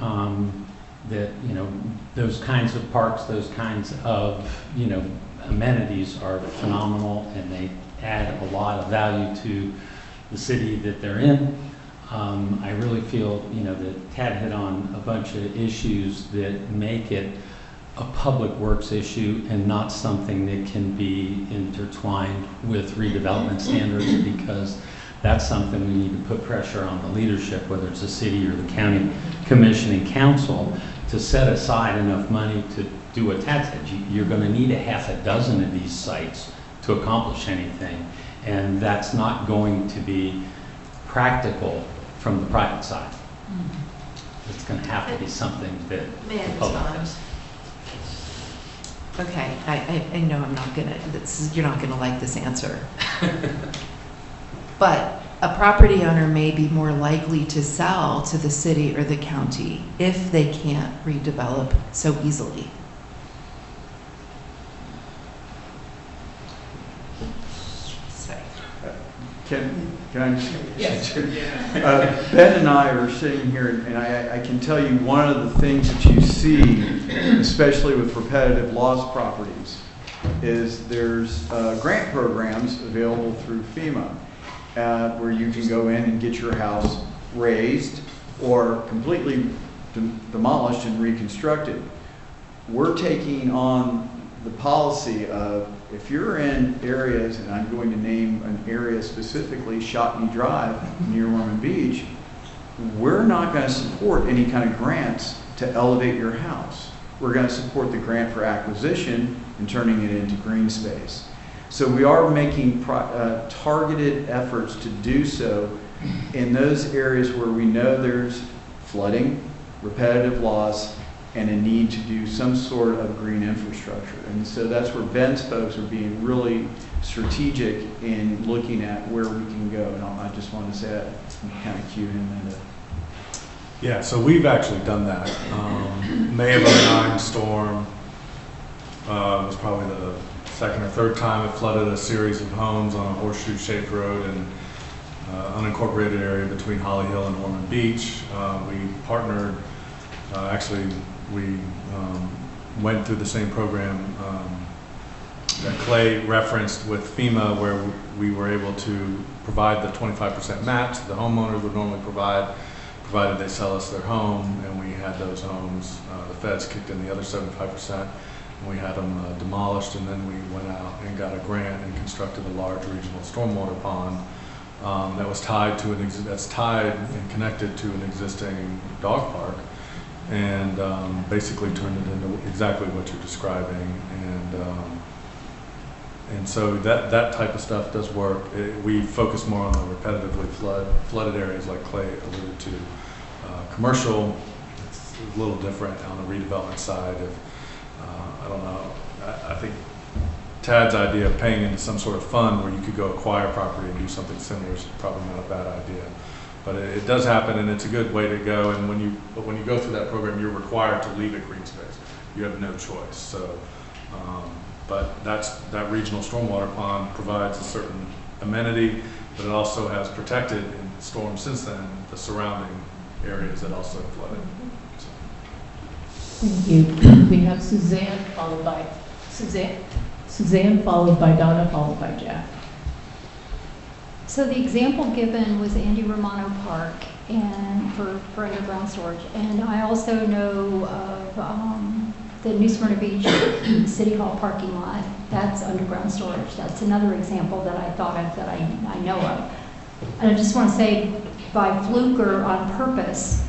that, you know, those kinds of parks, those kinds of, you know, amenities are phenomenal, and they add a lot of value to the city that they're in. I really feel, you know, that Tad hit on a bunch of issues that make it a public works issue and not something that can be intertwined with redevelopment standards, because that's something we need to put pressure on the leadership, whether it's the city or the county commission and council, to set aside enough money to do what Tad said. You're going to need a half a dozen of these sites to accomplish anything, and that's not going to be practical from the private side. It's going to have to be something that the public does. Okay, I know I'm not gonna, you're not gonna like this answer. But a property owner may be more likely to sell to the city or the county if they can't redevelop so easily. Can I just? Yes. Ben and I are sitting here, and I can tell you one of the things that you see, especially with repetitive loss properties, is there's grant programs available through FEMA where you can go in and get your house raised or completely demolished and reconstructed. We're taking on the policy of, if you're in areas, and I'm going to name an area specifically, Shotney Drive near Ormond Beach, we're not going to support any kind of grants to elevate your house. We're going to support the grant for acquisition and turning it into green space. So we are making targeted efforts to do so in those areas where we know there's flooding, repetitive loss, and a need to do some sort of green infrastructure. And so that's where Ben's folks are being really strategic in looking at where we can go. And I just wanted to say that, kind of cue him into. Yeah, so we've actually done that. May of '09 storm was probably the second or third time it flooded a series of homes on a horseshoe-shaped road in unincorporated area between Holly Hill and Ormond Beach. We partnered, we went through the same program that Clay referenced with FEMA, where we were able to provide the 25% match the homeowners would normally provide, provided they sell us their home, and we had those homes. The feds kicked in the other 75%, and we had them demolished, and then we went out and got a grant and constructed a large regional stormwater pond that was tied to that's tied and connected to an existing dog park, and basically turned it into exactly what you're describing. And so that type of stuff does work. We focus more on the repetitively flooded areas like Clay alluded to. Commercial, it's a little different on the redevelopment side. I don't know. I think Tad's idea of paying into some sort of fund where you could go acquire property and do something similar is probably not a bad idea. But it does happen, and it's a good way to go. And when you go through that program, you're required to leave a green space. You have no choice. So, but that regional stormwater pond provides a certain amenity, but it also has protected in storms since then the surrounding areas that also flooded. So. Thank you. We have Suzanne followed by Donna, followed by Jack. So the example given was Andy Romano Park and for underground storage. And I also know of the New Smyrna Beach City Hall parking lot. That's underground storage. That's another example that I thought of that I know of. And I just want to say, by fluke or on purpose,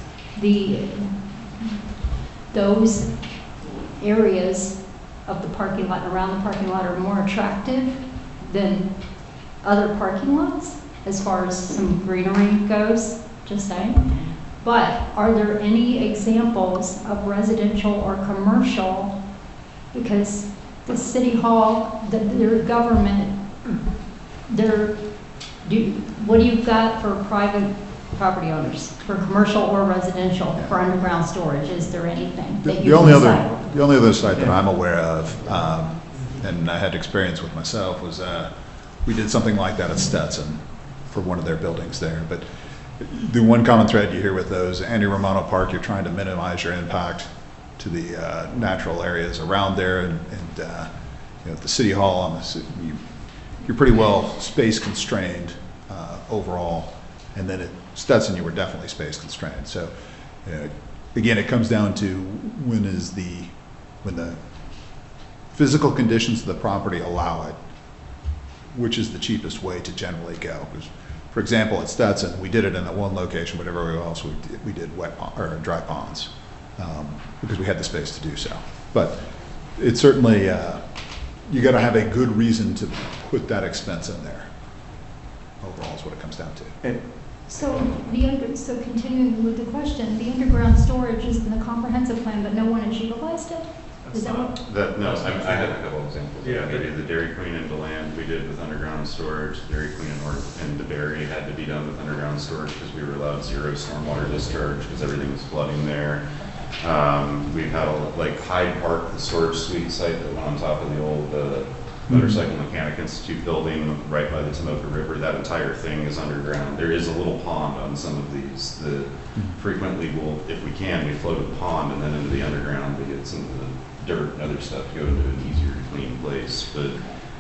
those areas of the parking lot and around the parking lot are more attractive than other parking lots as far as some greenery goes, just saying. But are there any examples of residential or commercial, because the city hall, their government, what do you got for private property owners, for commercial or residential, for underground storage? Is there anything that you The only decide? other site that I'm aware of, and I had experience with myself, was we did something like that at Stetson for one of their buildings there. But the one common thread you hear with those, Andy Romano Park, you're trying to minimize your impact to the natural areas around there, and the city hall, you're pretty well space constrained overall. And then at Stetson, you were definitely space constrained. So again, it comes down to when the physical conditions of the property allow it, which is the cheapest way to generally go. Because, for example, at Stetson, we did it in that one location, but everywhere else we did dry ponds because we had the space to do so. But it's certainly you got to have a good reason to put that expense in there. Overall, is what it comes down to. So continuing with the question, the underground storage is in the comprehensive plan, but no one has utilized it? Is that what? No, I had a couple examples. Yeah, maybe the Dairy Queen in DeLand we did with underground storage. Dairy Queen in DeBerry had to be done with underground storage because we were allowed zero stormwater discharge because everything was flooding there. We've had like Hyde Park, the storage suite site that went on top of the old Motorcycle Mechanic Institute building right by the Tomoka River. That entire thing is underground. There is a little pond on some of these. Frequently, if we can, we float a pond and then into the underground to get some of the dirt and other stuff to go into an easier to clean place. But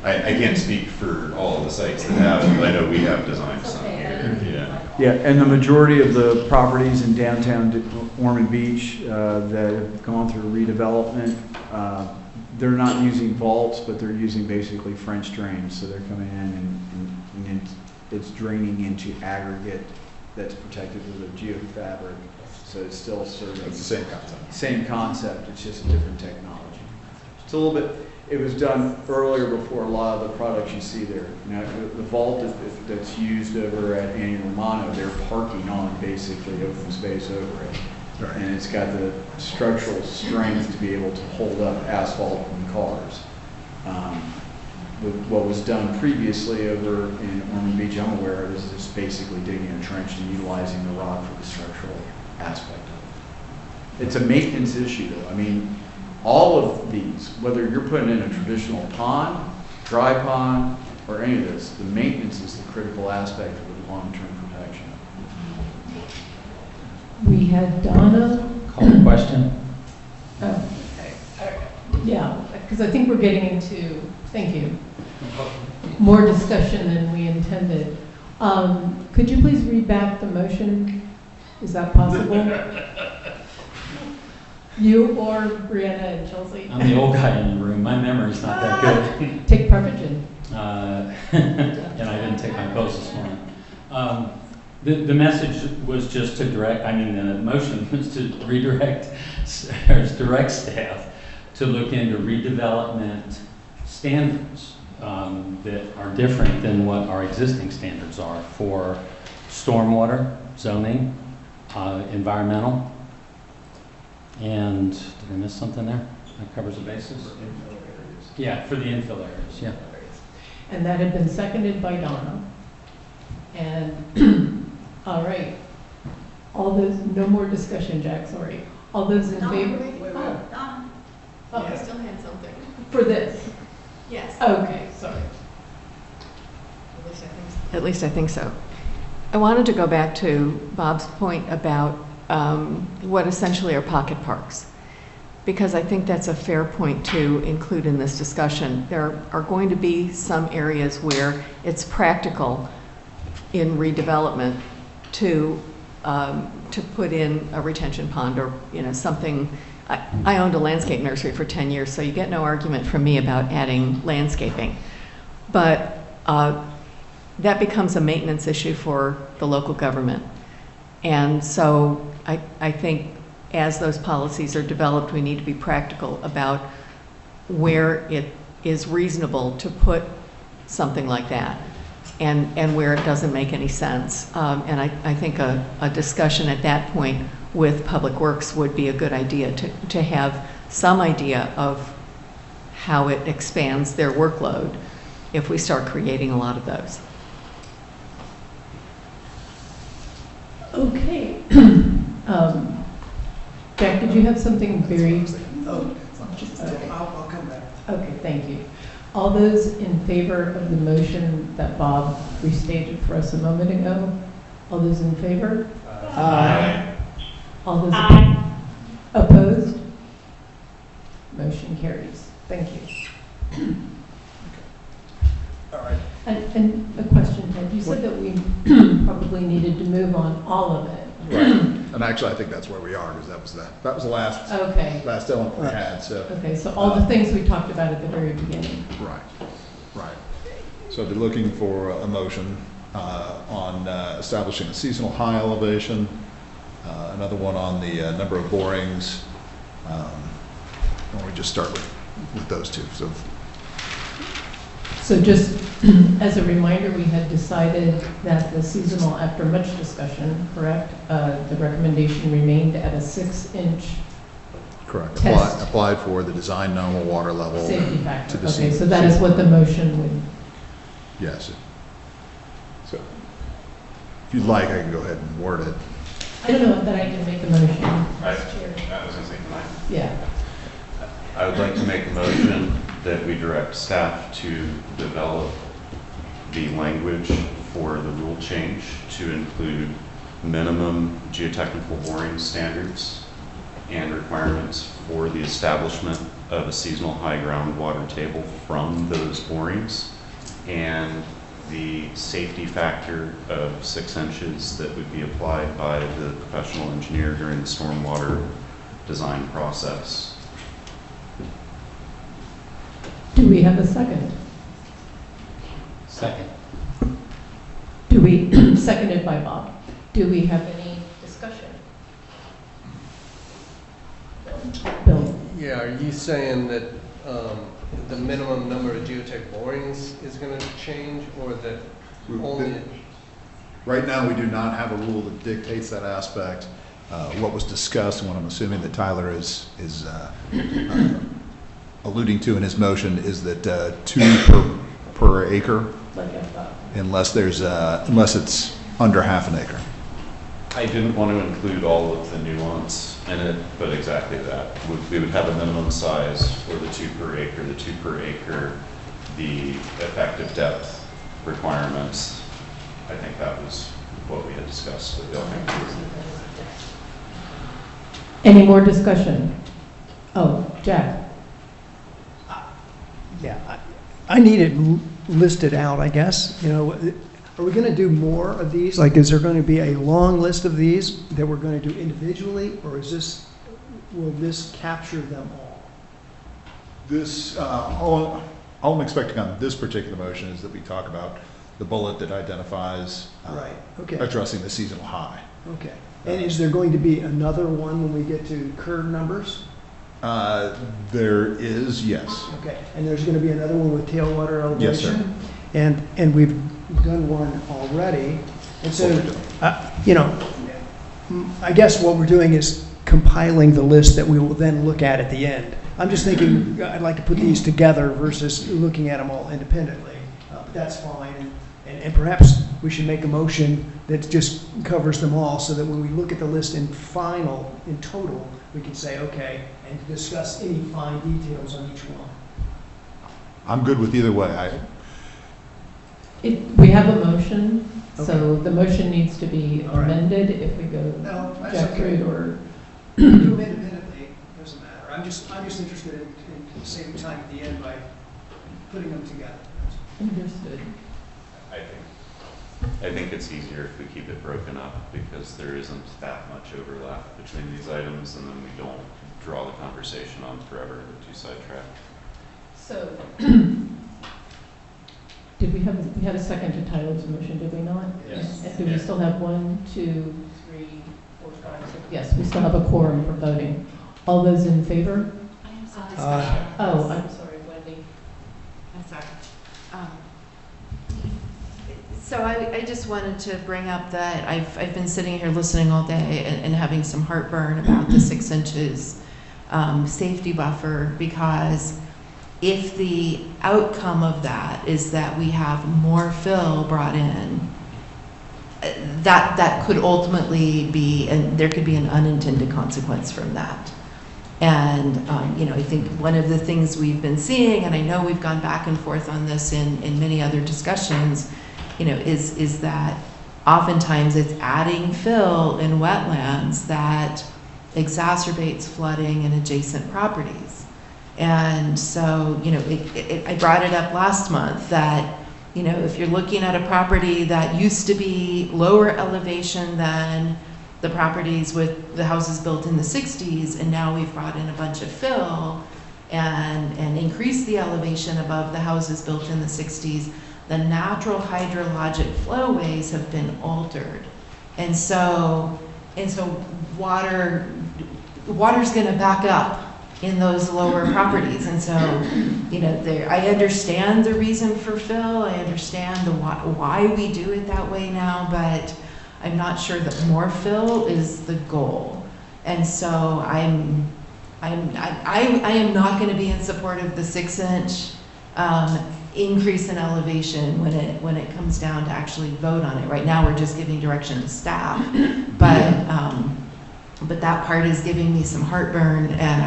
I can't speak for all of the sites that have it, but I know we have designed some here. Yeah, and the majority of the properties in downtown Ormond Beach that have gone through redevelopment, they're not using vaults, but they're using basically French drains. So they're coming in and it's draining into aggregate that's protected with a geofabric, so it's still serving. It's the same concept. Same concept, it's just a different technology. It's a little bit, it was done earlier before a lot of the products you see there. Now, the vault that's used over at Annie Romano, they're parking on basically open space over it. Right. And it's got the structural strength to be able to hold up asphalt and cars. With what was done previously over in Ormond Beach, I'm aware of, is just basically digging a trench and utilizing the rock for the structural aspect of it. It's a maintenance issue though. I mean, all of these, whether you're putting in a traditional pond, dry pond, or any of this, the maintenance is the critical aspect of the long-term protection. We had Donna. Call the question. Yeah, because I think we're getting into, thank you, more discussion than we intended. Could you please read back the motion? Is that possible? You or Brianna and Chelsea? I'm the old guy in the room. My memory's not that good. Take Prevagen. And I didn't take my pills this morning. The message was just to direct, the motion was to redirect, or direct staff to look into redevelopment standards that are different than what our existing standards are for stormwater, zoning, environmental, and did I miss something there? That covers the bases? Yeah, for the infill areas, yeah. And that had been seconded by Donna. And, all right. All those, no more discussion, Jack, sorry. All those in favor? Donna. Oh, I still had something. for this? Yes. Okay, sorry. At least I think so. I wanted to go back to Bob's point about what essentially are pocket parks, because I think that's a fair point to include in this discussion. There are going to be some areas where it's practical in redevelopment to put in a retention pond or something. I owned a landscape nursery for 10 years, so you get no argument from me about adding landscaping. But that becomes a maintenance issue for the local government. And so I think as those policies are developed, we need to be practical about where it is reasonable to put something like that and where it doesn't make any sense. And I think a discussion at that point with Public Works would be a good idea to have some idea of how it expands their workload if we start creating a lot of those. Okay. Jack, did you have something very? Oh, okay. I'll come back. Okay, thank you. All those in favor of the motion that Bob restated for us a moment ago? All those in favor? Aye. All those opposed? Motion carries. Thank you. All right. And a question, Ted. You said that we probably needed to move on all of it. Right. And actually, I think that's where we are, because that was the last element we had. So Okay, so all the things we talked about at the very beginning. Right. So I'd be looking for a motion on establishing a seasonal high elevation, another one on the number of borings. Why don't we just start with those two? So just as a reminder, we had decided that the seasonal, after much discussion, correct, the recommendation remained at a 6-inch Correct. Test. Applied for the design normal water level. Safety factor. To the Okay, so that is what the motion would. Yes. So if you'd like, I can go ahead and word it. I don't know that I can make a motion. I was going to say tonight. Yeah. I would like to make a motion that we direct staff to develop the language for the rule change to include minimum geotechnical boring standards and requirements for the establishment of a seasonal high groundwater table from those borings, and the safety factor of 6 inches that would be applied by the professional engineer during the stormwater design process. Do we have a second? Second. Do we, seconded by Bob. Do we have any discussion? Bill? Yeah, are you saying that the minimum number of geotech borings is going to change, or that only? Right now, we do not have a rule that dictates that aspect. What was discussed, and what I'm assuming that Tyler is alluding to in his motion, is that 2 per acre, Like I thought. unless it's under half an acre. I didn't want to include all of the nuance in it, but exactly that. We would have a minimum size for the 2 per acre, the effective depth requirements. I think that was what we had discussed with Bill. Any more discussion? Oh, Jack? Yeah, I need it listed out, I guess. You know, are we going to do more of these? Like, is there going to be a long list of these that we're going to do individually, or will this capture them all? This, all I'm expecting on this particular motion is that we talk about the bullet that identifies Right, okay. addressing the seasonal high. Okay. And is there going to be another one when we get to curve numbers? There is, yes. Okay. And there's going to be another one with tailwater elevation? Yes, sir. And we've done one already. And so, you know, I guess what we're doing is compiling the list that we will then look at the end. I'm just thinking I'd like to put these together versus looking at them all independently. But that's fine. And perhaps we should make a motion that just covers them all, so that when we look at the list in total, we can say, okay, and discuss any fine details on each one. I'm good with either way. We have a motion, so Okay. the motion needs to be All right. amended if we go No, that's Jack okay. Reed or. Do them independently, doesn't matter. I'm just interested in saving time at the end by putting them together. Understood. I think it's easier if we keep it broken up, because there isn't that much overlap between these items, and then we don't draw the conversation on forever and get too sidetracked. So, we had a second to Tyler's motion, did we not? Yes. And do we still have 1, 2, 3, 4, 5, 6? Yes, we still have a quorum for voting. All those in favor? I have some discussion. Oh, I'm sorry, Wendy. I'm sorry. So I just wanted to bring up that I've been sitting here listening all day and having some heartburn about the 6 inches safety buffer, because if the outcome of that is that we have more fill brought in, that could ultimately be, and there could be an unintended consequence from that. And, you know, I think one of the things we've been seeing, and I know we've gone back and forth on this in many other discussions, you know, is that oftentimes it's adding fill in wetlands that exacerbates flooding in adjacent properties. And so, you know, I brought it up last month that, you know, if you're looking at a property that used to be lower elevation than the properties with the houses built in the 60s, and now we've brought in a bunch of fill and increased the elevation above the houses built in the 60s, the natural hydrologic flowways have been altered. And so water's going to back up in those lower properties. And so, you know, I understand the reason for fill. I understand why we do it that way now, but I'm not sure that more fill is the goal. And so I am not going to be in support of the 6-inch increase in elevation when it comes down to actually vote on it. Right now, we're just giving direction to staff, but that part is giving me some heartburn, and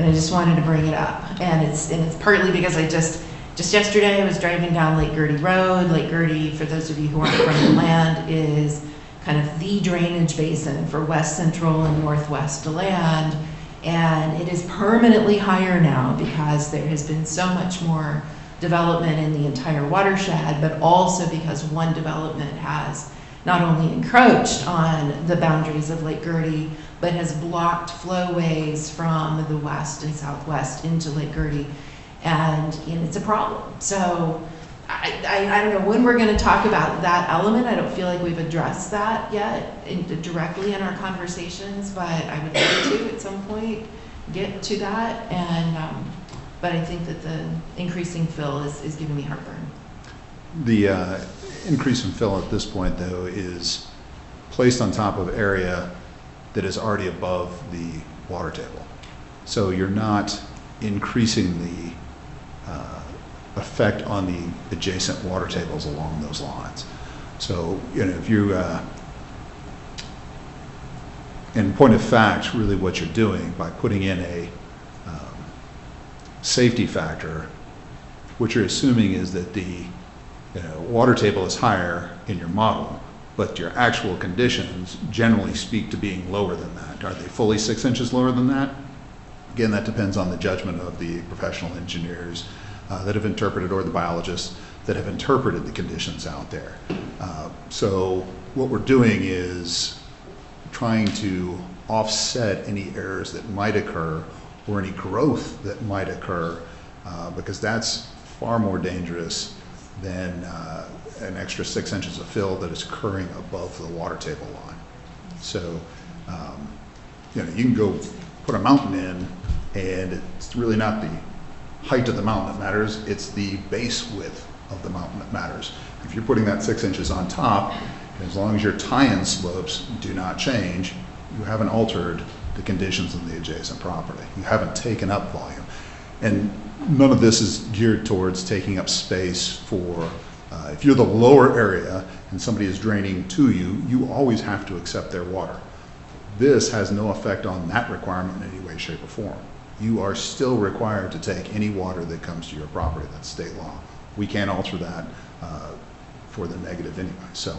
I just wanted to bring it up. And it's partly because I just yesterday I was driving down Lake Gertie Road. Lake Gertie, for those of you who aren't from the land, is kind of the drainage basin for west central and northwest DeLand, and it is permanently higher now because there has been so much more development in the entire watershed, but also because one development has not only encroached on the boundaries of Lake Gertie, but has blocked flowways from the west and southwest into Lake Gertie, and it's a problem. So I don't know when we're going to talk about that element. I don't feel like we've addressed that yet directly in our conversations, but I would like to at some point get to that. And but I think that the increasing fill is giving me heartburn. The increase in fill at this point, though, is placed on top of area that is already above the water table. So you're not increasing the effect on the adjacent water tables along those lines. So, you know, if you, in point of fact, really what you're doing by putting in a safety factor, what you're assuming is that the water table is higher in your model, but your actual conditions generally speak to being lower than that. Are they fully 6 inches lower than that? Again, that depends on the judgment of the professional engineers that have interpreted, or the biologists that have interpreted the conditions out there. So what we're doing is trying to offset any errors that might occur or any growth that might occur, because that's far more dangerous than an extra 6 inches of fill that is occurring above the water table line. So, you can go put a mountain in, and it's really not the height of the mountain that matters, it's the base width of the mountain that matters. If you're putting that 6 inches on top, as long as your tie-in slopes do not change, you haven't altered the conditions of the adjacent property. You haven't taken up volume. And none of this is geared towards taking up space for, if you're the lower area and somebody is draining to you, you always have to accept their water. This has no effect on that requirement in any way, shape, or form. You are still required to take any water that comes to your property. That's state law. We can't alter that for the negative anyway. So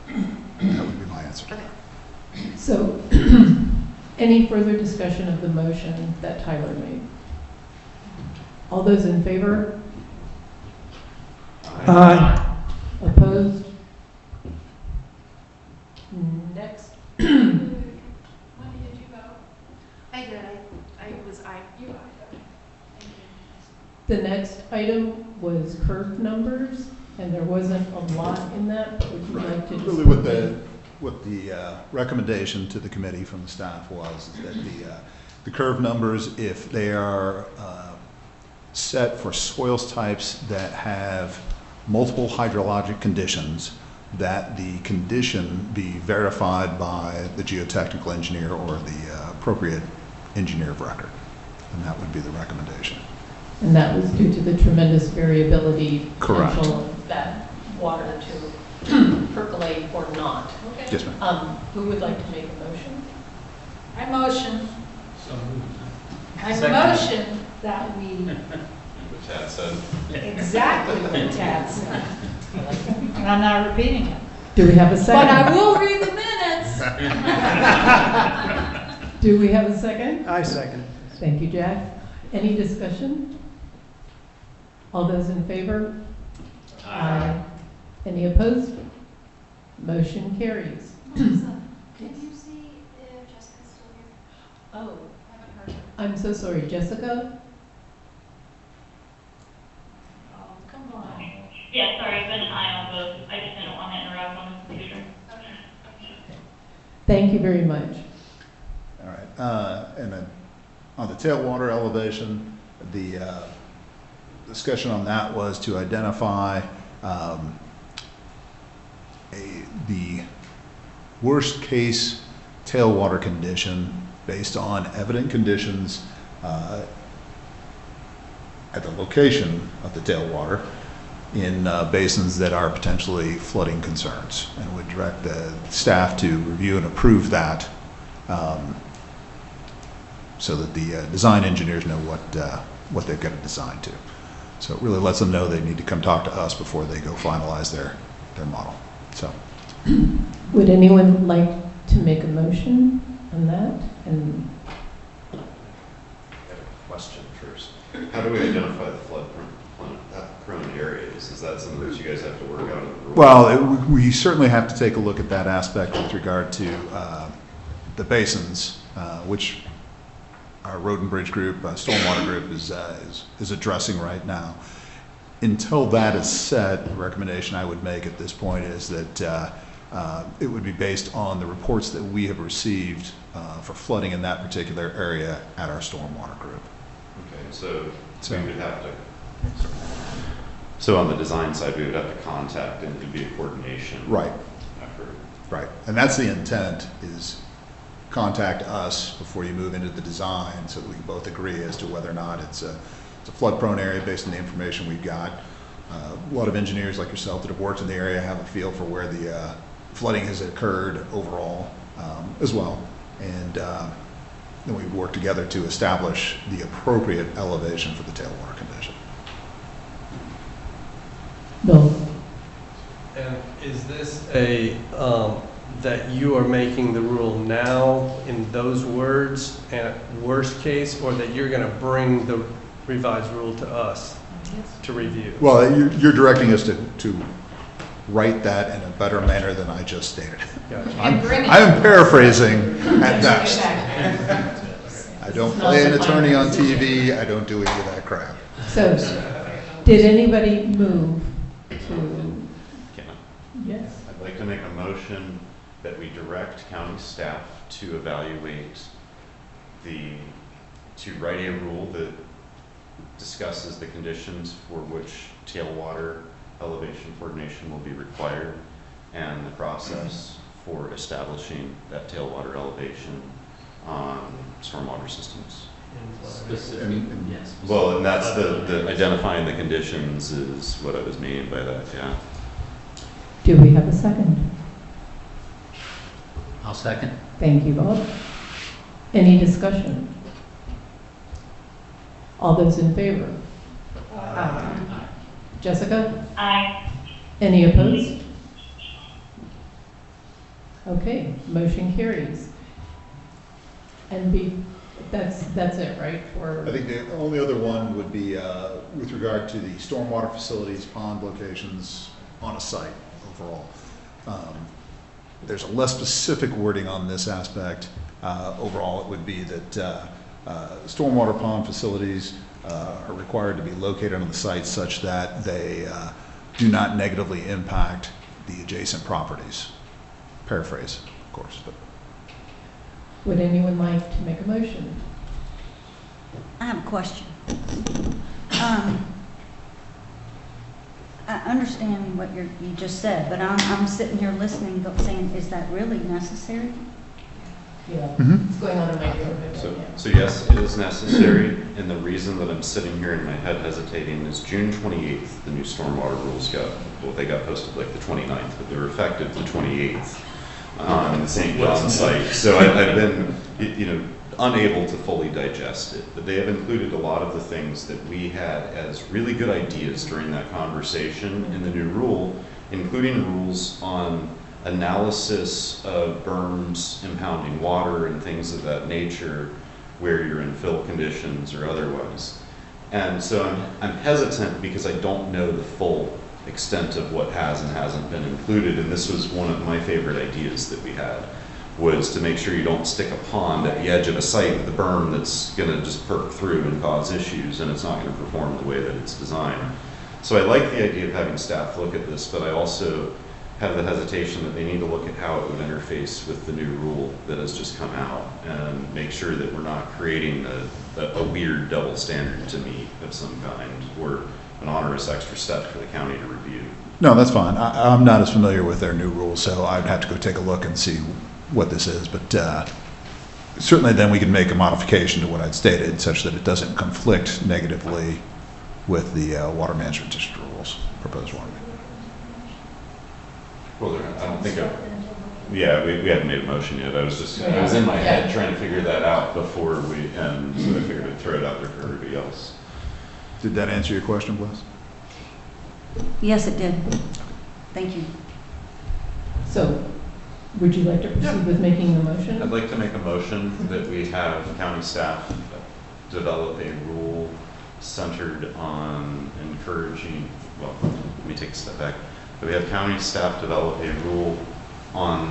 that would be my answer. Okay. So any further discussion of the motion that Tyler made? All those in favor? Aye. Opposed? Next. I did. The next item was curve numbers, and there wasn't a lot in that. Would you like to just... Really what the recommendation to the committee from the staff was is that the curve numbers, if they are set for soils types that have multiple hydrologic conditions, that the condition be verified by the geotechnical engineer or the appropriate engineer of record. And that would be the recommendation. And that was due to the tremendous variability Correct. potential of that water to percolate or not. Okay. Yes, ma'am. Who would like to make a motion? I motion, So moved. I Second. motion that we, What Chad said. exactly what Tad said. And I'm not repeating it. Do we have a second? But I will read the minutes. Do we have a second? I second. Thank you, Jack. Any discussion? All those in favor? Aye. Any opposed? Motion carries. Can you see if Jessica's still here? Oh, I haven't heard her. I'm so sorry, Jessica? Oh, come on. Yeah, sorry, I've been an eye on both. I just didn't want to interrupt on the computer. Thank you very much. All right. And then on the tailwater elevation, the discussion on that was to identify the worst case tailwater condition based on evident conditions at the location of the tailwater in basins that are potentially flooding concerns, and would direct the staff to review and approve that so that the design engineers know what they're going to design to. So it really lets them know they need to come talk to us before they go finalize their model. So, Would anyone like to make a motion on that? And I have a question first. How do we identify the flood prone areas? Is that something that you guys have to work out in the rules? well, we certainly have to take a look at that aspect with regard to the basins, which our road and bridge group, stormwater group is addressing right now. until that is set, the recommendation I would make at this point is that it would be based on the reports that we have received for flooding in that particular area at our stormwater group. Okay, so we would have to, so on the design side, we would have to contact, and it would be a coordination Right. effort. Right, and that's the intent, is contact us before you move into the design so that we can both agree as to whether or not it's a flood-prone area based on the information we've got. A lot of engineers like yourself that have worked in the area have a feel for where the flooding has occurred overall as well. And then we work together to establish the appropriate elevation for the tailwater condition. Bill? And is this a, that you are making the rule now in those words at worst case, or that you're going to bring the revised rule to us to review? Well, you're directing us to write that in a better manner than I just stated. Gotcha. I'm paraphrasing at best. I don't play an attorney on TV. I don't do any of that crap. So, did anybody move to? Yes. I'd like to make a motion that we direct county staff to evaluate to write a rule that discusses the conditions for which tailwater elevation coordination will be required and the process for establishing that tailwater elevation on stormwater systems. Yes. Well, and that's the identifying the conditions is what I was meaning by that, yeah. Do we have a second? I'll second. Thank you, Bob. Any discussion? All those in favor? Aye. Jessica? Aye. Any opposed? Okay, motion carries. And that's it, right? I think the only other one would be with regard to the stormwater facilities, pond locations on a site overall. There's a less specific wording on this aspect. Overall, it would be that stormwater pond facilities are required to be located on the site such that they do not negatively impact the adjacent properties. Paraphrase, of course. But. Would anyone like to make a motion? I have a question. I understand what you just said, but I'm sitting here listening, saying, is that really necessary? Yeah, Mm-hmm. it's going on in my neighborhood. So yes, it is necessary, and the reason that I'm sitting here in my head hesitating is June 28th, the new stormwater rules they got posted like the 29th, but they were effective the 28th on the St. John site. So I've been, unable to fully digest it, but they have included a lot of the things that we had as really good ideas during that conversation in the new rule, including rules on analysis of berms impounding water and things of that nature where you're in fill conditions or otherwise. And so I'm hesitant because I don't know the full extent of what has and hasn't been included, and this was one of my favorite ideas that we had, was to make sure you don't stick a pond at the edge of a site with a berm that's going to just perk through and cause issues, and it's not going to perform the way that it's designed. So I like the idea of having staff look at this, but I also have the hesitation that they need to look at how it would interface with the new rule that has just come out and make sure that we're not creating a weird double standard to meet of some kind or an onerous extra step for the county to review. No, that's fine. I'm not as familiar with their new rules, so I'd have to go take a look and see what this is. But certainly then we can make a modification to what I'd stated such that it doesn't conflict negatively with the water management district rules, proposed water management. Well, I don't think we hadn't made a motion yet. I was in my head trying to figure that out before so I figured I'd throw it out there for everybody else. Did that answer your question, Bliss? Yes, it did. Thank you. So, would you like to proceed with making the motion? I'd like to make a motion that we have county staff develop a rule centered on encouraging, well, let me take a step back. That we have county staff develop a rule on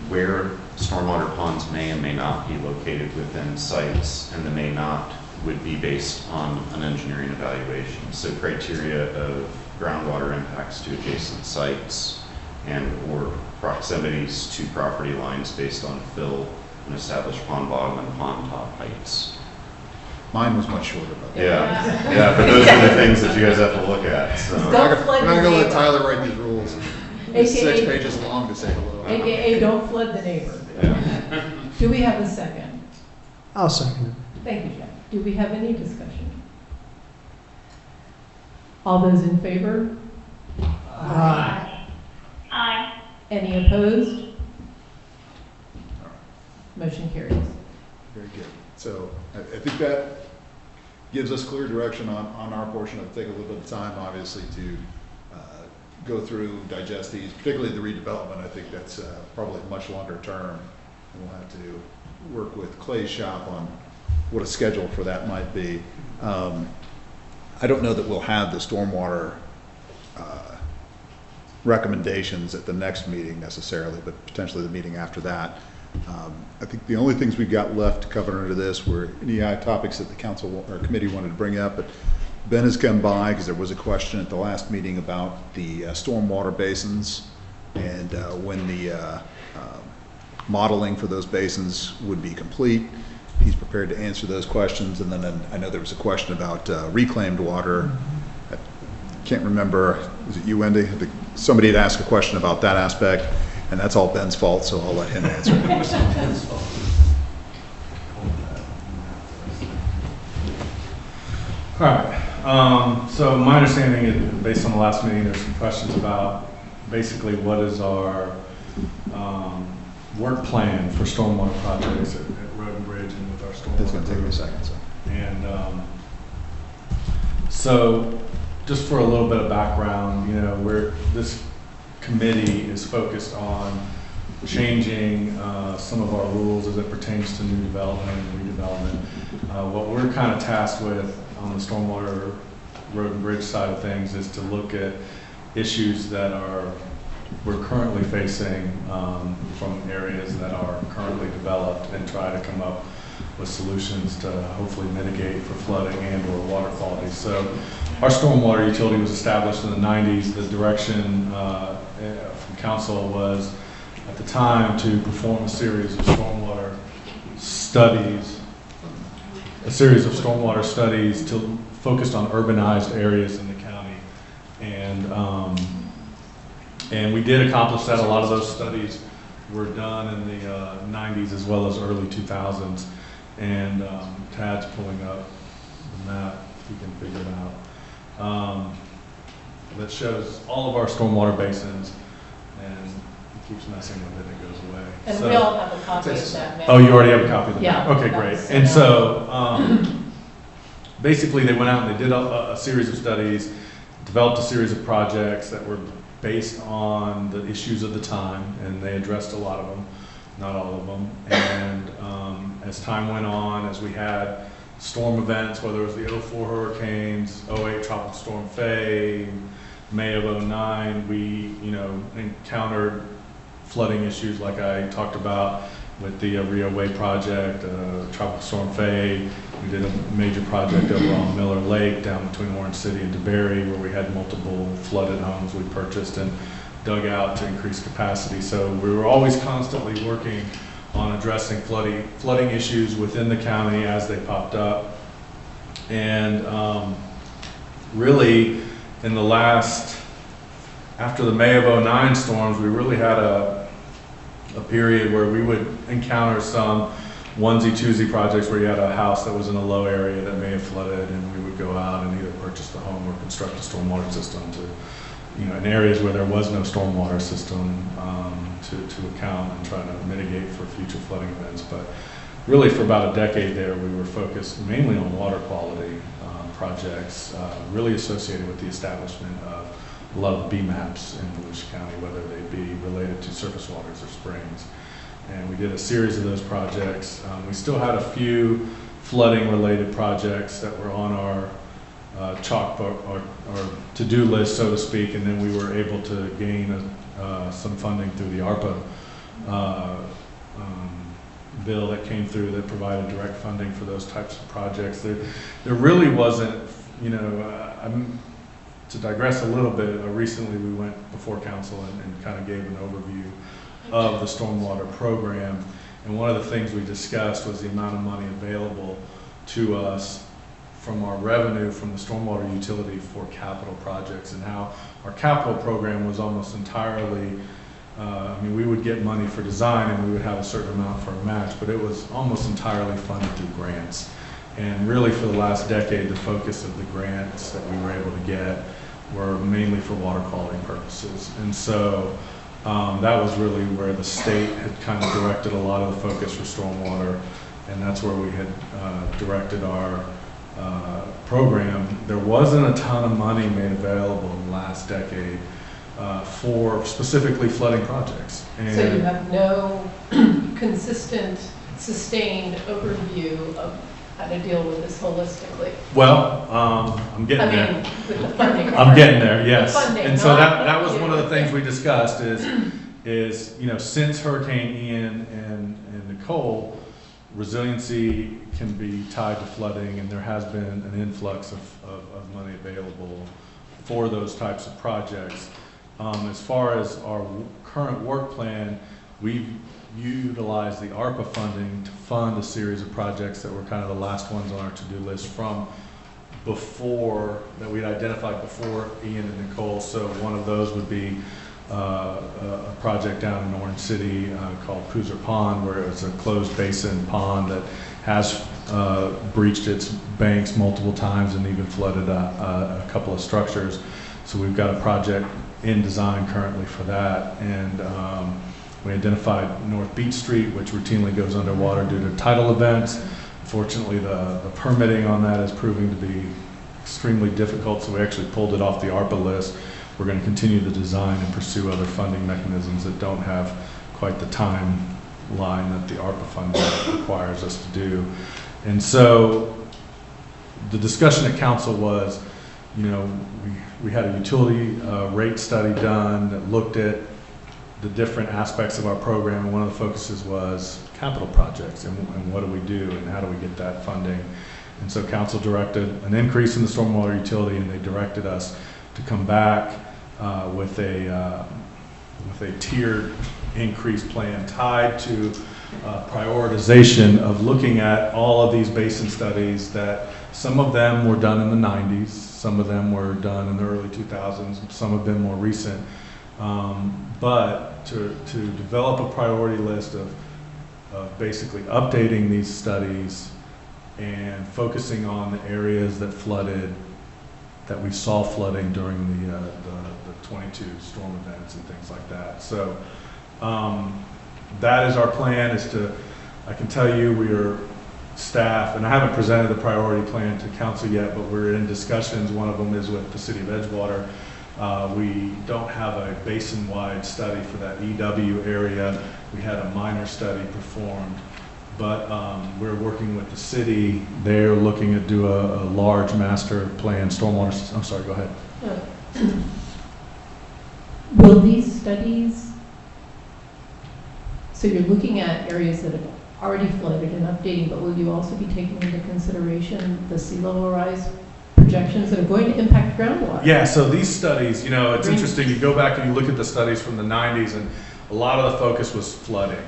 where stormwater ponds may and may not be located within sites, and the may not would be based on an engineering evaluation. So criteria of groundwater impacts to adjacent sites and or proximities to property lines based on fill and established pond bottom and pond top heights. Mine was much shorter, but. Yeah, but those are the things that you guys have to look at, so. Don't We're not flood gonna the let neighbor. Tyler write these rules. It's 6 pages long to say hello. AKA don't flood the neighbor. Yeah. Do we have a second? I'll second it. Thank you, Jeff. Do we have any discussion? All those in favor? Aye. Aye. Any opposed? Motion carries. Very good. So I think that gives us clear direction on our portion. It'll take a little bit of time, obviously, to go through, digest these, particularly the redevelopment. I think that's probably much longer term. And we'll have to work with Clay's shop on what a schedule for that might be. I don't know that we'll have the stormwater recommendations at the next meeting necessarily, but potentially the meeting after that. I think the only things we've got left to cover under this were any topics that the council or committee wanted to bring up, but Ben has come by because there was a question at the last meeting about the stormwater basins and when the modeling for those basins would be complete. He's prepared to answer those questions. And then I know there was a question about reclaimed water. I can't remember, was it you, Wendy? I think somebody had asked a question about that aspect, and that's all Ben's fault, so I'll let him answer it. All right. So my understanding is, based on the last meeting, there's some questions about basically what is our work plan for stormwater projects at Road and Bridge and with our stormwater. It's going to take me a second. So. And so just for a little bit of background, you know, this committee is focused on changing some of our rules as it pertains to new development and redevelopment. What we're kind of tasked with on the stormwater road and bridge side of things is to look at issues that we're currently facing from areas that are currently developed and try to come up with solutions to hopefully mitigate for flooding and or water quality. So our stormwater utility was established in the 90s. The direction from council was at the time to perform a series of stormwater studies, to focused on urbanized areas in the county. And we did accomplish that. A lot of those studies were done in the 90s as well as early 2000s. And Tad's pulling up the map, if you can figure it out. That shows all of our stormwater basins, and it keeps messing with it, it goes away. And So- we all have a copy of that map. Oh, you already have a copy of the map? Yeah. Okay, great. And so basically they went out and they did a series of studies, developed a series of projects that were based on the issues of the time, and they addressed a lot of them, not all of them. And as time went on, as we had storm events, whether it was the 04 hurricanes, 08 Tropical Storm Faye, May of 09, we encountered flooding issues like I talked about with the Rio Way project, Tropical Storm Faye. We did a major project over on Miller Lake down between Orange City and DeBerry where we had multiple flooded homes we purchased and dug out to increase capacity. So we were always constantly working on addressing flooding issues within the county as they popped up. And really in the after the May of 09 storms, we really had a period where we would encounter some onesie-twosie projects where you had a house that was in a low area that may have flooded, and we would go out and either purchase the home or construct a stormwater system in areas where there was no stormwater system to account and try to mitigate for future flooding events. But really for about a decade there, we were focused mainly on water quality projects, really associated with the establishment of a lot of BMAPs in Volusia County, whether they be related to surface waters or springs. And we did a series of those projects. We still had a few flooding related projects that were on our chalkbook or to-do list, so to speak, and then we were able to gain some funding through the ARPA bill that came through that provided direct funding for those types of projects. There really wasn't, you know, to digress a little bit, recently we went before council and kind of gave an overview of the stormwater program. And one of the things we discussed was the amount of money available to us from our revenue from the stormwater utility for capital projects, and how our capital program was almost entirely, I mean, we would get money for design and we would have a certain amount for a match, but it was almost entirely funded through grants. And really for the last decade, the focus of the grants that we were able to get were mainly for water quality purposes. And so that was really where the state had kind of directed a lot of the focus for stormwater, and that's where we had directed our program. There wasn't a ton of money made available in the last decade for specifically flooding projects. And so you have no consistent, sustained overview of how to deal with this holistically? Well, I'm getting there. With the funding. I'm getting there, yes. The funding, and so that was you. one of the things we discussed is you know, since Hurricane Ian and Nicole, resiliency can be tied to flooding, and there has been an influx of money available for those types of projects. As far as our current work plan, we've utilized the ARPA funding to fund a series of projects that were kind of the last ones on our to-do list from before, that we'd identified before Ian and Nicole. So one of those would be a project down in Orange City called Cooser Pond, where it's a closed basin pond that has breached its banks multiple times and even flooded a couple of structures. So we've got a project in design currently for that. And we identified North Beach Street, which routinely goes underwater due to tidal events. Fortunately, the permitting on that is proving to be extremely difficult, so we actually pulled it off the ARPA list. We're going to continue the design and pursue other funding mechanisms that don't have quite the timeline that the ARPA funding requires us to do. And so the discussion at council was, you know, we had a utility rate study done that looked at the different aspects of our program, and one of the focuses was capital projects and what do we do and how do we get that funding. And so council directed an increase in the stormwater utility, and they directed us to come back with a tiered increase plan tied to prioritization of looking at all of these basin studies that some of them were done in the 90s, some of them were done in the early 2000s, some have been more recent. But to develop a priority list of basically updating these studies and focusing on the areas that flooded, that we saw flooding during the 22 storm events and things like that. So that is our plan, is to, I can tell you we are staff, and I haven't presented the priority plan to council yet, but we're in discussions. One of them is with the city of Edgewater. We don't have a basin-wide study for that EW area. We had a minor study performed, but we're working with the city. They're looking to do a large master plan stormwater. I'm sorry, go ahead. Will these studies, so you're looking at areas that have already flooded and updating, but will you also be taking into consideration the sea level rise projections that are going to impact groundwater? Yeah, so these studies, you know, it's interesting. You go back and you look at the studies from the 90s, and a lot of the focus was flooding.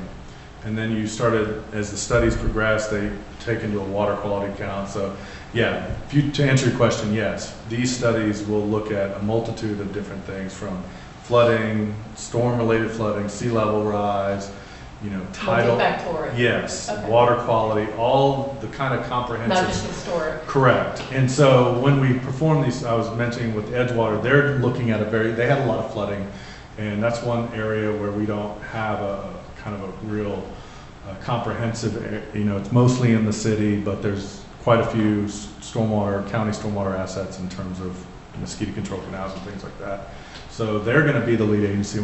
And then you started, as the studies progressed, they take into a water quality count. So yeah, to answer your question, yes, these studies will look at a multitude of different things, from flooding, storm-related flooding, sea level rise, you know, tidal. Multifactorial. Yes, okay. Water quality, all the kind of comprehensive. Not just historic. Correct. And so when we perform these, I was mentioning with Edgewater, they're looking at they had a lot of flooding, and that's one area where we don't have a kind of a real comprehensive, you know, it's mostly in the city, but there's quite a few county stormwater assets in terms of mosquito control canals and things like that. So they're going to be the lead agency.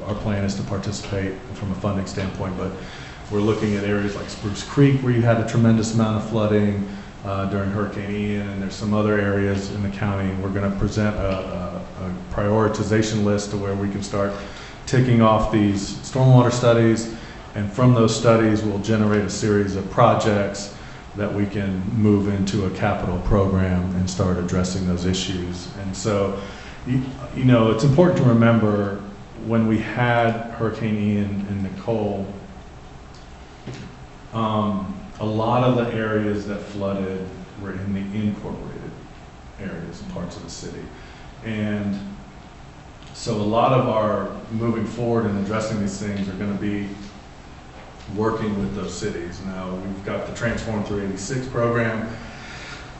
Our plan is to participate from a funding standpoint, but we're looking at areas like Spruce Creek, where you had a tremendous amount of flooding during Hurricane Ian, and there's some other areas in the county. We're going to present a prioritization list to where we can start ticking off these stormwater studies And from those studies, we'll generate a series of projects that we can move into a capital program and start addressing those issues. And so, you know, it's important to remember when we had Hurricane Ian and Nicole, a lot of the areas that flooded were in the incorporated areas and parts of the city. And so a lot of our moving forward and addressing these things are going to be working with those cities. Now, we've got the Transform 386 program.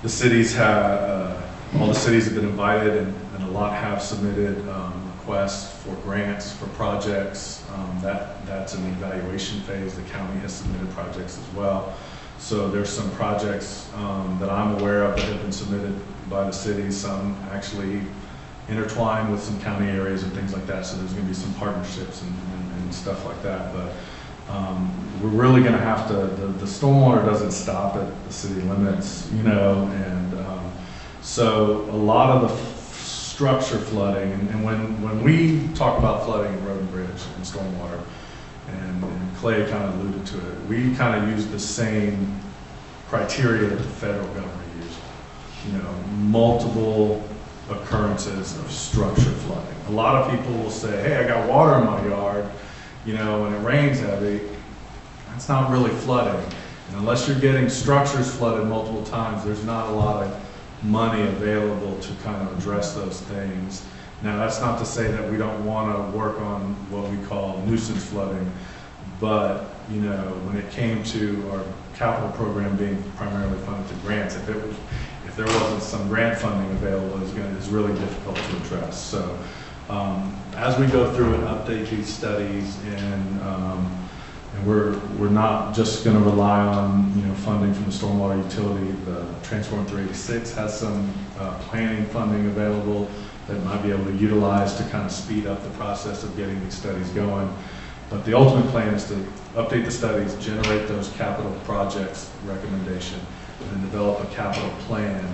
The cities have, all the cities have been invited, and a lot have submitted requests for grants for projects. That's an evaluation phase. The county has submitted projects as well. So there's some projects that I'm aware of that have been submitted by the cities, some actually intertwined with some county areas and things like that. So there's going to be some partnerships and stuff like that. But we're really going to have to, the stormwater doesn't stop at the city limits, you know, and so a lot of the structure flooding, and when we talk about flooding in road and bridge and stormwater, and Clay kind of alluded to it, we kind of use the same criteria that the federal government uses. You know, multiple occurrences of structure flooding. A lot of people will say, hey, I got water in my yard, you know, when it rains heavy. That's not really flooding. And unless you're getting structures flooded multiple times, there's not a lot of money available to kind of address those things. Now, that's not to say that we don't want to work on what we call nuisance flooding, but, you know, when it came to our capital program being primarily funded through grants, if there wasn't some grant funding available, it's really difficult to address. So as we go through and update these studies, and we're not just going to rely on, you know, funding from the stormwater utility. The Transform 386 has some planning funding available that might be able to utilize to kind of speed up the process of getting these studies going. But the ultimate plan is to update the studies, generate those capital projects recommendation, and then develop a capital plan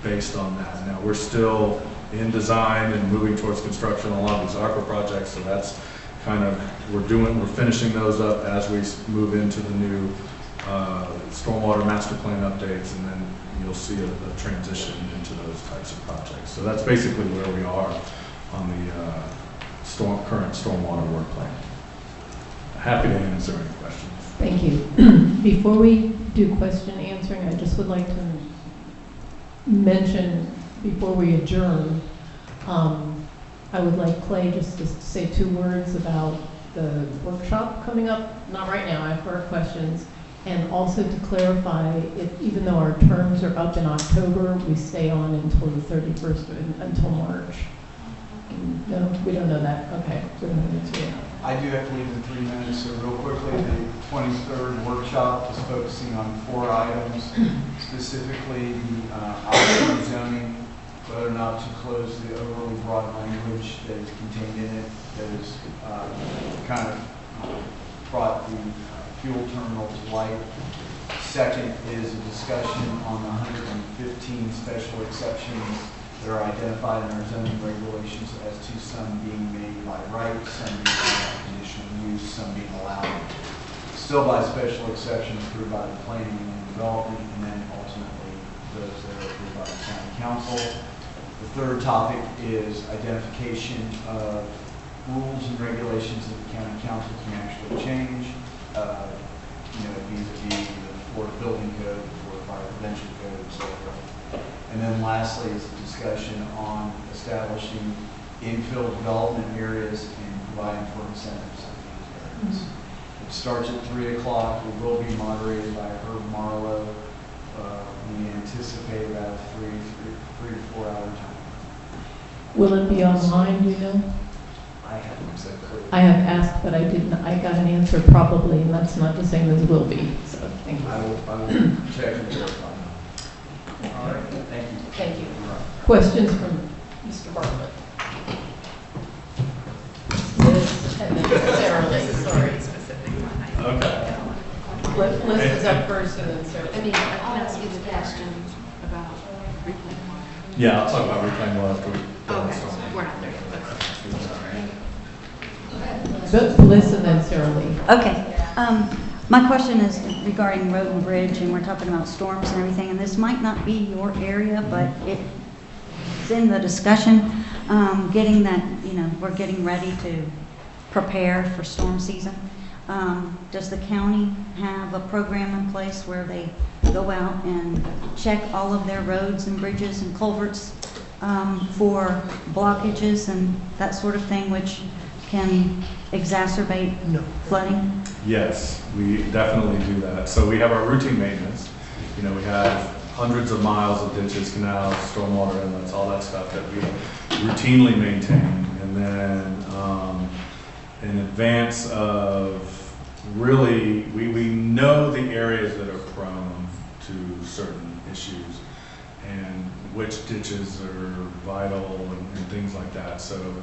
based on that. Now, we're still in design and moving towards construction on a lot of these ARPA projects, so that's kind of, we're finishing those up as we move into the new stormwater master plan updates, and then you'll see a transition into those types of projects. So that's basically where we are on the current stormwater work plan. Happy to answer any questions. Thank you. Before we do question answering, I just would like to mention, before we adjourn, I would like Clay just to say 2 words about the workshop coming up. Not right now, I have 4 questions. And also to clarify, if, even though our terms are up in October, we stay on until the 31st, until March. No, we don't know that. Okay, we don't know that. I do have to leave in 3 minutes, so real quickly, the 23rd workshop is focusing on 4 items, specifically the option zoning, whether or not to close the overly broad language that is contained in it, that is kind of brought the fuel terminal to light. Second is a discussion on the 115 special exceptions that are identified in our zoning regulations, as to some being made by right, some being by conditional use, some being allowed still by special exception approved by the planning and development, and then ultimately those that are approved by the county council. The third topic is identification of rules and regulations that the county council can actually change, you know, vis-a-vis the Florida Building Code, the Florida Fire Prevention Code, etc. And then lastly is a discussion on establishing infill development areas and providing for incentives in these areas. It starts at 3 o'clock. It will be moderated by Herb Marlowe. We anticipate about a 3 to 4 hour time. Will it be online, do you know? I haven't said clearly. I have asked, but I didn't. I got an answer probably, and that's not the same as will be. So thank you. I will check and verify. All right. Thank you. Thank you. Questions from Mr. Bartlett? Liz and then Sarah Lee. Sorry. Okay. Liz is up first, and then Sarah. I mean, I can ask you the question about reclaim water. Yeah, I'll talk about reclaim water after we. Okay, we're not there yet. Liz and then Sarah Lee. Okay. My question is regarding road and bridge, and we're talking about storms and everything, and this might not be your area, but it's in the discussion, getting that, we're getting ready to prepare for storm season. Does the county have a program in place where they go out and check all of their roads and bridges and culverts for blockages and that sort of thing, which can exacerbate flooding? Yes, we definitely do that. So we have our routine maintenance. We have hundreds of miles of ditches, canals, stormwater inlets, all that stuff that we routinely maintain. And then in advance of really, we know the areas that are prone to certain issues and which ditches are vital and things like that. So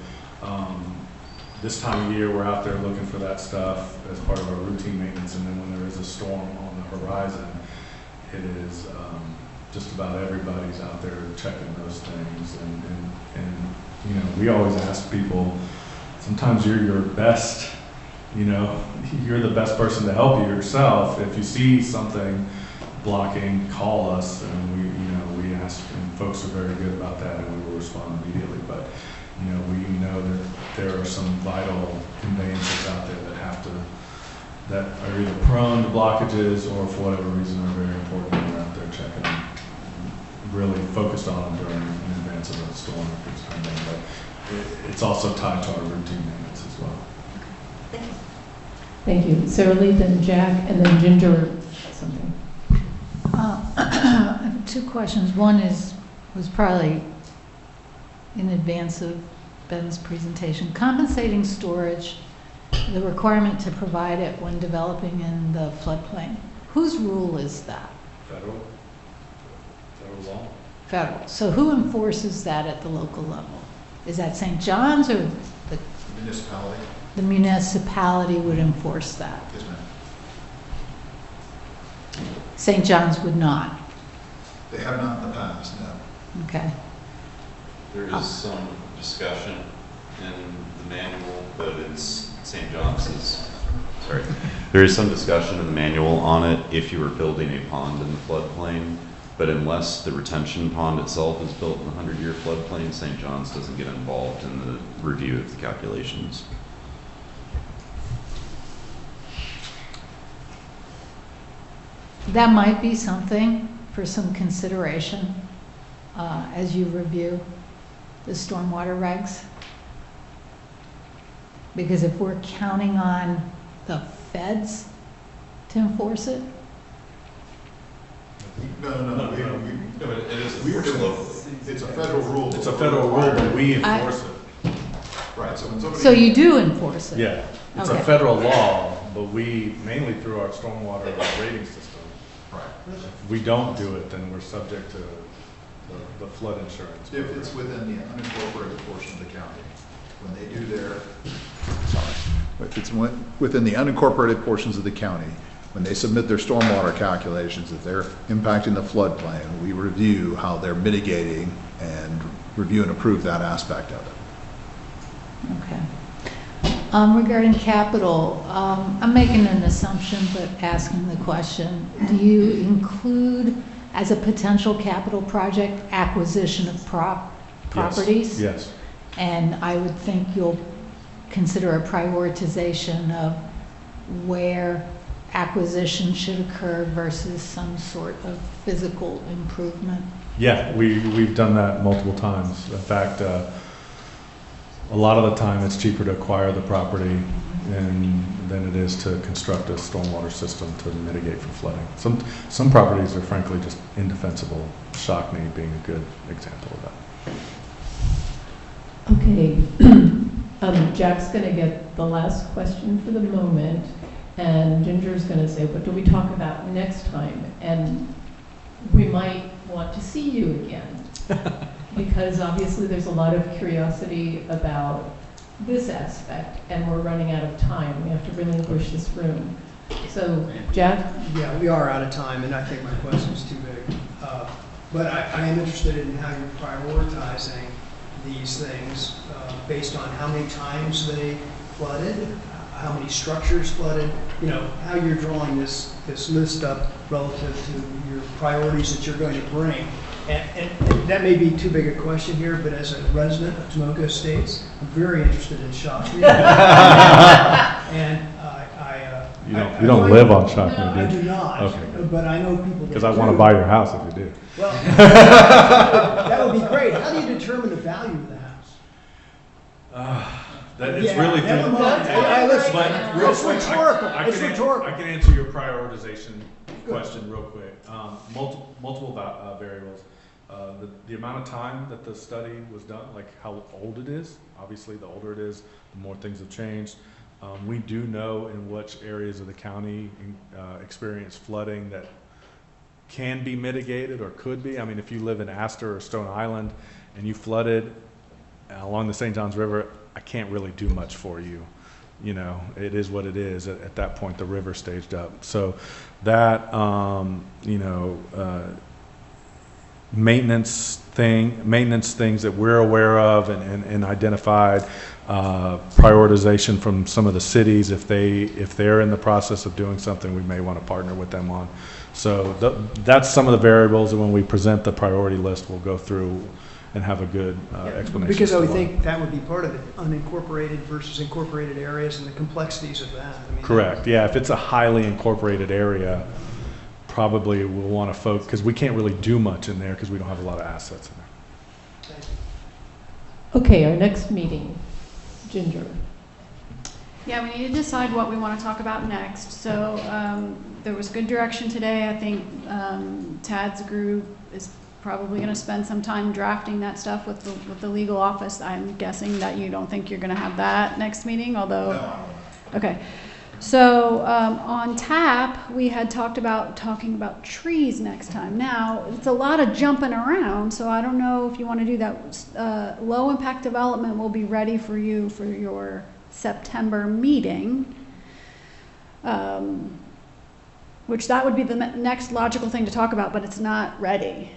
this time of year, we're out there looking for that stuff as part of our routine maintenance. And then when there is a storm on the horizon, it is just about everybody's out there checking those things. And we always ask people, sometimes you're your best, you're the best person to help you yourself. If you see something blocking, call us, and we ask, and folks are very good about that, and we will respond immediately. But we know that there are some vital conveyances out there that are either prone to blockages or for whatever reason are very important. We're out there checking them, really focused on them during in advance of a storm if it's coming. But it's also tied to our routine maintenance as well. Thank you. Sarah Lee, then Jack, and then Ginger something. I have two questions. One was probably in advance of Ben's presentation. Compensating storage, the requirement to provide it when developing in the floodplain. Whose rule is that? Federal law. Federal. So who enforces that at the local level? Is that St. John's or the Municipality. The municipality would enforce that? Yes, ma'am. St. John's would not? They have not in the past, no. Okay. There is some discussion in the manual, but it's St. John's sorry. There is some discussion in the manual on it if you were building a pond in the floodplain, but unless the retention pond itself is built in the 100-year floodplain, St. John's doesn't get involved in the review of the calculations. That might be something for some consideration as you review the stormwater regs. Because if we're counting on the feds to enforce it? No, it is enforced locally. It's a federal rule. It's a federal rule, but we enforce it. Right, so when somebody... So you do enforce it? Yeah, it's Okay. a federal law, but we, mainly through our stormwater rating system. Right. If we don't do it, then we're subject to the flood insurance. If it's within the unincorporated portion of the county, when they do their, if it's within the unincorporated portions of the county, when they submit their stormwater calculations, if they're impacting the floodplain, we review how they're mitigating and review and approve that aspect of it. Okay. Regarding capital, I'm making an assumption, but asking the question. Do you include, as a potential capital project, acquisition of properties? Yes. And I would think you'll consider a prioritization of where acquisition should occur versus some sort of physical improvement. Yeah, we've done that multiple times. In fact, a lot of the time it's cheaper to acquire the property than it is to construct a stormwater system to mitigate for flooding. Some properties are frankly just indefensible, Shockney being a good example of that. Okay. Jack's going to get the last question for the moment, and Ginger's going to say, what do we talk about next time? And we might want to see you again. Because obviously there's a lot of curiosity about this aspect, and we're running out of time. We have to relinquish this room. So, Jack? Yeah, we are out of time, and I think my question's too big. But I am interested in how you're prioritizing these things based on how many times they flooded, how many structures flooded, you know, how you're drawing this list up relative to your priorities that you're going to bring. And that may be too big a question here, but as a resident of Tomoka Estates, I'm very interested in Shakopee. And You don't live on Shakopee, do you? I do not. Okay, good. But I know people that Because I want to buy your house if you do. Well, that would be great. How do you determine the value of the house? It's Yeah, really never through. mind. Listen, But real it's quick, rhetorical. It's I rhetorical. can answer your prioritization question real quick. Multiple variables. The amount of time that the study was done, like how old it is. Obviously, the older it is, the more things have changed. We do know in which areas of the county experience flooding that can be mitigated or could be. I mean, if you live in Astor or Stone Island and you flooded along the St. Johns River, I can't really do much for you. You know, it is what it is. At that point, the river staged up. So that, maintenance things that we're aware of and identified, prioritization from some of the cities. If they're in the process of doing something, we may want to partner with them on. So that's some of the variables, and when we present the priority list, we'll go through and have a good explanation. Because I would think that would be part of it, unincorporated versus incorporated areas and the complexities of that. I mean, correct. Yeah, if it's a highly incorporated area, probably we'll want to focus, because we can't really do much in there because we don't have a lot of assets in there. Okay, our next meeting, Ginger. Yeah, we need to decide what we want to talk about next. So there was good direction today. I think Tad's group is probably going to spend some time drafting that stuff with the legal office. I'm guessing that you don't think you're going to have that next meeting, although... No. Okay. So on TAP, we had talking about trees next time. Now, it's a lot of jumping around, so I don't know if you want to do that. Low impact development will be ready for you for your September meeting, which that would be the next logical thing to talk about, but it's not ready.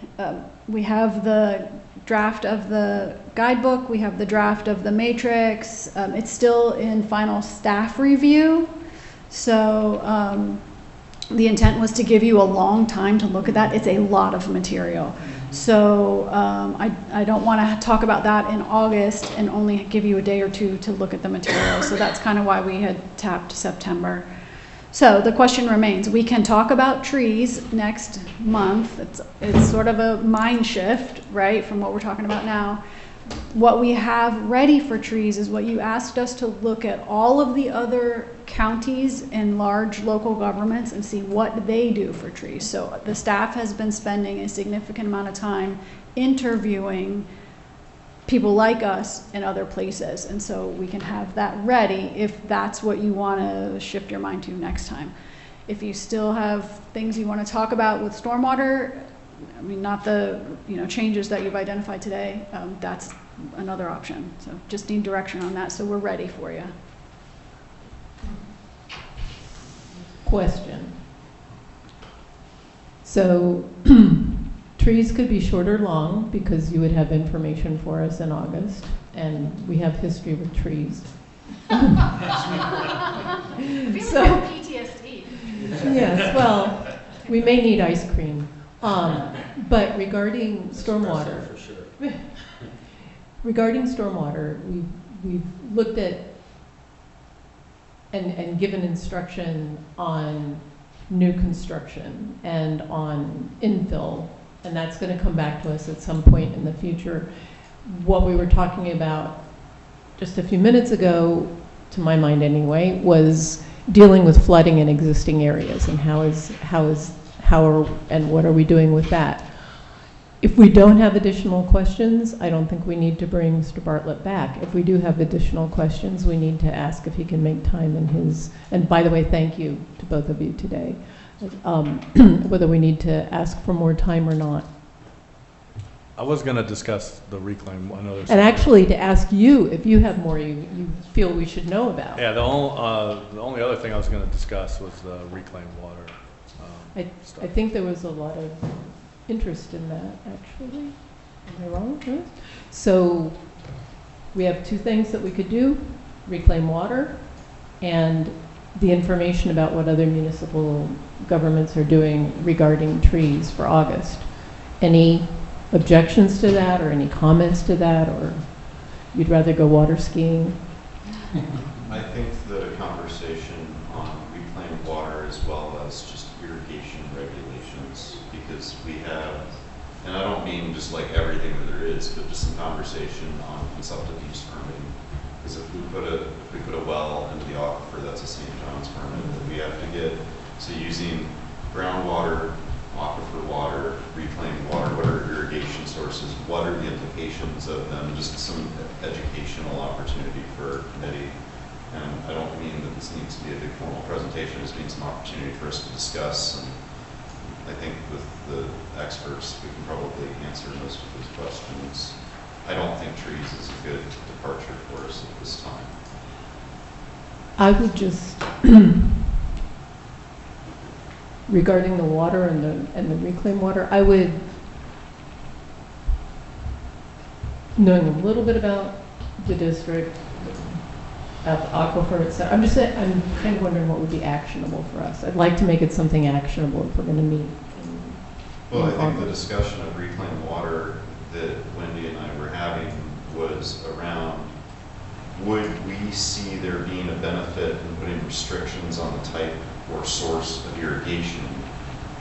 We have the draft of the guidebook, we have the draft of the matrix. It's still in final staff review. So the intent was to give you a long time to look at that. It's a lot of material. So I don't want to talk about that in August and only give you a day or two to look at the material. So that's kind of why we had tapped September. So the question remains, we can talk about trees next month. It's sort of a mind shift, right, from what we're talking about now. What we have ready for trees is what you asked us to look at all of the other counties and large local governments and see what they do for trees. So the staff has been spending a significant amount of time interviewing people like us in other places, and so we can have that ready if that's what you want to shift your mind to next time. If you still have things you want to talk about with stormwater, I mean, not the changes that you've identified today, that's another option. So just need direction on that, so we're ready for you. Question. So trees could be short or long because you would have information for us in August, and we have history with trees. I feel So- like I have PTSD. Yes, well, we may need ice cream. But regarding stormwater, we've looked at and given instruction on new construction and on infill, and that's going to come back to us at some point in the future. What we were talking about just a few minutes ago, to my mind anyway, was dealing with flooding in existing areas and what are we doing with that. If we don't have additional questions, I don't think we need to bring Mr. Bartlett back. If we do have additional questions, we need to ask if he can make time in his, and by the way, thank you to both of you today, whether we need to ask for more time or not. I was going to discuss the reclaim. I know there's And actually to ask you if you have more you feel we should know about. Yeah, the only other thing I was going to discuss was the reclaimed water. I think there was a lot of interest in that, actually. Am I wrong? Yes. So we have two things that we could do: reclaim water and the information about what other municipal governments are doing regarding trees for August. Any objections to that, or any comments to that, or you'd rather go water skiing? I think that a conversation on reclaimed water as well as just irrigation regulations, because we have, and I don't mean just like everything that there is, but just some conversation on consumptive use permitting. Because if we put a well into the aquifer, that's a St. John's permit that we have to get. So using groundwater, aquifer water, reclaimed water, what are irrigation sources? What are the implications of them? Just some educational opportunity for committee. And I don't mean that this needs to be a big formal presentation, it just means an opportunity for us to discuss. And I think with the experts, we can probably answer most of those questions. I don't think trees is a good departure for us at this time. I would just, regarding the water and the reclaimed water, I would, knowing a little bit about the district, about the aquifer itself, I'm kind of wondering what would be actionable for us. I'd like to make it something actionable if we're going to meet. Well, I think the discussion of reclaimed water that Wendy and I were having was around, would we see there being a benefit in putting restrictions on the type or source of irrigation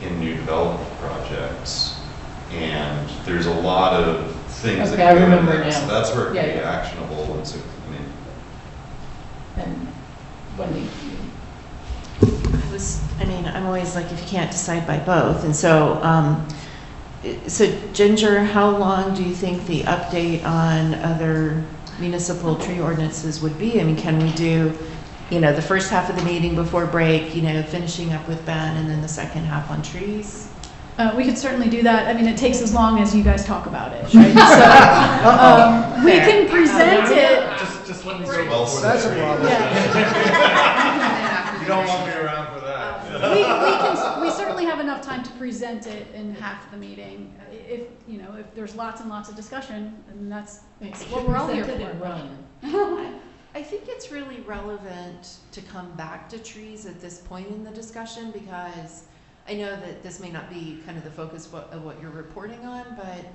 in new development projects? And there's a lot of things that go in there. So that's where it can be actionable. And so, And Wendy? I'm always like, if you can't decide by both. And so, Ginger, how long do you think the update on other municipal tree ordinances would be? I mean, can we do, the first half of the meeting before break, finishing up with Ben, and then the second half on trees? We could certainly do that. I mean, it takes as long as you guys talk about it, right? So we can present it. Just let me go. That's a problem. You don't want me around for that. We certainly have enough time to present it in half the meeting. If there's lots and lots of discussion, and that's what we're all here for. I think it's really relevant to come back to trees at this point in the discussion, because I know that this may not be kind of the focus of what you're reporting on, but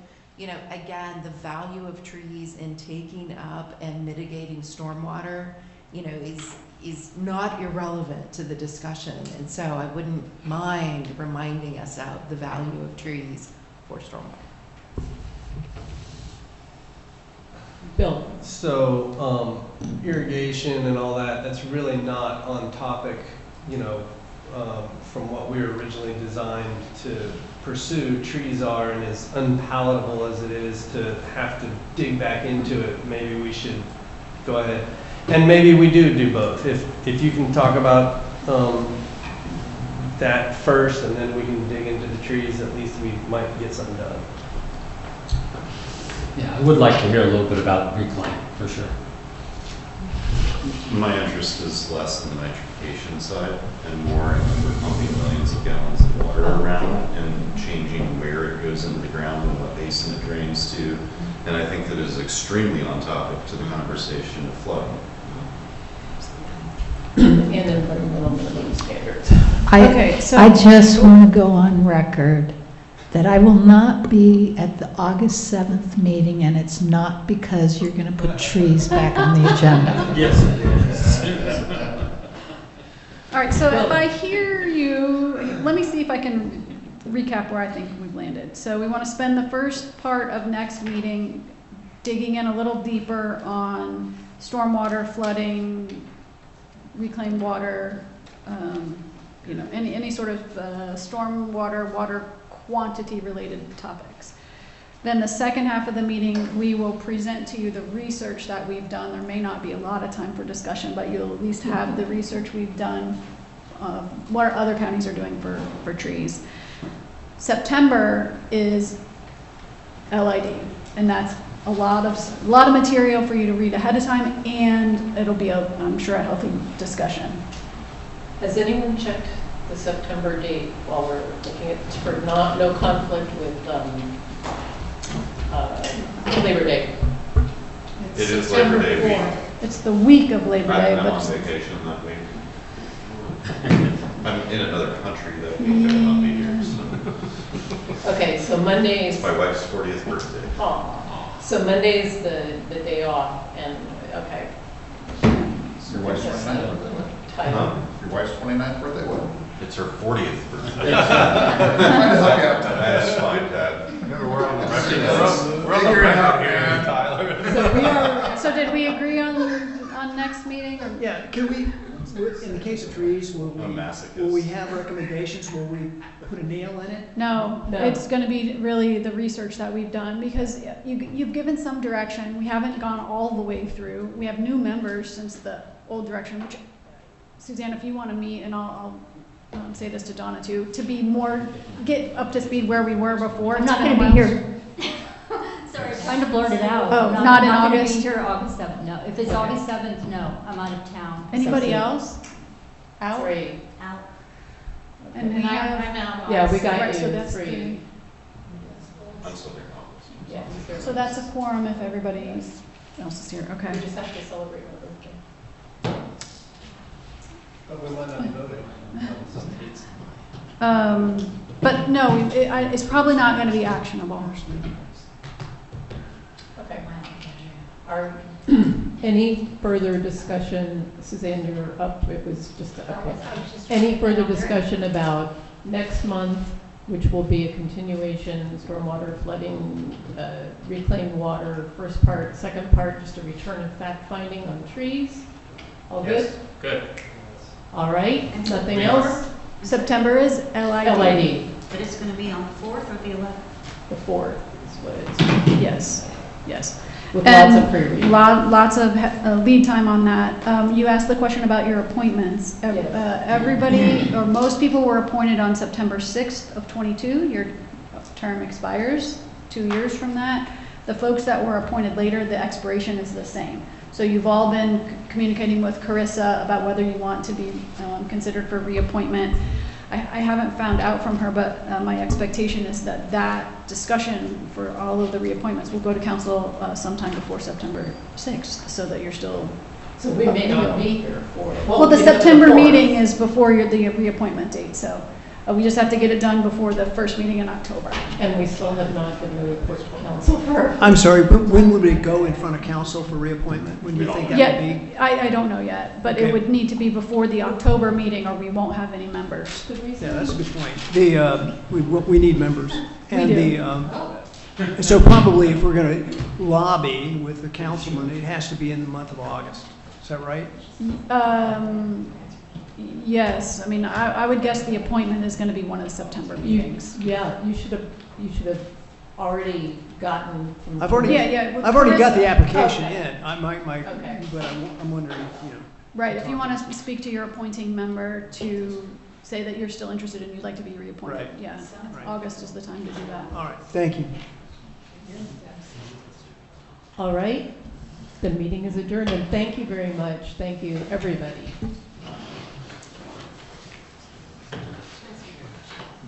again, the value of trees in taking up and mitigating stormwater, is not irrelevant to the discussion. And so I wouldn't mind reminding us of the value of trees for stormwater. Bill? So irrigation and all that, that's really not on topic, from what we were originally designed to pursue. Trees are, and as unpalatable as it is to have to dig back into it, maybe we should go ahead. And maybe we do both. If you can talk about that first, and then we can dig into the trees, at least we might get something done. Yeah, I would like to hear a little bit about reclaim, for sure. My interest is less in the nitrification side and more in we're pumping millions of gallons of water around and changing where it goes into the ground and what basin it drains to. And I think that is extremely on topic to the conversation of flooding. And environmental minimum standards. I just want to go on record that I will not be at the August 7th meeting, and it's not because you're going to put trees back on the agenda. Yes, it is. All right, so if I hear you, let me see if I can recap where I think we've landed. So we want to spend the first part of next meeting digging in a little deeper on stormwater, flooding, reclaimed water, any sort of stormwater, water quantity related topics. Then the second half of the meeting, we will present to you the research that we've done. There may not be a lot of time for discussion, but you'll at least have the research we've done, what other counties are doing for trees. September is LID, and that's a lot of material for you to read ahead of time, and it'll be, I'm sure, a healthy discussion. Has anyone checked the September date while we're looking at this for no conflict with Labor Day? It is Labor Day week. It's the week of Labor Day, I'm but on it's, vacation that week. I'm in another country that week, I will not be here, so. Okay, so Monday It's is, my wife's 40th birthday. so Monday is the day off, and, okay. Your wife's 29th birthday, Huh? Your wife's 29th birthday, what? It's her 40th birthday. Trying to help you out. That's fine, Dad. Remember, we're on the We're on the record here, Tyler. So we are, so did we agree on next meeting, or? Yeah, can we, in the case of trees, will I'm a masochist. we have recommendations? Will we put a nail in it? No, No. it's gonna be really the research that we've done, because you've given some direction, we haven't gone all the way through. We have new members since the old direction, which, Suzanne, if you wanna meet, and I'll say this to Donna too, to be more, get up to speed where we were before. I'm It's not been a gonna be while. here. Sorry, trying to blurt it out. Oh, I'm not in gonna August? be here August 7th, no. If it's August 7th, no, I'm out of town. Anybody So- else? Out? 3. Out. And then I have, I'm out. Yeah, we got right, so you that's 3. I'm still here in August. Yeah. so that's a quorum if everybody else is here, okay. We just have to celebrate my birthday. But we might not be voting. But no, it's probably not gonna be actionable. Okay. Are, any further discussion, Suzanne, you're up, it was just, okay. Any further discussion about next month, which will be a continuation, stormwater flooding, reclaimed water, first part, second part, just a return of fact finding on trees? All good? Yes, good. All right, nothing We else? September is LID. LID, But it's going to be on the 4th or the 11th? the 4th is what it's, Yes, yes. with lots of And pre-read. lots of lead time on that. You asked the question about your appointments. Yes. Everybody, or most people were appointed on September 6th of '22. Your term expires 2 years from that. The folks that were appointed later, the expiration is the same. So you've all been communicating with Carissa about whether you want to be considered for reappointment. I haven't found out from her, but my expectation is that that discussion for all of the reappointments will go to council sometime before September 6th, so that you're still. So we may not be here for. Well, the September meeting is before the reappointment date, so we just have to get it done before the first meeting in October. And we still have not given the report to council for. I'm sorry, but when would it go in front of council for reappointment? When do you think that would be? Yeah, I don't know yet, but it Okay. would need to be before the October meeting, or we won't have any members. Yeah, that's a good point. We need members. And do. so probably if we're going to lobby with the councilman, it has to be in the month of August. Is that right? Yes, I mean, I would guess the appointment is going to be one of the September meetings. Yeah, you should have already gotten. From I've already, with I've already got the Carissa. application Okay. in. Okay. But I'm wondering, Right, if you want to speak to your appointing member to say that you're still interested and you'd like to be reappointed. Right. Yeah, Right. August is the time to do that. All right, thank you. All right, the meeting is adjourned, and thank you very much. Thank you, everybody.